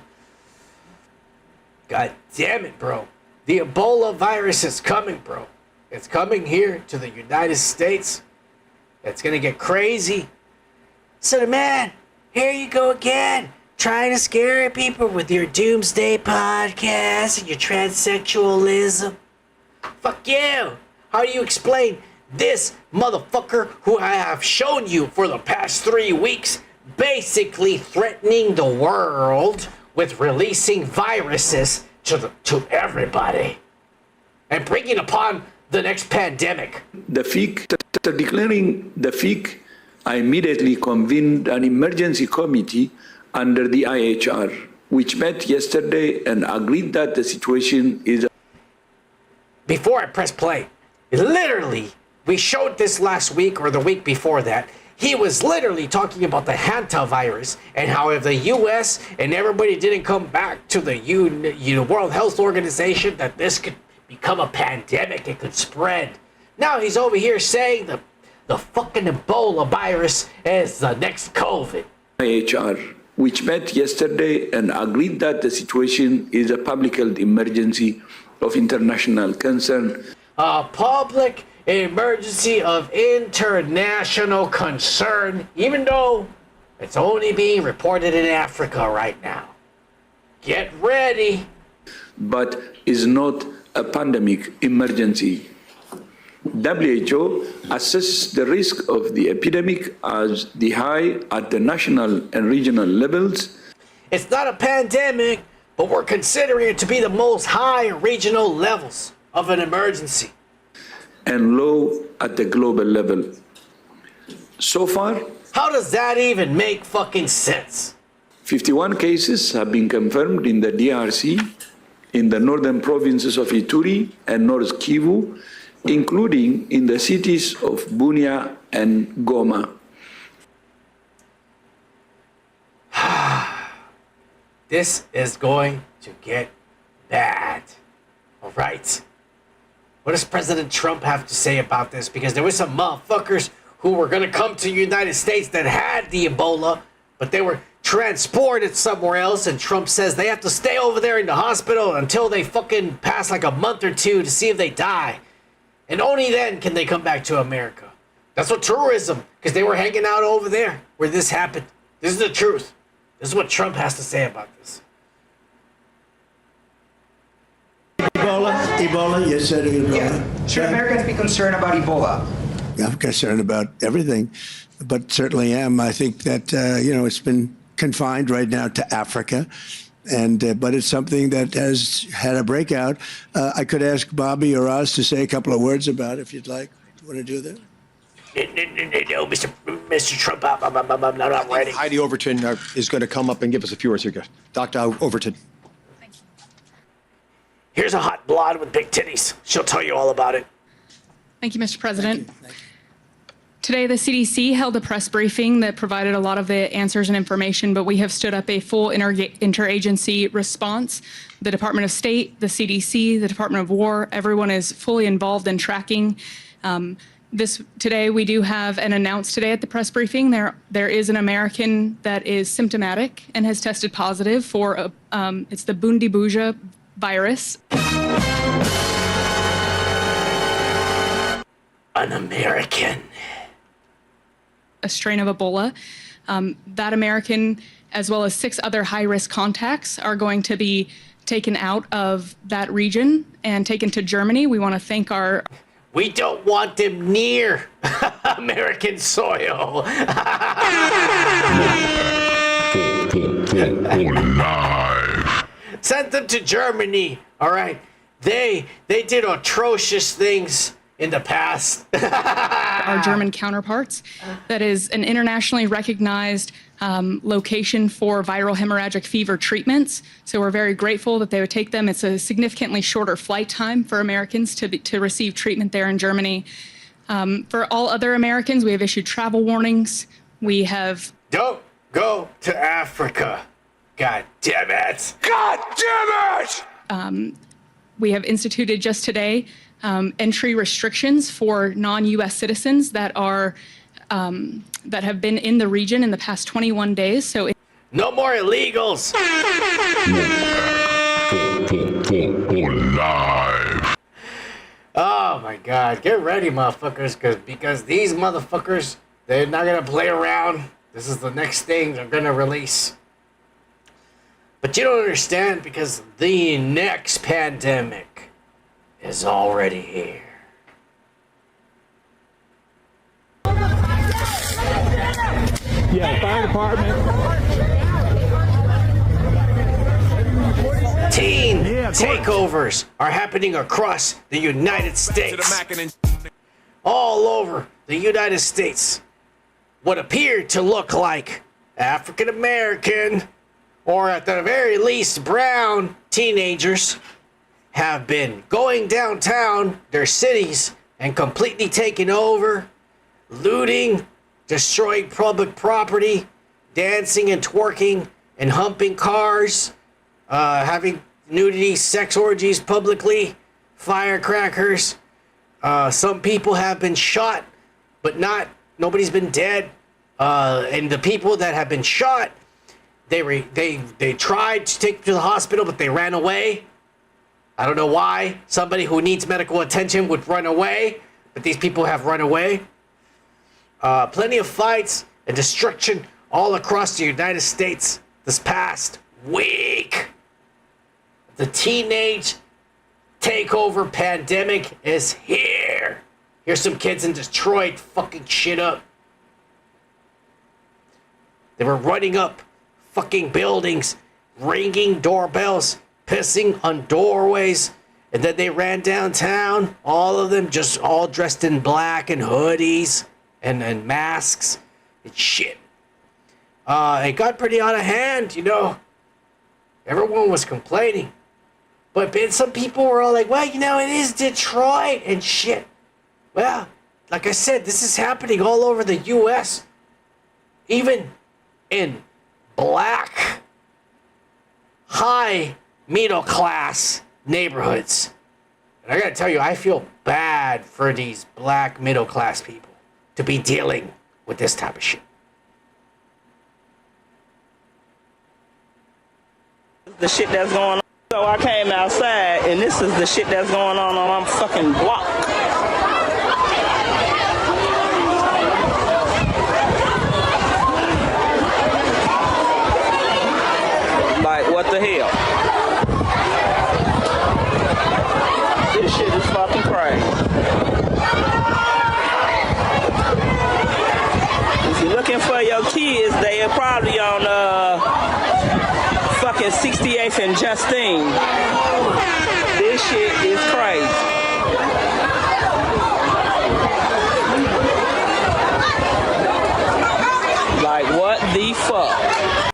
[SPEAKER 3] God damn it, bro. The Ebola virus is coming, bro. It's coming here to the United States. It's going to get crazy. So, man, here you go again. Trying to scare people with your doomsday podcast and your transsexualism. Fuck you. How do you explain this motherfucker who I have shown you for the past 3 weeks basically threatening the world with releasing viruses to everybody and bringing upon the next pandemic?
[SPEAKER 6] The FIC, after declaring the FIC, I immediately convened an emergency committee under the IHR, which met yesterday and agreed that the situation is...
[SPEAKER 3] Before I press play, literally, we showed this last week or the week before that. He was literally talking about the hantavirus and how if the U.S. and everybody didn't come back to the World Health Organization, that this could become a pandemic, it could spread. Now he's over here saying the fucking Ebola virus is the next COVID.
[SPEAKER 6] IHR, which met yesterday and agreed that the situation is a public health emergency of international concern.
[SPEAKER 3] A public emergency of international concern, even though it's only being reported in Africa right now. Get ready.
[SPEAKER 6] But is not a pandemic emergency. WHO assesses the risk of the epidemic as the high at the national and regional levels.
[SPEAKER 3] It's not a pandemic, but we're considering it to be the most high regional levels of an emergency.
[SPEAKER 6] And low at the global level. So far,
[SPEAKER 3] how does that even make fucking sense?
[SPEAKER 6] 51 cases have been confirmed in the DRC, in the northern provinces of Ituri and North Kivu, including in the cities of Bunia and Goma.
[SPEAKER 3] This is going to get bad. All right. What does President Trump have to say about this? Because there were some motherfuckers who were going to come to the United States that had the Ebola, but they were transported somewhere else, and Trump says they have to stay over there in the hospital until they fucking pass like a month or two to see if they die. And only then can they come back to America. That's what tourism, because they were hanging out over there where this happened. This is the truth. This is what Trump has to say about this.
[SPEAKER 1] Ebola, you said Ebola.
[SPEAKER 8] Yeah. Should Americans be concerned about Ebola?
[SPEAKER 1] I'm concerned about everything, but certainly am. I think that, it's been confined right now to Africa, but it's something that has had a breakout. I could ask Bobby or Oz to say a couple of words about it if you'd like. You want to do that?
[SPEAKER 3] No, Mr. Trump, I'm not ready.
[SPEAKER 21] Heidi Overton is going to come up and give us a few words here. Dr. Overton.
[SPEAKER 3] Here's a hot blonde with big titties. She'll tell you all about it.
[SPEAKER 22] Thank you, Mr. President. Today, the CDC held a press briefing that provided a lot of the answers and information, but we have stood up a full interagency response. The Department of State, the CDC, the Department of War, everyone is fully involved in tracking. Today, we do have and announced today at the press briefing, there is an American that is symptomatic and has tested positive for, it's the Bundibuja virus.
[SPEAKER 3] An American.
[SPEAKER 22] A strain of Ebola. That American, as well as 6 other high-risk contacts, are going to be taken out of that region and taken to Germany. We want to thank our...
[SPEAKER 3] We don't want them near American soil. Sent them to Germany. All right. They did atrocious things in the past.
[SPEAKER 22] Our German counterparts. That is an internationally recognized location for viral hemorrhagic fever treatments. So we're very grateful that they would take them. It's a significantly shorter flight time for Americans to receive treatment there in Germany. For all other Americans, we have issued travel warnings. We have...
[SPEAKER 3] Don't go to Africa. God damn it. God damn it!
[SPEAKER 22] We have instituted just today entry restrictions for non-U.S. citizens that are that have been in the region in the past 21 days. So
[SPEAKER 3] no more illegals. Oh my God! Get ready, motherfuckers, because these motherfuckers, they're not gonna play around. This is the next thing they're gonna release. But you don't understand, because the next pandemic is already here.
[SPEAKER 10] Department.
[SPEAKER 3] Teen takeovers are happening across the United States. All over the United States. What appeared to look like African American, or at the very least brown teenagers, have been going downtown their cities and completely taking over, looting, destroying public property, dancing and twerking and humping cars, having nudity, sex orgies publicly, firecrackers. Some people have been shot, but nobody's been dead. And the people that have been shot, they tried to take them to the hospital, but they ran away. I don't know why somebody who needs medical attention would run away, but these people have run away. Plenty of fights and destruction all across the United States this past week. The teenage takeover pandemic is here. Here's some kids in Detroit fucking shit up. They were running up fucking buildings, ringing doorbells, pissing on doorways, and then they ran downtown, all of them just all dressed in black and hoodies and masks and shit. It got pretty out of hand, you know. Everyone was complaining. But some people were all like, well, you know, it is Detroit and shit. Well, like I said, this is happening all over the U.S., even in black, high middle class neighborhoods. And I gotta tell you, I feel bad for these black middle class people to be dealing with this type of shit.
[SPEAKER 11] The shit that's going on. So I came outside and this is the shit that's going on my fucking block. Like, what the hell? This shit is fucking crazy. If you're looking for your kids, they are probably on fucking 68th and Justine. This shit is crazy. Like, what the fuck?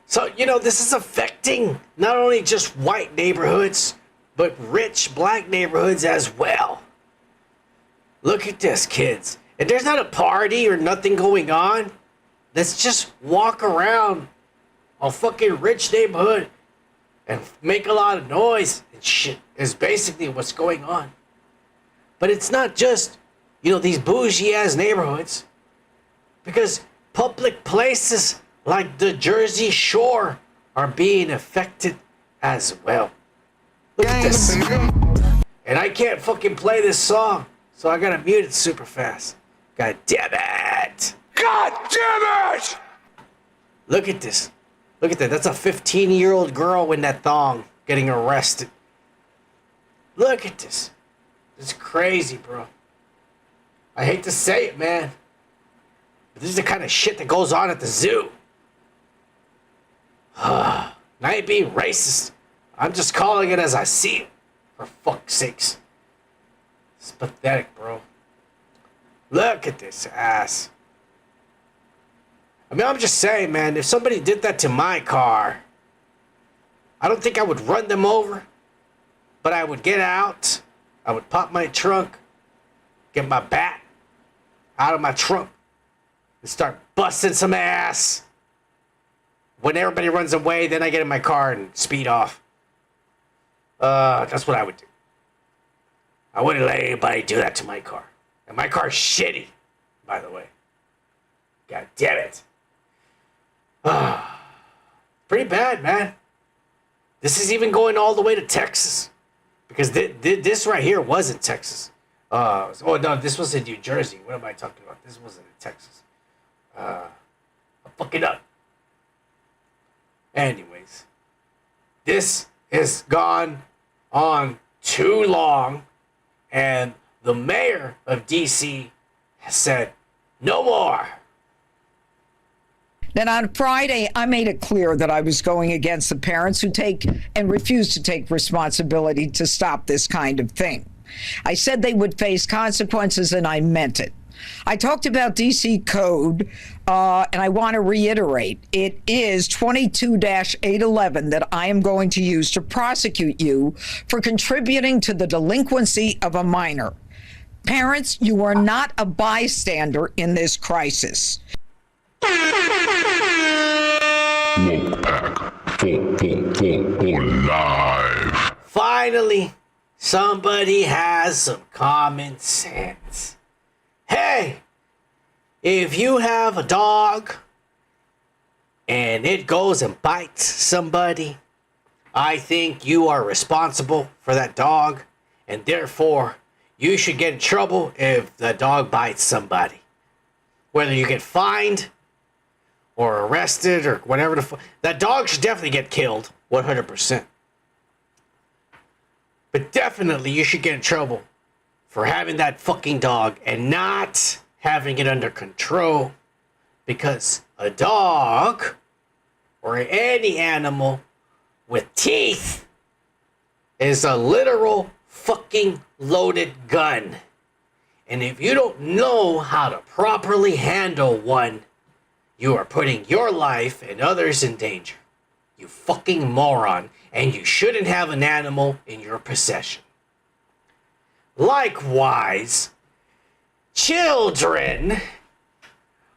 [SPEAKER 3] So, you know, this is affecting not only just white neighborhoods, but rich black neighborhoods as well. Look at this, kids. And there's not a party or nothing going on. Let's just walk around a fucking rich neighborhood and make a lot of noise and shit is basically what's going on. But it's not just, you know, these bougie ass neighborhoods, because public places like the Jersey Shore are being affected as well. Look at this. And I can't fucking play this song, so I gotta mute it super fast. God damn it! God damn it! Look at this. Look at that. That's a 15-year-old girl in that thong getting arrested. Look at this. This is crazy, bro. I hate to say it, man. But this is the kind of shit that goes on at the zoo. I ain't being racist. I'm just calling it as I see it. For fuck's sakes. It's pathetic, bro. Look at this ass. I mean, I'm just saying, man, if somebody did that to my car, I don't think I would run them over, but I would get out, I would pop my trunk, get my bat out of my trunk, and start busting some ass. When everybody runs away, then I get in my car and speed off. That's what I would do. I wouldn't let anybody do that to my car. And my car's shitty, by the way. God damn it. Pretty bad, man. This is even going all the way to Texas. Because this right here was in Texas. Oh, no, this was in New Jersey. What am I talking about? This wasn't in Texas. I'm fucking up. Anyways. This has gone on too long. And the mayor of D.C. has said, no more.
[SPEAKER 10] Then on Friday, I made it clear that I was going against the parents who take and refuse to take responsibility to stop this kind of thing. I said they would face consequences, and I meant it. I talked about DC code, and I want to reiterate, it is 22-811 that I am going to use to prosecute you for contributing to the delinquency of a minor. Parents, you are not a bystander in this crisis.
[SPEAKER 3] Finally, somebody has some common sense. Hey, if you have a dog and it goes and bites somebody, I think you are responsible for that dog, and therefore you should get in trouble if the dog bites somebody. Whether you get fined or arrested or whatever that dog should definitely get killed, 100%. But definitely you should get in trouble for having that fucking dog and not having it under control, because a dog or any animal with teeth is a literal fucking loaded gun. And if you don't know how to properly handle one, you are putting your life and others in danger. You fucking moron. And you shouldn't have an animal in your possession. Likewise, children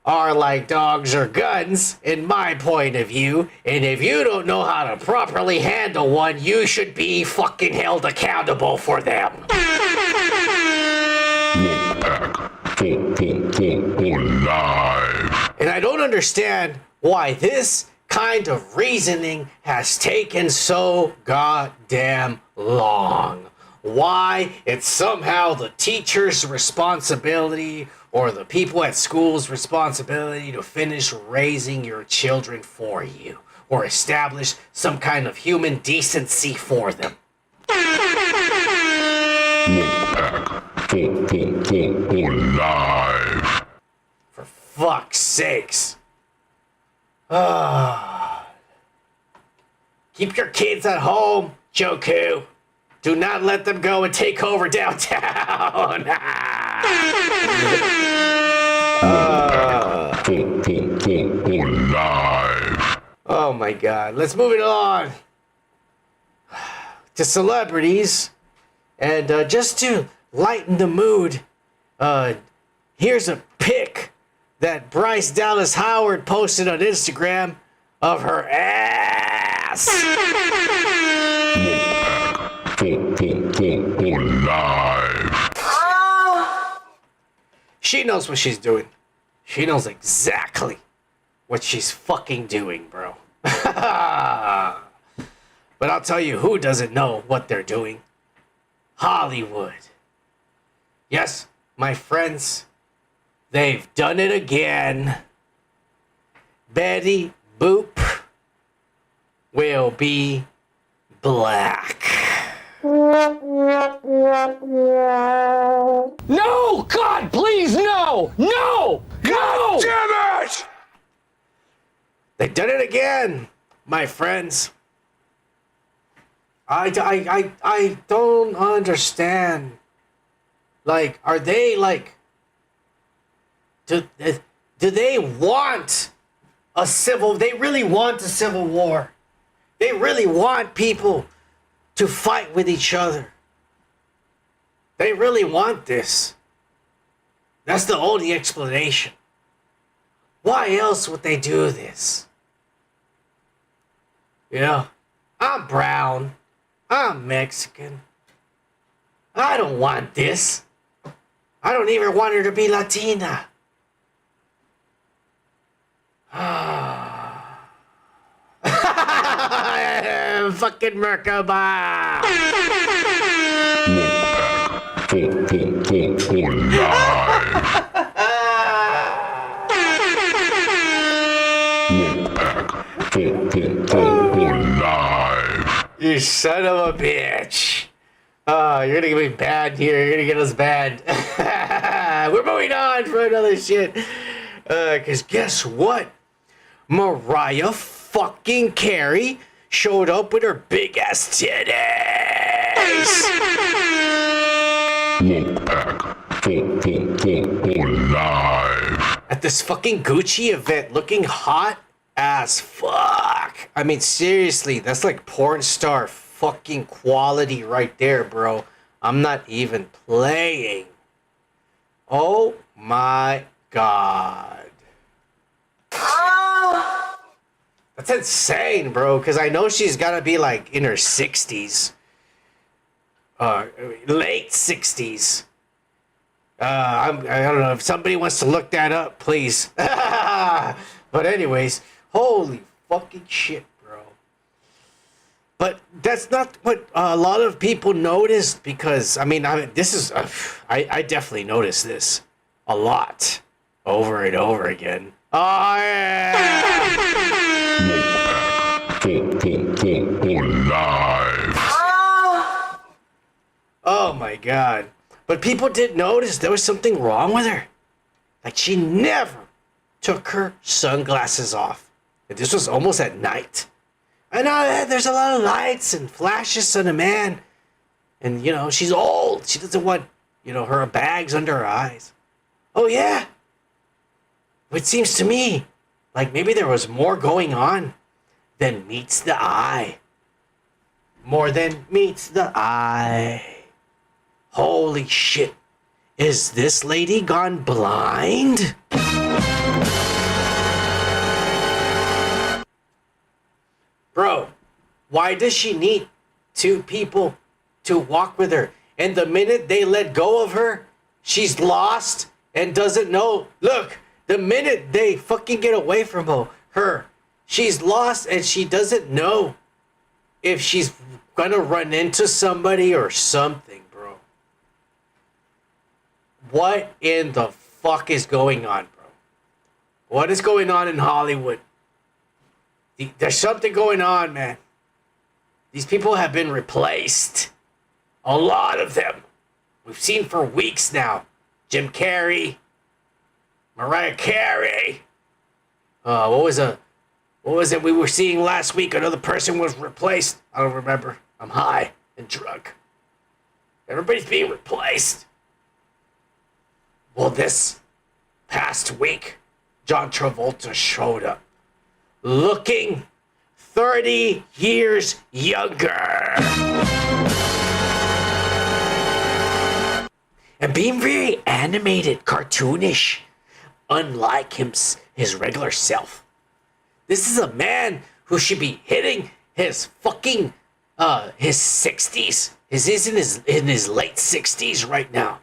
[SPEAKER 3] are like dogs or guns, in my point of view, and if you don't know how to properly handle one, you should be fucking held accountable for them. And I don't understand why this kind of reasoning has taken so goddamn long. Why it's somehow the teacher's responsibility or the people at school's responsibility to finish raising your children for you or establish some kind of human decency for them. For fuck's sakes. Keep your kids at home, Joku. Do not let them go and take over downtown. Oh my God. Let's move it on to celebrities. And just to lighten the mood, here's a pic that Bryce Dallas Howard posted on Instagram of her ass. She knows what she's doing. She knows exactly what she's fucking doing, bro. But I'll tell you who doesn't know what they're doing. Hollywood. Yes, my friends, they've done it again. Betty Boop will be black. No! God, please, no! No! God damn it! They've done it again, my friends. I don't understand. Like, are they like... Do they want a civil... They really want a civil war. They really want people to fight with each other. They really want this. That's the only explanation. Why else would they do this? You know, I'm brown. I'm Mexican. I don't want this. I don't even want her to be Latina. Fucking Merkaba. You son of a bitch. You're gonna get me banned here. You're gonna get us banned. We're moving on for another shit. Because guess what? Mariah fucking Carey showed up with her big ass titties.
[SPEAKER 4] Woke Pack for live.
[SPEAKER 3] At this fucking Gucci event, looking hot as fuck. I mean, seriously, that's like porn star fucking quality right there, bro. I'm not even playing. Oh my god. That's insane, bro, because I know she's got to be like in her 60s. Late 60s. I don't know if somebody wants to look that up, please. But anyways, holy fucking shit, bro. But that's not what a lot of people noticed, because I definitely noticed this a lot over and over again. Oh yeah.
[SPEAKER 4] For live.
[SPEAKER 3] Oh my god. But people did notice there was something wrong with her. Like, she never took her sunglasses off. And this was almost at night. I know there's a lot of lights and flashes on a man. And, you know, she's old. She doesn't want, you know, her bags under her eyes. Oh, yeah. It seems to me like maybe there was more going on than meets the eye. More than meets the eye. Holy shit. Is this lady gone blind? Bro, why does she need two people to walk with her? And the minute they let go of her, she's lost and doesn't know. Look, the minute they fucking get away from her, she's lost and she doesn't know if she's gonna run into somebody or something, bro. What in the fuck is going on, bro? What is going on in Hollywood? There's something going on, man. These people have been replaced. A lot of them. We've seen for weeks now. Jim Carrey, Mariah Carey. What was it we were seeing last week? Another person was replaced. I don't remember. I'm high and drunk. Everybody's being replaced. Well, this past week, John Travolta showed up, looking 30 years younger. And being very animated, cartoonish, unlike his regular self. This is a man who should be hitting his fucking, his 60s. He's in his late 60s right now.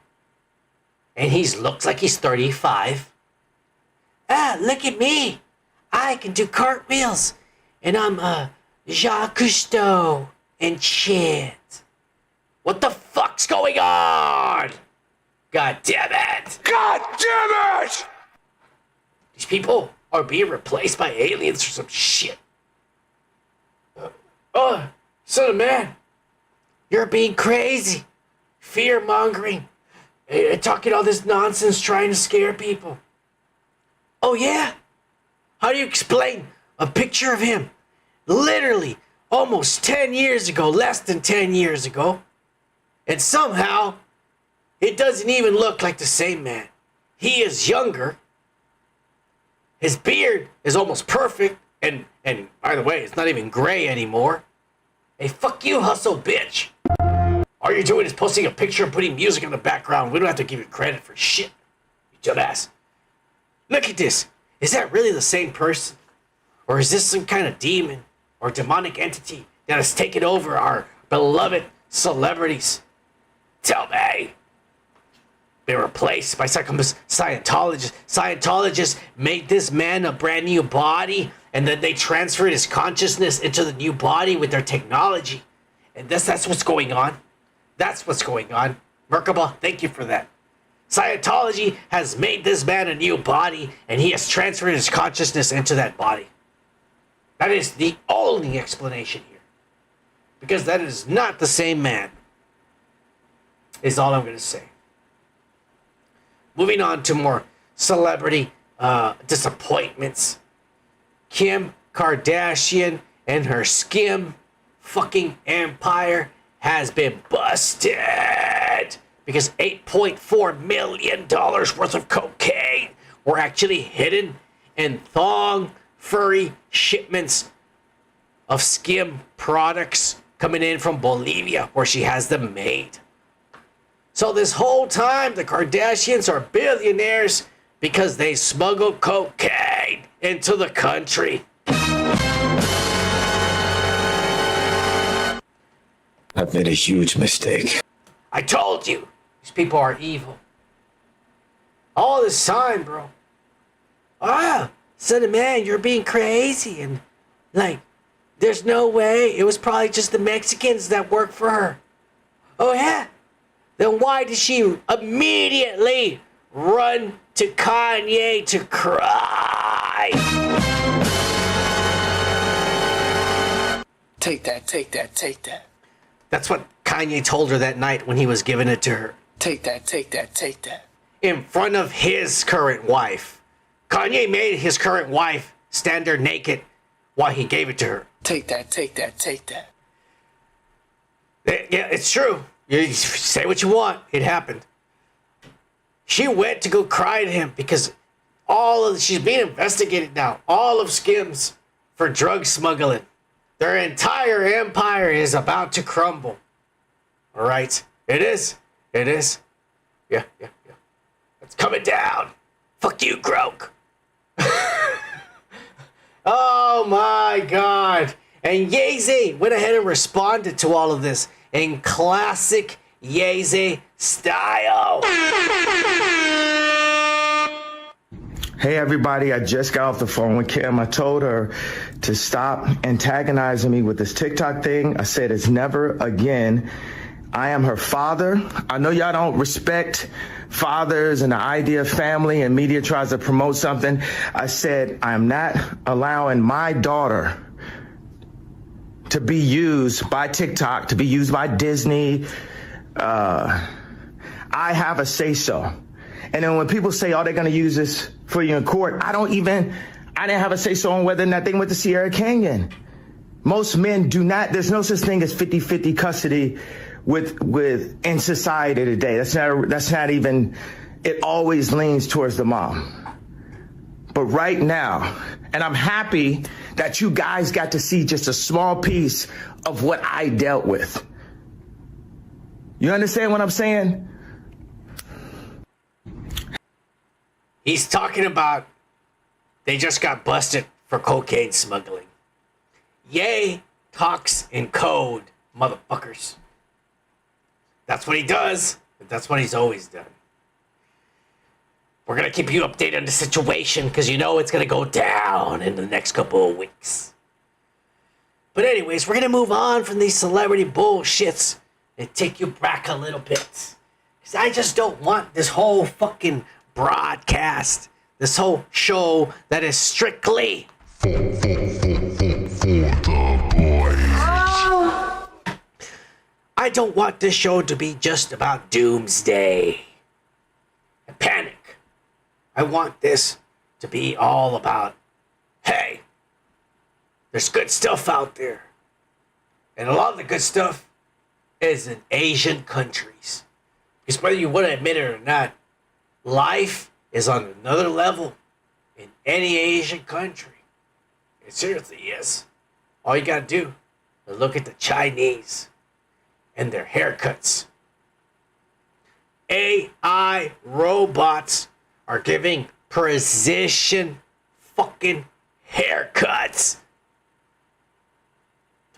[SPEAKER 3] And he looks like he's 35. Ah, look at me. I can do cartwheels. And I'm, Jacques Cousteau and shit. What the fuck's going on? God damn it. God damn it! These people are being replaced by aliens or some shit. Son of man, you're being crazy. Fear-mongering. Talking all this nonsense, trying to scare people. Oh yeah? How do you explain a picture of him literally almost 10 years ago, less than 10 years ago, and somehow it doesn't even look like the same man? He is younger. His beard is almost perfect, and by the way, it's not even gray anymore. Hey, fuck you, hustle bitch. All you're doing is posting a picture and putting music in the background. We don't have to give you credit for shit, you dumbass. Look at this. Is that really the same person? Or is this some kind of demon or demonic entity that has taken over our beloved celebrities? Tell me. Been replaced by Scientologists. Scientologists made this man a brand new body, and then they transferred his consciousness into the new body with their technology. And that's what's going on. That's what's going on. Merkaba, thank you for that. Scientology has made this man a new body, and he has transferred his consciousness into that body. That is the only explanation here. Because that is not the same man. Is all I'm going to say. Moving on to more celebrity disappointments. Kim Kardashian and her skim fucking empire has been busted because $8.4 million worth of cocaine were actually hidden in thong furry shipments of skim products coming in from Bolivia, where she has them made. So this whole time, the Kardashians are billionaires because they smuggle cocaine into the country.
[SPEAKER 12] I've made a huge mistake.
[SPEAKER 3] I told you, these people are evil. All this time, bro. Son of man, you're being crazy. And like, there's no way. It was probably just the Mexicans that work for her. Oh yeah? Then why did she immediately run to Kanye to cry?
[SPEAKER 12] Take that, take that, take that.
[SPEAKER 3] That's what Kanye told her that night when he was giving it to her.
[SPEAKER 12] Take that, take that, take that.
[SPEAKER 3] In front of his current wife. Kanye made his current wife stand there naked while he gave it to her.
[SPEAKER 12] Take that, take that, take that.
[SPEAKER 3] Yeah, it's true. You say what you want. It happened. She went to go cry to him because she's being investigated now. All of SKIMS for drug smuggling. Their entire empire is about to crumble. All right? It is. It is. Yeah. It's coming down. Fuck you, Groke. Oh my God. And Yeezy went ahead and responded to all of this in classic Yeezy style.
[SPEAKER 13] Hey everybody, I just got off the phone with Kim. I told her to stop antagonizing me with this TikTok thing. I said it's never again. I am her father. I know y'all don't respect fathers and the idea of family, and media tries to promote something. I said I'm not allowing my daughter to be used by TikTok, to be used by Disney. I have a say-so. And then when people say, oh, they're going to use this for you in court, I didn't have a say-so on whether or not they went to Sierra Canyon. Most men do not, there's no such thing as 50-50 custody in society today. That's not even, it always leans towards the mom. But right now, and I'm happy that you guys got to see just a small piece of what I dealt with. You understand what I'm saying?
[SPEAKER 3] He's talking about they just got busted for cocaine smuggling. Ye talks in code, motherfuckers. That's what he does. That's what he's always done. We're going to keep you updated on the situation because you know it's going to go down in the next couple of weeks. But anyways, we're going to move on from these celebrity bullshits and take you back a little bit. Because I just don't want this whole fucking broadcast, this whole show that is strictly
[SPEAKER 4] for the boys.
[SPEAKER 3] I don't want this show to be just about doomsday and panic. I want this to be all about, hey, there's good stuff out there. And a lot of the good stuff is in Asian countries. Because whether you want to admit it or not, life is on another level in any Asian country. It seriously is. All you gotta do is look at the Chinese and their haircuts. AI robots are giving precision fucking haircuts.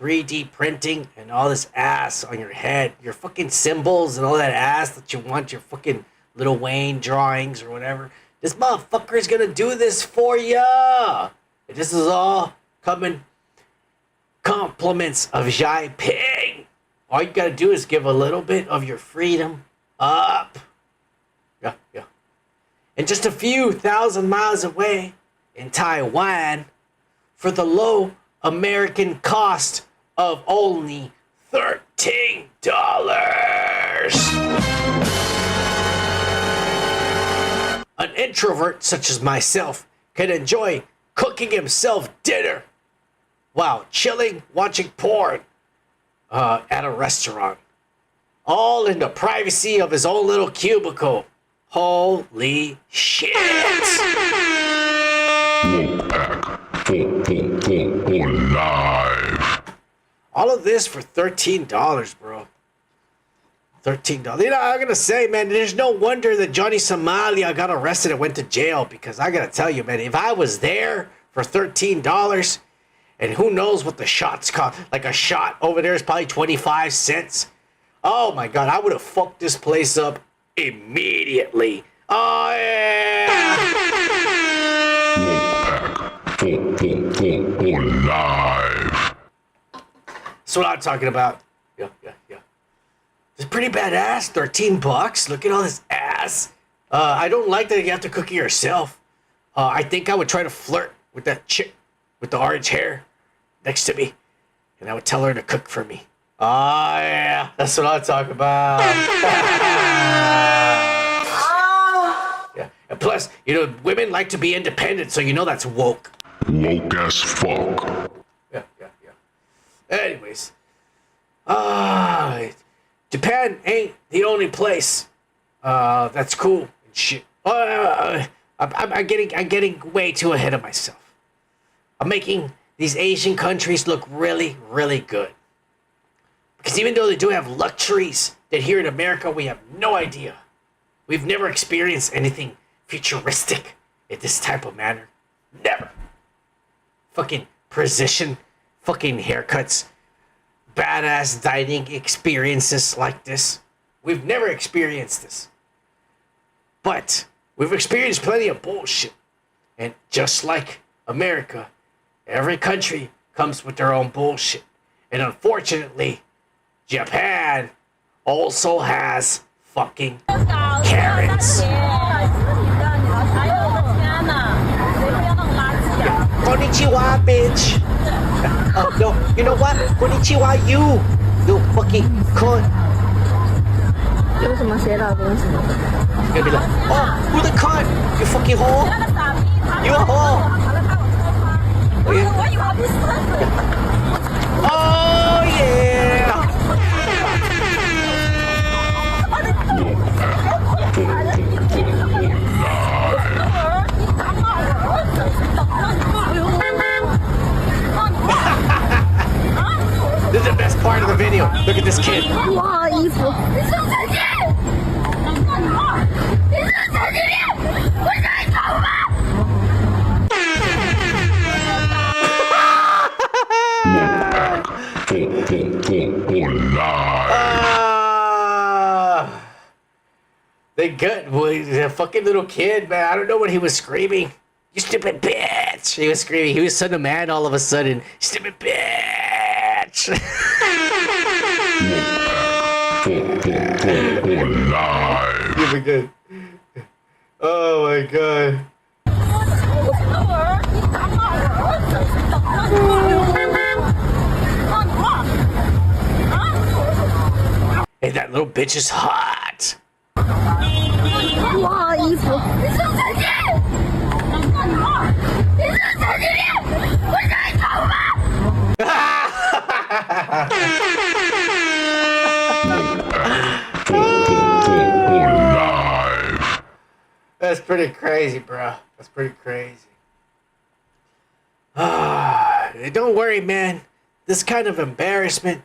[SPEAKER 3] 3D printing and all this ass on your head. Your fucking symbols and all that ass that you want, your fucking Lil Wayne drawings or whatever. This motherfucker is gonna do this for ya. This is all coming compliments of Jinping. All you gotta do is give a little bit of your freedom up. Yeah. And just a few thousand miles away in Taiwan, for the low American cost of only $13. An introvert such as myself can enjoy cooking himself dinner while chilling, watching porn at a restaurant. All in the privacy of his own little cubicle. Holy shit.
[SPEAKER 4] Live.
[SPEAKER 3] All of this for $13, bro. $13. You know, I'm going to say, man, there's no wonder that Johnny Somalia got arrested and went to jail, because I got to tell you, man, if I was there for $13, and who knows what the shots cost, like a shot over there is probably 25 cents. Oh my God, I would have fucked this place up immediately. Oh yeah!
[SPEAKER 4] Live.
[SPEAKER 3] That's what I'm talking about. Yeah. It's pretty badass. $13. Look at all this ass. I don't like that you have to cook it yourself. I think I would try to flirt with that chick with the orange hair next to me, and I would tell her to cook for me. Oh yeah, that's what I'm talking about. Yeah, and plus, you know, women like to be independent, so you know that's woke.
[SPEAKER 4] Woke as fuck.
[SPEAKER 3] Yeah. Anyways, Japan ain't the only place that's cool and shit. I'm getting way too ahead of myself. I'm making these Asian countries look really, really good. Because even though they do have luxuries that here in America we have no idea. We've never experienced anything futuristic in this type of manner. Never. Fucking precision, fucking haircuts, badass dining experiences like this. We've never experienced this. But we've experienced plenty of bullshit. And just like America, every country comes with their own bullshit. And unfortunately, Japan also has fucking Karens. Konnichiwa, bitch. No, you know what? Konnichiwa, you fucking cunt. You're gonna be like, oh, who the cunt? You fucking whore. You a whore. Oh, yeah. Oh, yeah. This is the best part of the video. Look at this kid. They good. The fucking little kid, man. I don't know what he was screaming. You stupid bitch. He was screaming. He was suddenly mad all of a sudden. Stupid bitch. You'll be good. Oh my God. Hey, that little bitch is hot. That's pretty crazy, bro. That's pretty crazy. Don't worry, man. This kind of embarrassment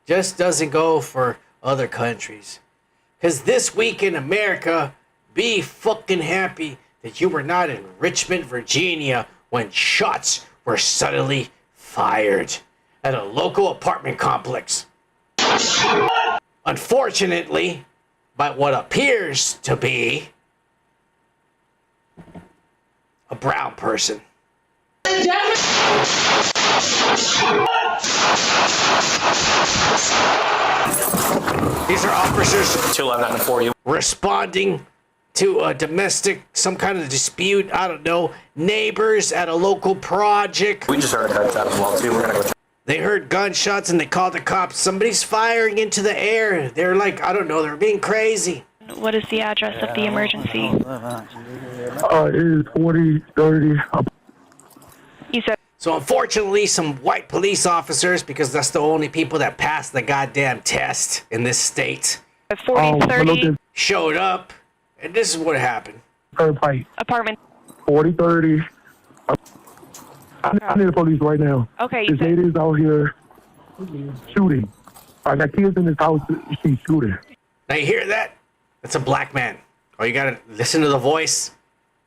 [SPEAKER 3] just doesn't go for other countries. Because this week in America, be fucking happy that you were not in Richmond, Virginia when shots were suddenly fired at a local apartment complex. Unfortunately, by what appears to be a brown person. These are officers 211 responding to a domestic, some kind of dispute, I don't know, neighbors at a local project.
[SPEAKER 9] We just heard that as well too. We're gonna go.
[SPEAKER 3] They heard gunshots and they called the cops. Somebody's firing into the air. They're like, I don't know, they're being crazy.
[SPEAKER 14] What is the address of the emergency?
[SPEAKER 15] It is 4030.
[SPEAKER 14] He said.
[SPEAKER 3] So unfortunately, some white police officers, because that's the only people that passed the goddamn test in this state,
[SPEAKER 14] 4030
[SPEAKER 3] showed up, and this is what happened.
[SPEAKER 14] apartment.
[SPEAKER 15] 4030. I need the police right now.
[SPEAKER 14] Okay.
[SPEAKER 15] This lady is out here shooting. I got kids in this house. She's shooting.
[SPEAKER 3] Now you hear that? That's a black man. Oh, you gotta listen to the voice.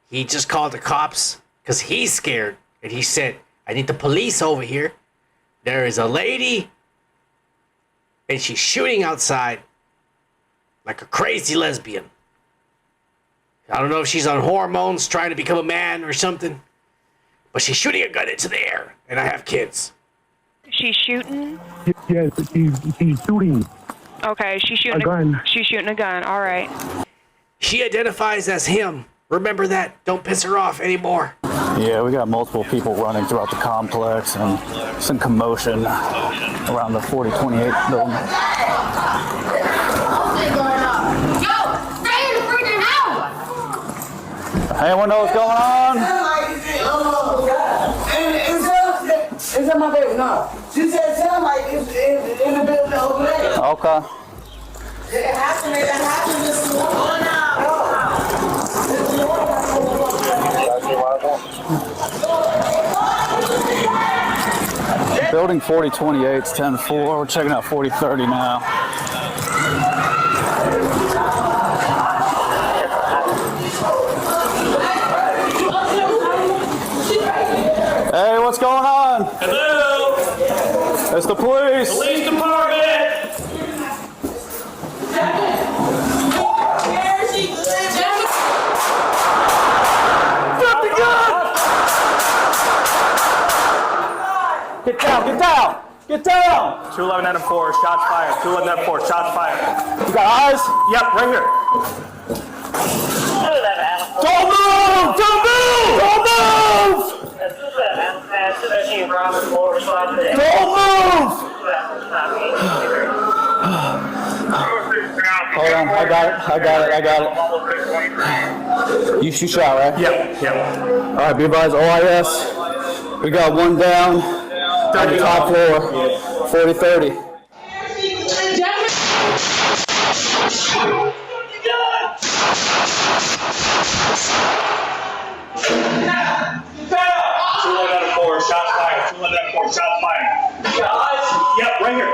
[SPEAKER 3] He just called the cops because he's scared, and he said, I need the police over here. There is a lady, and she's shooting outside like a crazy lesbian. I don't know if she's on hormones, trying to become a man or something, but she's shooting a gun into the air, and I have kids.
[SPEAKER 14] She's shooting?
[SPEAKER 15] Yes, she's shooting.
[SPEAKER 14] Okay, she's shooting
[SPEAKER 15] a gun.
[SPEAKER 14] She's shooting a gun. All right.
[SPEAKER 3] She identifies as him. Remember that. Don't piss her off anymore.
[SPEAKER 16] Yeah, we got multiple people running throughout the complex and some commotion around the 4028 building.
[SPEAKER 23] Yo, stay in the freaking house!
[SPEAKER 16] Anyone know what's going on?
[SPEAKER 23] Is that my baby? No. She said sound like it's in the building over there.
[SPEAKER 16] Okay.
[SPEAKER 23] It happened this morning.
[SPEAKER 16] Building 4028 is 10-4. We're checking out 4030 now. Hey, what's going on?
[SPEAKER 25] Hello?
[SPEAKER 16] It's the police.
[SPEAKER 25] Police department!
[SPEAKER 16] Drop the gun! Get down, get down! Get down!
[SPEAKER 25] 211 out of 4, shots fired. 211 out of 4, shots fired.
[SPEAKER 16] You got eyes?
[SPEAKER 25] Yep, right here.
[SPEAKER 16] Don't move! Don't move! Don't move! Don't move! Hold on, I got it. You shot, right?
[SPEAKER 25] Yep.
[SPEAKER 16] All right, be advised, OIS. We got one down on the top floor, 4030.
[SPEAKER 25] Shots fired. 211 out of 4, shots fired. Yep, right here.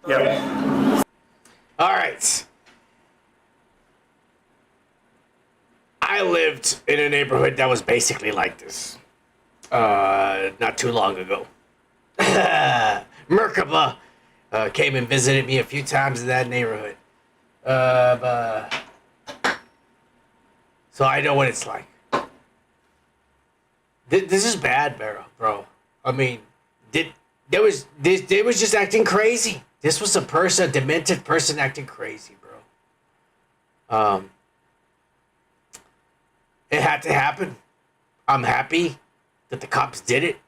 [SPEAKER 25] Yep.
[SPEAKER 3] All right. I lived in a neighborhood that was basically like this. Not too long ago. Merkaba came and visited me a few times in that neighborhood. So I know what it's like. This is bad, bro. I mean, they was just acting crazy. This was a demented person acting crazy, bro. It had to happen. I'm happy that the cops did it.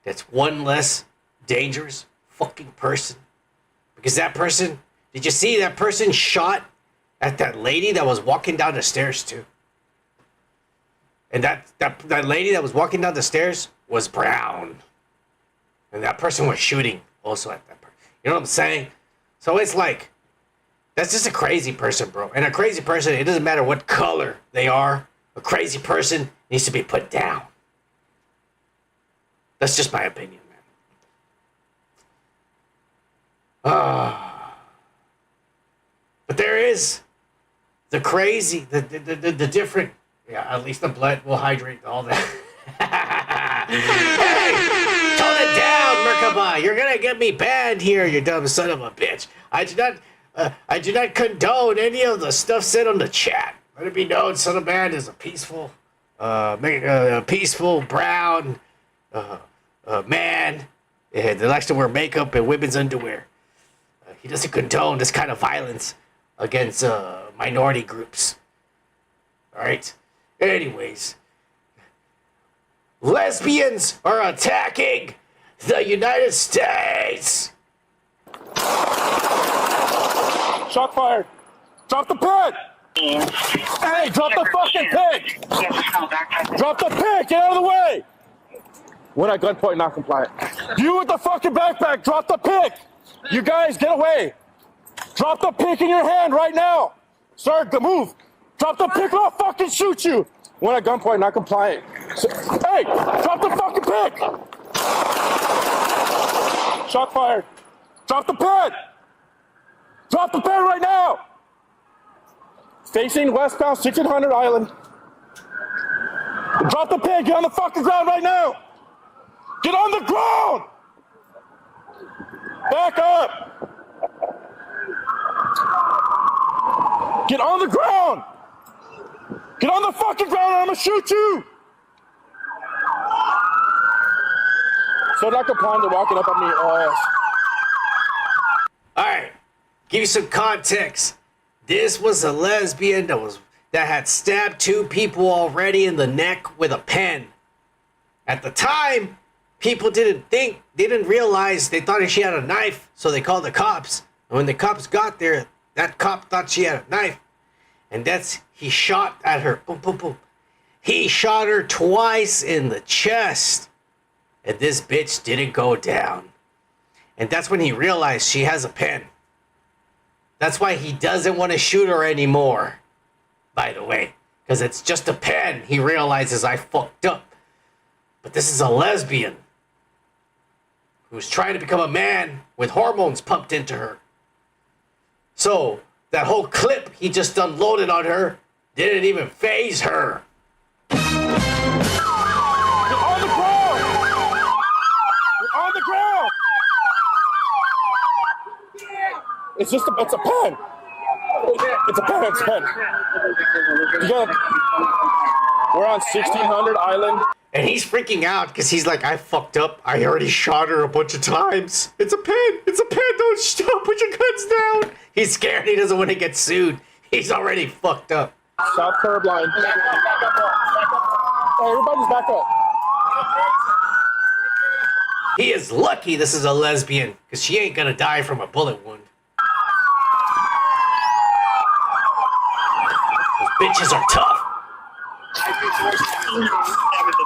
[SPEAKER 3] That's one less dangerous fucking person. Because that person, did you see that person shot at that lady that was walking down the stairs too? And that lady that was walking down the stairs was brown. And that person was shooting also at that person. You know what I'm saying? So it's like, that's just a crazy person, bro. And a crazy person, it doesn't matter what color they are. A crazy person needs to be put down. That's just my opinion, man. But there is the crazy, the different. Yeah, at least the blood will hydrate all that. Hey, tone it down, Merkaba. You're gonna get me banned here, you dumb son of a bitch. I do not condone any of the stuff said on the chat. Let it be known, Son of Man is a peaceful, brown man that likes to wear makeup and women's underwear. He doesn't condone this kind of violence against minority groups. All right. Anyways, lesbians are attacking the United States.
[SPEAKER 25] Shot fired. Drop the pick. Hey, drop the fucking pick. Drop the pick. Get out of the way.
[SPEAKER 15] When at gunpoint, not compliant. You with the fucking backpack, drop the pick. You guys, get away. Drop the pick in your hand right now. Sir, move. Drop the pick or I'll fucking shoot you. When at gunpoint, not compliant. Hey, drop the fucking pick. Shot fired. Drop the pen. Drop the pen right now. Facing westbound 1600 Island. Drop the pen. Get on the fucking ground right now. Get on the ground. Back up. Get on the ground. Get on the fucking ground or I'm gonna shoot you. So not compliant, walking up on me.
[SPEAKER 3] All right, give you some context. This was a lesbian that had stabbed 2 people already in the neck with a pen. At the time, people didn't realize, they thought she had a knife, so they called the cops. And when the cops got there, that cop thought she had a knife. And he shot at her. Boom, boom, boom. He shot her twice in the chest. And this bitch didn't go down. And that's when he realized she has a pen. That's why he doesn't want to shoot her anymore. By the way. Because it's just a pen. He realizes I fucked up. But this is a lesbian. Who's trying to become a man with hormones pumped into her. So, that whole clip he just unloaded on her didn't even faze her.
[SPEAKER 15] You're on the ground! You're on the ground! It's just it's a pen. It's a pen, it's a pen. We're on 1600 Island.
[SPEAKER 3] And he's freaking out because he's like, I fucked up. I already shot her a bunch of times. It's a pen. It's a pen. Don't stop. Put your guns down. He's scared. He doesn't want to get sued. He's already fucked up.
[SPEAKER 15] Stop curb line. Back up. Hey, everybody's back up.
[SPEAKER 3] He is lucky this is a lesbian because she ain't going to die from a bullet wound. Those bitches are tough.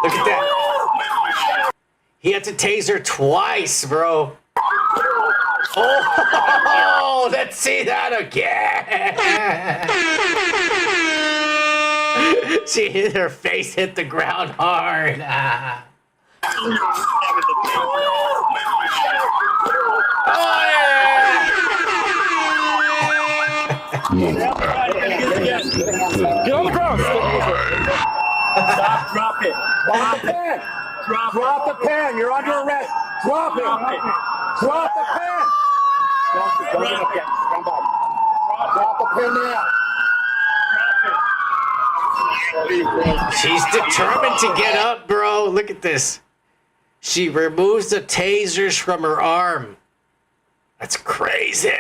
[SPEAKER 3] Look at that. He had to tase her twice, bro. Oh, let's see that again. She hit her face, hit the ground hard. Oh, yeah.
[SPEAKER 15] Get on the ground.
[SPEAKER 1] Stop, drop it. Drop the pen. Drop the pen. You're under arrest. Drop it. Drop the pen. Drop the pen now.
[SPEAKER 3] She's determined to get up, bro. Look at this. She removes the tasers from her arm. That's crazy.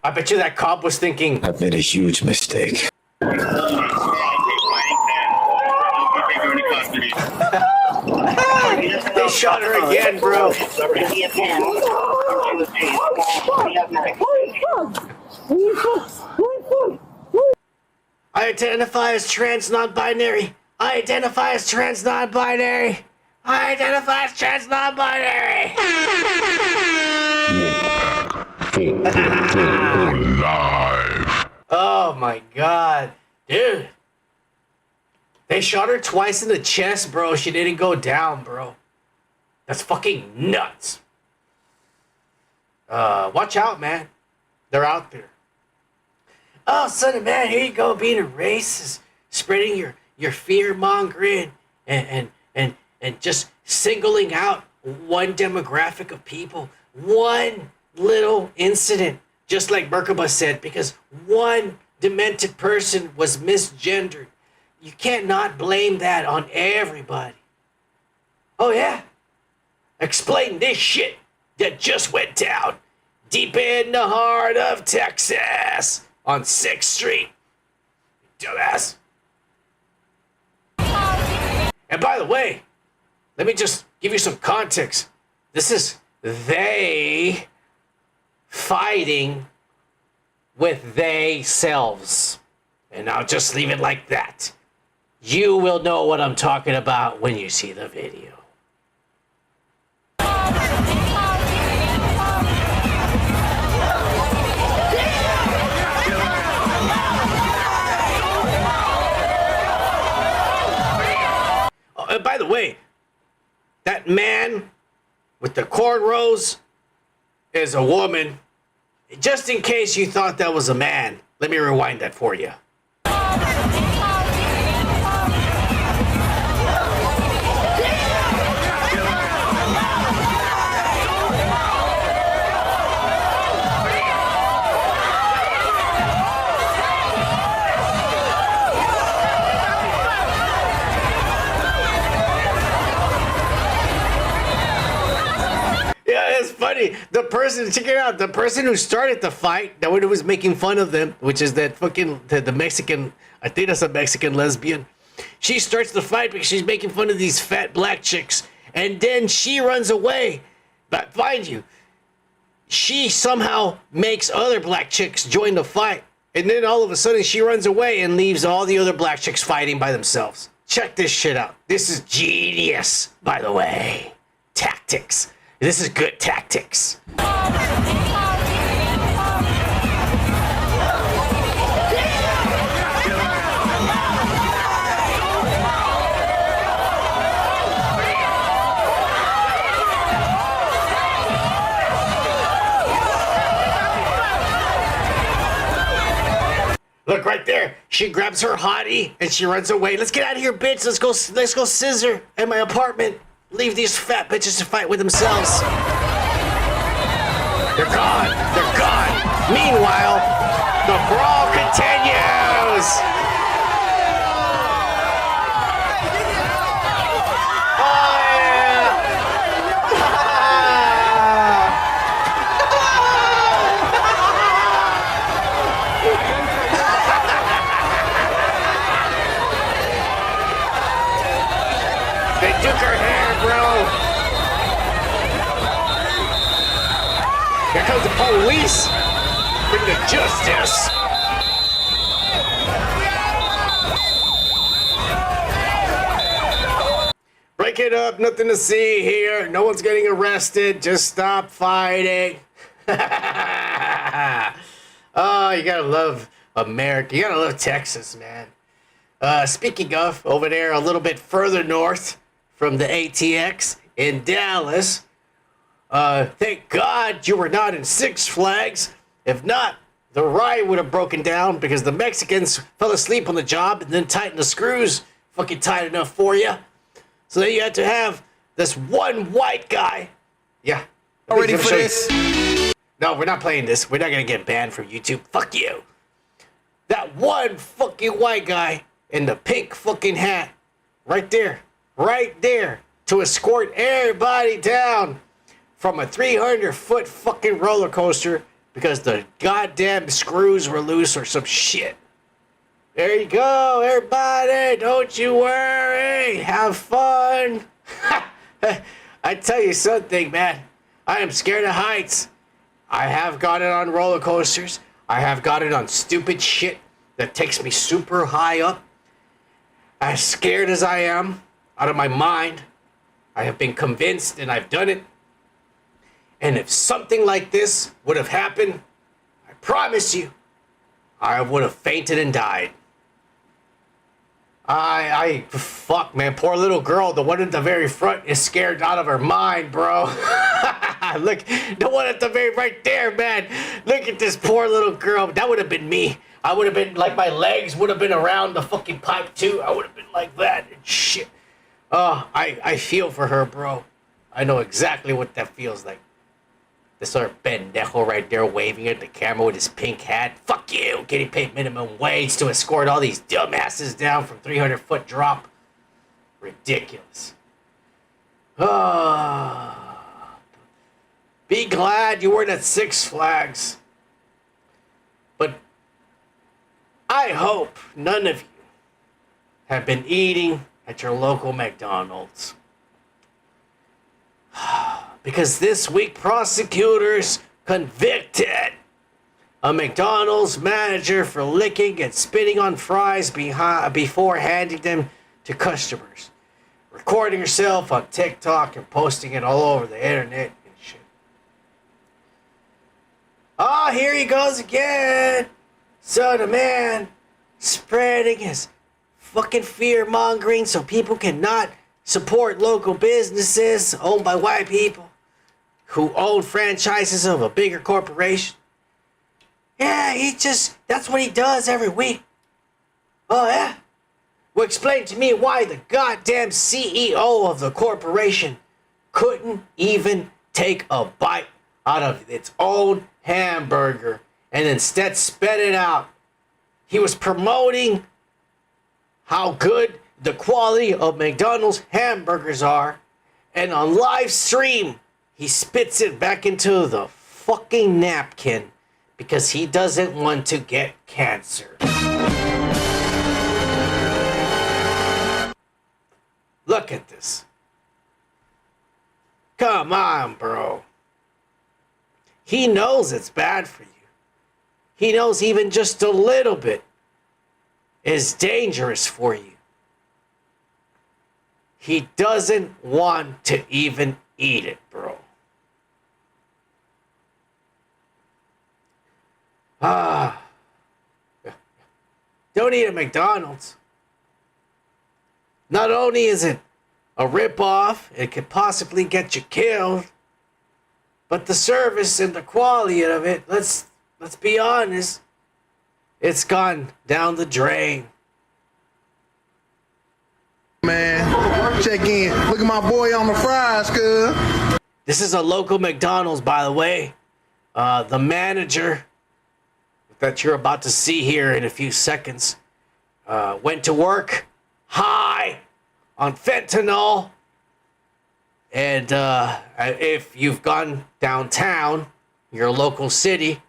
[SPEAKER 3] I bet you that cop was thinking,
[SPEAKER 12] I've made a huge mistake.
[SPEAKER 3] They shot her again, bro. I identify as trans non-binary. I identify as trans non-binary. I identify as trans non-binary.
[SPEAKER 4] Live.
[SPEAKER 3] Oh my god. Dude. They shot her twice in the chest, bro. She didn't go down, bro. That's fucking nuts. Watch out, man. They're out there. Oh, son of man, here you go, being a racist, spreading your fear-mongering and just singling out one demographic of people. One little incident, just like Merkaba said, because one demented person was misgendered. You can't not blame that on everybody. Oh, yeah? Explain this shit that just went down deep in the heart of Texas on 6th Street. Dumbass. And by the way, let me just give you some context. This is they fighting with they selves. And I'll just leave it like that. You will know what I'm talking about when you see the video. Oh, and by the way, that man with the cornrows is a woman. Just in case you thought that was a man, let me rewind that for you. It's funny. The person, check it out. The person who started the fight, that one who was making fun of them, which is that fucking the Mexican. I think that's a Mexican lesbian. She starts the fight because she's making fun of these fat black chicks, and then she runs away. But mind you, she somehow makes other black chicks join the fight, and then all of a sudden she runs away and leaves all the other black chicks fighting by themselves. Check this shit out. This is genius, by the way. Tactics. This is good tactics. Look right there. She grabs her hottie and she runs away. Let's get out of here, bitch. Let's go scissor at my apartment. Leave these fat bitches to fight with themselves. They're gone. They're gone. Meanwhile, the brawl continues. Oh, yeah. They took her hair, bro. Here comes the police. Bring the justice. Break it up. Nothing to see here. No one's getting arrested. Just stop fighting. Oh, you gotta love America. You gotta love Texas, man. Speaking of, over there a little bit further north from the ATX in Dallas, thank God you were not in Six Flags. If not, the riot would have broken down because the Mexicans fell asleep on the job and then tightened the screws fucking tight enough for you. So then you had to have this one white guy. Yeah.
[SPEAKER 2] Ready for this?
[SPEAKER 3] No, we're not playing this. We're not gonna get banned from YouTube. Fuck you. That one fucking white guy in the pink fucking hat, right there, to escort everybody down from a 300-foot fucking roller coaster because the goddamn screws were loose or some shit. There you go, everybody. Don't you worry. Have fun. I tell you something, man. I am scared of heights. I have got it on roller coasters. I have got it on stupid shit that takes me super high up. As scared as I am, out of my mind, I have been convinced and I've done it. And if something like this would have happened, I promise you, I would have fainted and died. Fuck, man, poor little girl, the one at the very front is scared out of her mind, bro. Look, the one at the very right there, man. Look at this poor little girl. That would have been me. I would have been, like, my legs would have been around the fucking pipe, too. I would have been like that and shit. Oh, I feel for her, bro. I know exactly what that feels like. This other pendejo right there waving at the camera with his pink hat. Fuck you, getting paid minimum wage to escort all these dumbasses down from 300-foot drop. Ridiculous. Be glad you weren't at Six Flags. But I hope none of you have been eating at your local McDonald's. Because this week prosecutors convicted a McDonald's manager for licking and spitting on fries before handing them to customers, recording herself on TikTok and posting it all over the internet and shit. Ah, here he goes again. Son of man, spreading his fucking fear-mongering so people cannot support local businesses owned by white people who own franchises of a bigger corporation. Yeah, that's what he does every week. Oh, yeah? Well, explain to me why the goddamn CEO of the corporation couldn't even take a bite out of its own hamburger and instead spat it out. He was promoting how good the quality of McDonald's hamburgers are, and on live stream, he spits it back into the fucking napkin because he doesn't want to get cancer. Look at this. Come on, bro. He knows it's bad for you. He knows even just a little bit is dangerous for you. He doesn't want to even eat it, bro. Don't eat at McDonald's. Not only is it a ripoff, it could possibly get you killed, but the service and the quality of it, let's be honest, it's gone down the drain.
[SPEAKER 17] Man, check in. Look at my boy on the fries, cuz.
[SPEAKER 3] This is a local McDonald's, by the way. The manager that you're about to see here in a few seconds went to work high on fentanyl. And if you've gone downtown, your local city,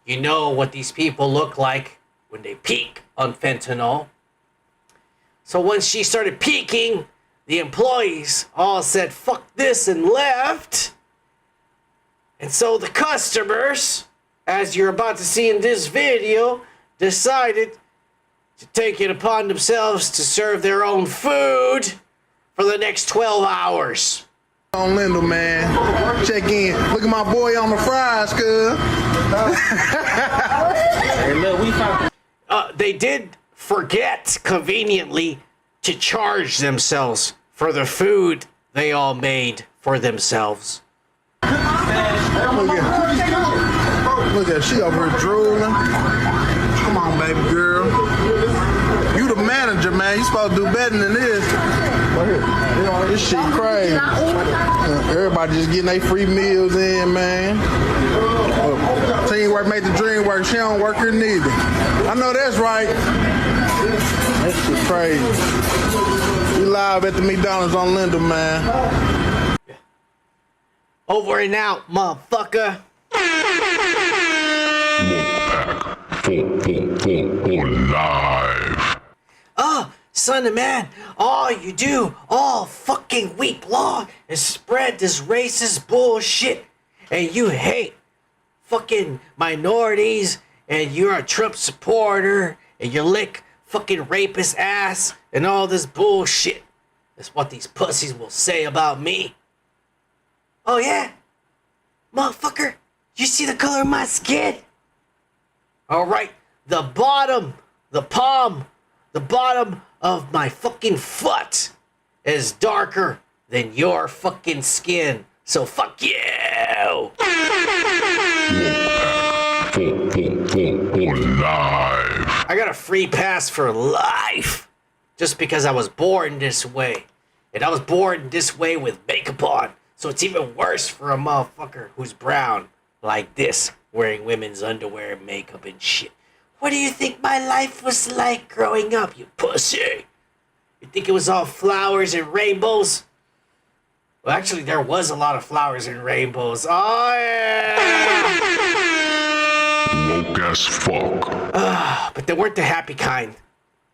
[SPEAKER 3] you know what these people look like when they peak on fentanyl. So once she started peaking, the employees all said, fuck this, and left. And so the customers, as you're about to see in this video, decided to take it upon themselves to serve their own food for the next 12 hours.
[SPEAKER 17] On Lindell, man. Check in. Look at my boy on the fries, cuz.
[SPEAKER 3] They did forget, conveniently, to charge themselves for the food they all made for themselves.
[SPEAKER 17] Look at she over here drooling. Come on, baby girl. You the manager, man. You supposed to do better than this. This shit crazy. Everybody just getting their free meals in, man. Teamwork make the dream work. She don't work here neither. I know that's right. That shit crazy. We live at the McDonald's on Lindell, man.
[SPEAKER 3] Over and out, motherfucker.
[SPEAKER 4] Live.
[SPEAKER 3] Oh, son of man, all you do all fucking week long is spread this racist bullshit, and you hate fucking minorities, and you're a Trump supporter, and you lick fucking rapist ass, and all this bullshit. That's what these pussies will say about me. Oh yeah? Motherfucker, you see the color of my skin? Alright, the bottom of my fucking foot is darker than your fucking skin. So fuck you!
[SPEAKER 4] Live.
[SPEAKER 3] I got a free pass for life just because I was born this way. And I was born this way with makeup on. So it's even worse for a motherfucker who's brown like this, wearing women's underwear and makeup and shit. What do you think my life was like growing up, you pussy? You think it was all flowers and rainbows? Well, actually, there was a lot of flowers and rainbows. Oh, yeah!
[SPEAKER 4] Woke as fuck.
[SPEAKER 3] But they weren't the happy kind.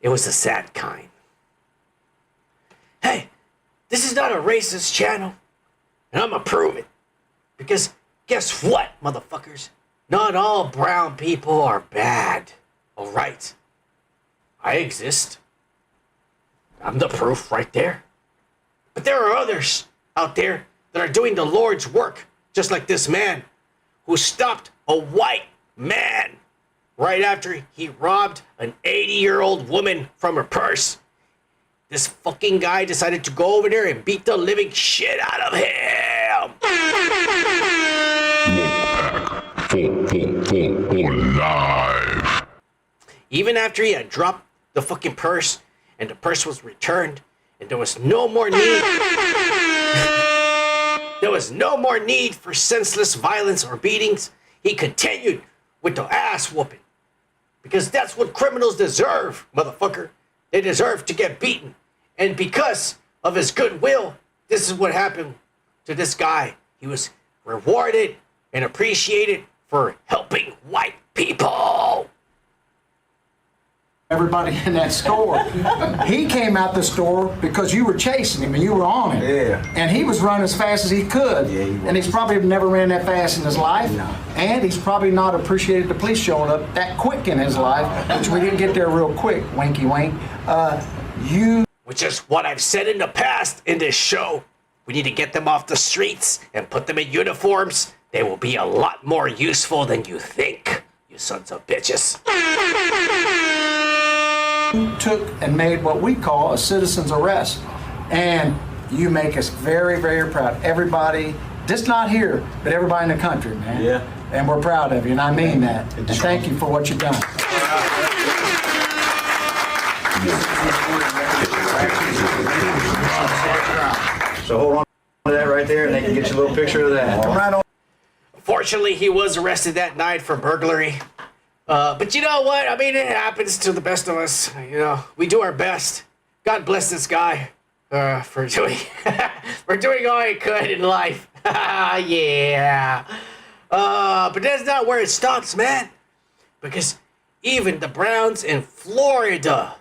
[SPEAKER 3] It was the sad kind. Hey, this is not a racist channel. And I'm gonna prove it. Because guess what, motherfuckers? Not all brown people are bad. All right. I exist. I'm the proof right there. But there are others out there that are doing the Lord's work, just like this man who stopped a white man right after he robbed an 80-year-old woman from her purse. This fucking guy decided to go over there and beat the living shit out of him.
[SPEAKER 4] Live.
[SPEAKER 3] Even after he had dropped the fucking purse and the purse was returned and there was no more need there was no more need for senseless violence or beatings, he continued with the ass whooping. Because that's what criminals deserve, motherfucker. They deserve to get beaten. And because of his goodwill, this is what happened to this guy. He was rewarded and appreciated for helping white people.
[SPEAKER 7] Everybody in that store. He came out the store because you were chasing him and you were on him.
[SPEAKER 12] Yeah.
[SPEAKER 7] And he was running as fast as he could.
[SPEAKER 12] Yeah, he was.
[SPEAKER 7] And he's probably never ran that fast in his life.
[SPEAKER 12] No.
[SPEAKER 7] And he's probably not appreciated the police showing up that quick in his life, which we didn't get there real quick, winky wink.
[SPEAKER 3] Which is what I've said in the past in this show. We need to get them off the streets and put them in uniforms. They will be a lot more useful than you think, you sons of bitches.
[SPEAKER 7] Took and made what we call a citizen's arrest. And you make us very, very proud. Everybody, just not here, but everybody in the country, man.
[SPEAKER 12] Yeah.
[SPEAKER 7] And we're proud of you, and I mean that. And thank you for what you've done.
[SPEAKER 12] So hold on to that right there, and they can get you a little picture of that.
[SPEAKER 7] Right on.
[SPEAKER 3] Fortunately, he was arrested that night for burglary. But you know what? I mean, it happens to the best of us. You know, we do our best. God bless this guy for doing for doing all he could in life. Yeah. But that's not where it stops, man. Because even the Browns in Florida,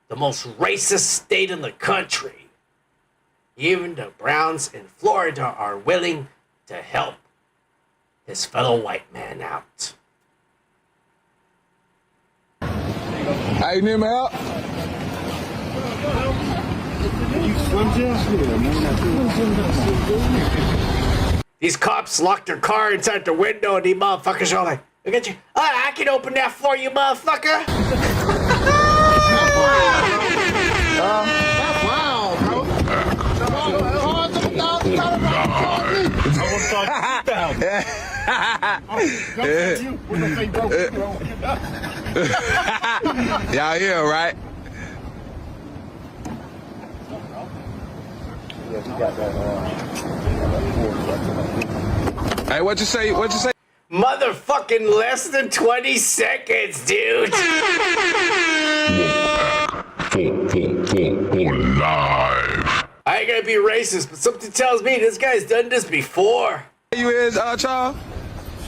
[SPEAKER 3] the most racist state in the country, even the Browns in Florida are willing to help his fellow white man out.
[SPEAKER 17] Hey, you need my help?
[SPEAKER 3] These cops locked their car inside the window, and these motherfuckers are like, look at you. I can open that for you, motherfucker.
[SPEAKER 17] That's wild, bro. Y'all here, right? Hey, what you say? What you say?
[SPEAKER 3] Motherfucking less than 20 seconds, dude.
[SPEAKER 4] Live.
[SPEAKER 3] I ain't gonna be racist, but something tells me this guy's done this before.
[SPEAKER 17] You is, Charles?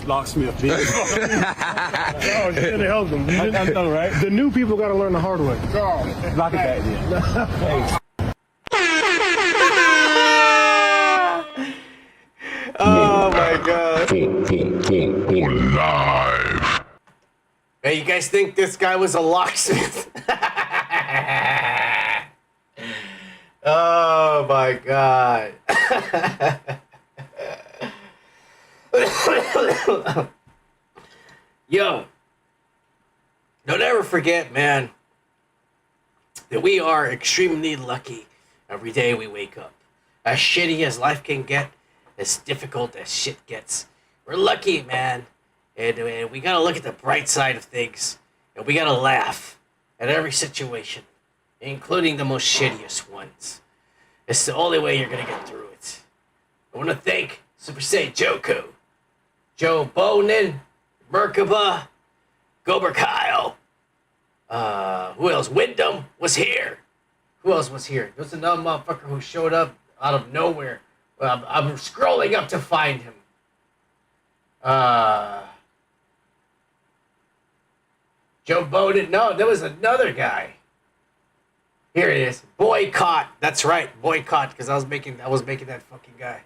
[SPEAKER 15] Locksmith, bitch. Oh, shit, they helped them. I know, right? The new people got to learn the hard way. Lock it back then.
[SPEAKER 3] Oh my god.
[SPEAKER 4] Live.
[SPEAKER 3] Hey, you guys think this guy was a locksmith? Oh my god. Yo, don't ever forget, man, that we are extremely lucky every day we wake up. As shitty as life can get, as difficult as shit gets, we're lucky, man. And we gotta look at the bright side of things. And we gotta laugh at every situation, including the most shittiest ones. It's the only way you're gonna get through it. I wanna thank Super Saiyan Joku, Joe Bonin, Merkaba, Gober Kyle. Who else? Wyndham was here. Who else was here? There's another motherfucker who showed up out of nowhere. I'm scrolling up to find him. Joe Bonin. No, there was another guy. Here it is. Boycott. That's right. Boycott. Because I was making that fucking guy.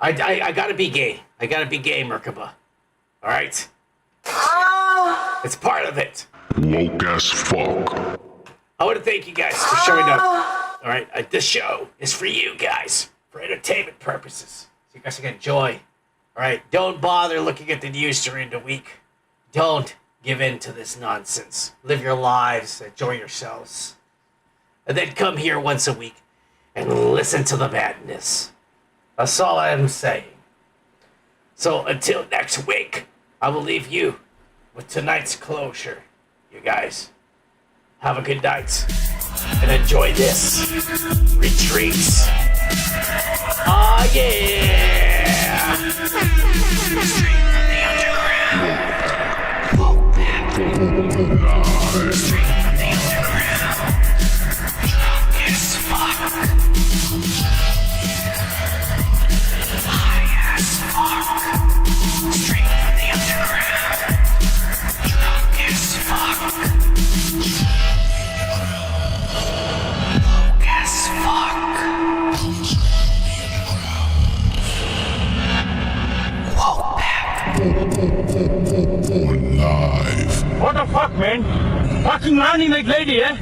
[SPEAKER 3] I gotta be gay. I gotta be gay, Merkaba. All right. It's part of it.
[SPEAKER 4] Woke as fuck.
[SPEAKER 3] I want to thank you guys for showing up. All right, this show is for you guys, for entertainment purposes. So you guys can enjoy. All right, don't bother looking at the news during the week. Don't give in to this nonsense. Live your lives, enjoy yourselves. And then come here once a week and listen to the madness. That's all I'm saying. So until next week, I will leave you with tonight's closure. You guys, have a good night and enjoy this. Retreats. Oh yeah! Straight from the underground. Straight from the underground. Drunk as fuck. High as fuck. Straight from the underground. Drunk as fuck. Woke as fuck. Woke back.
[SPEAKER 4] Live.
[SPEAKER 15] What the fuck, man? Fucking running like lady, eh?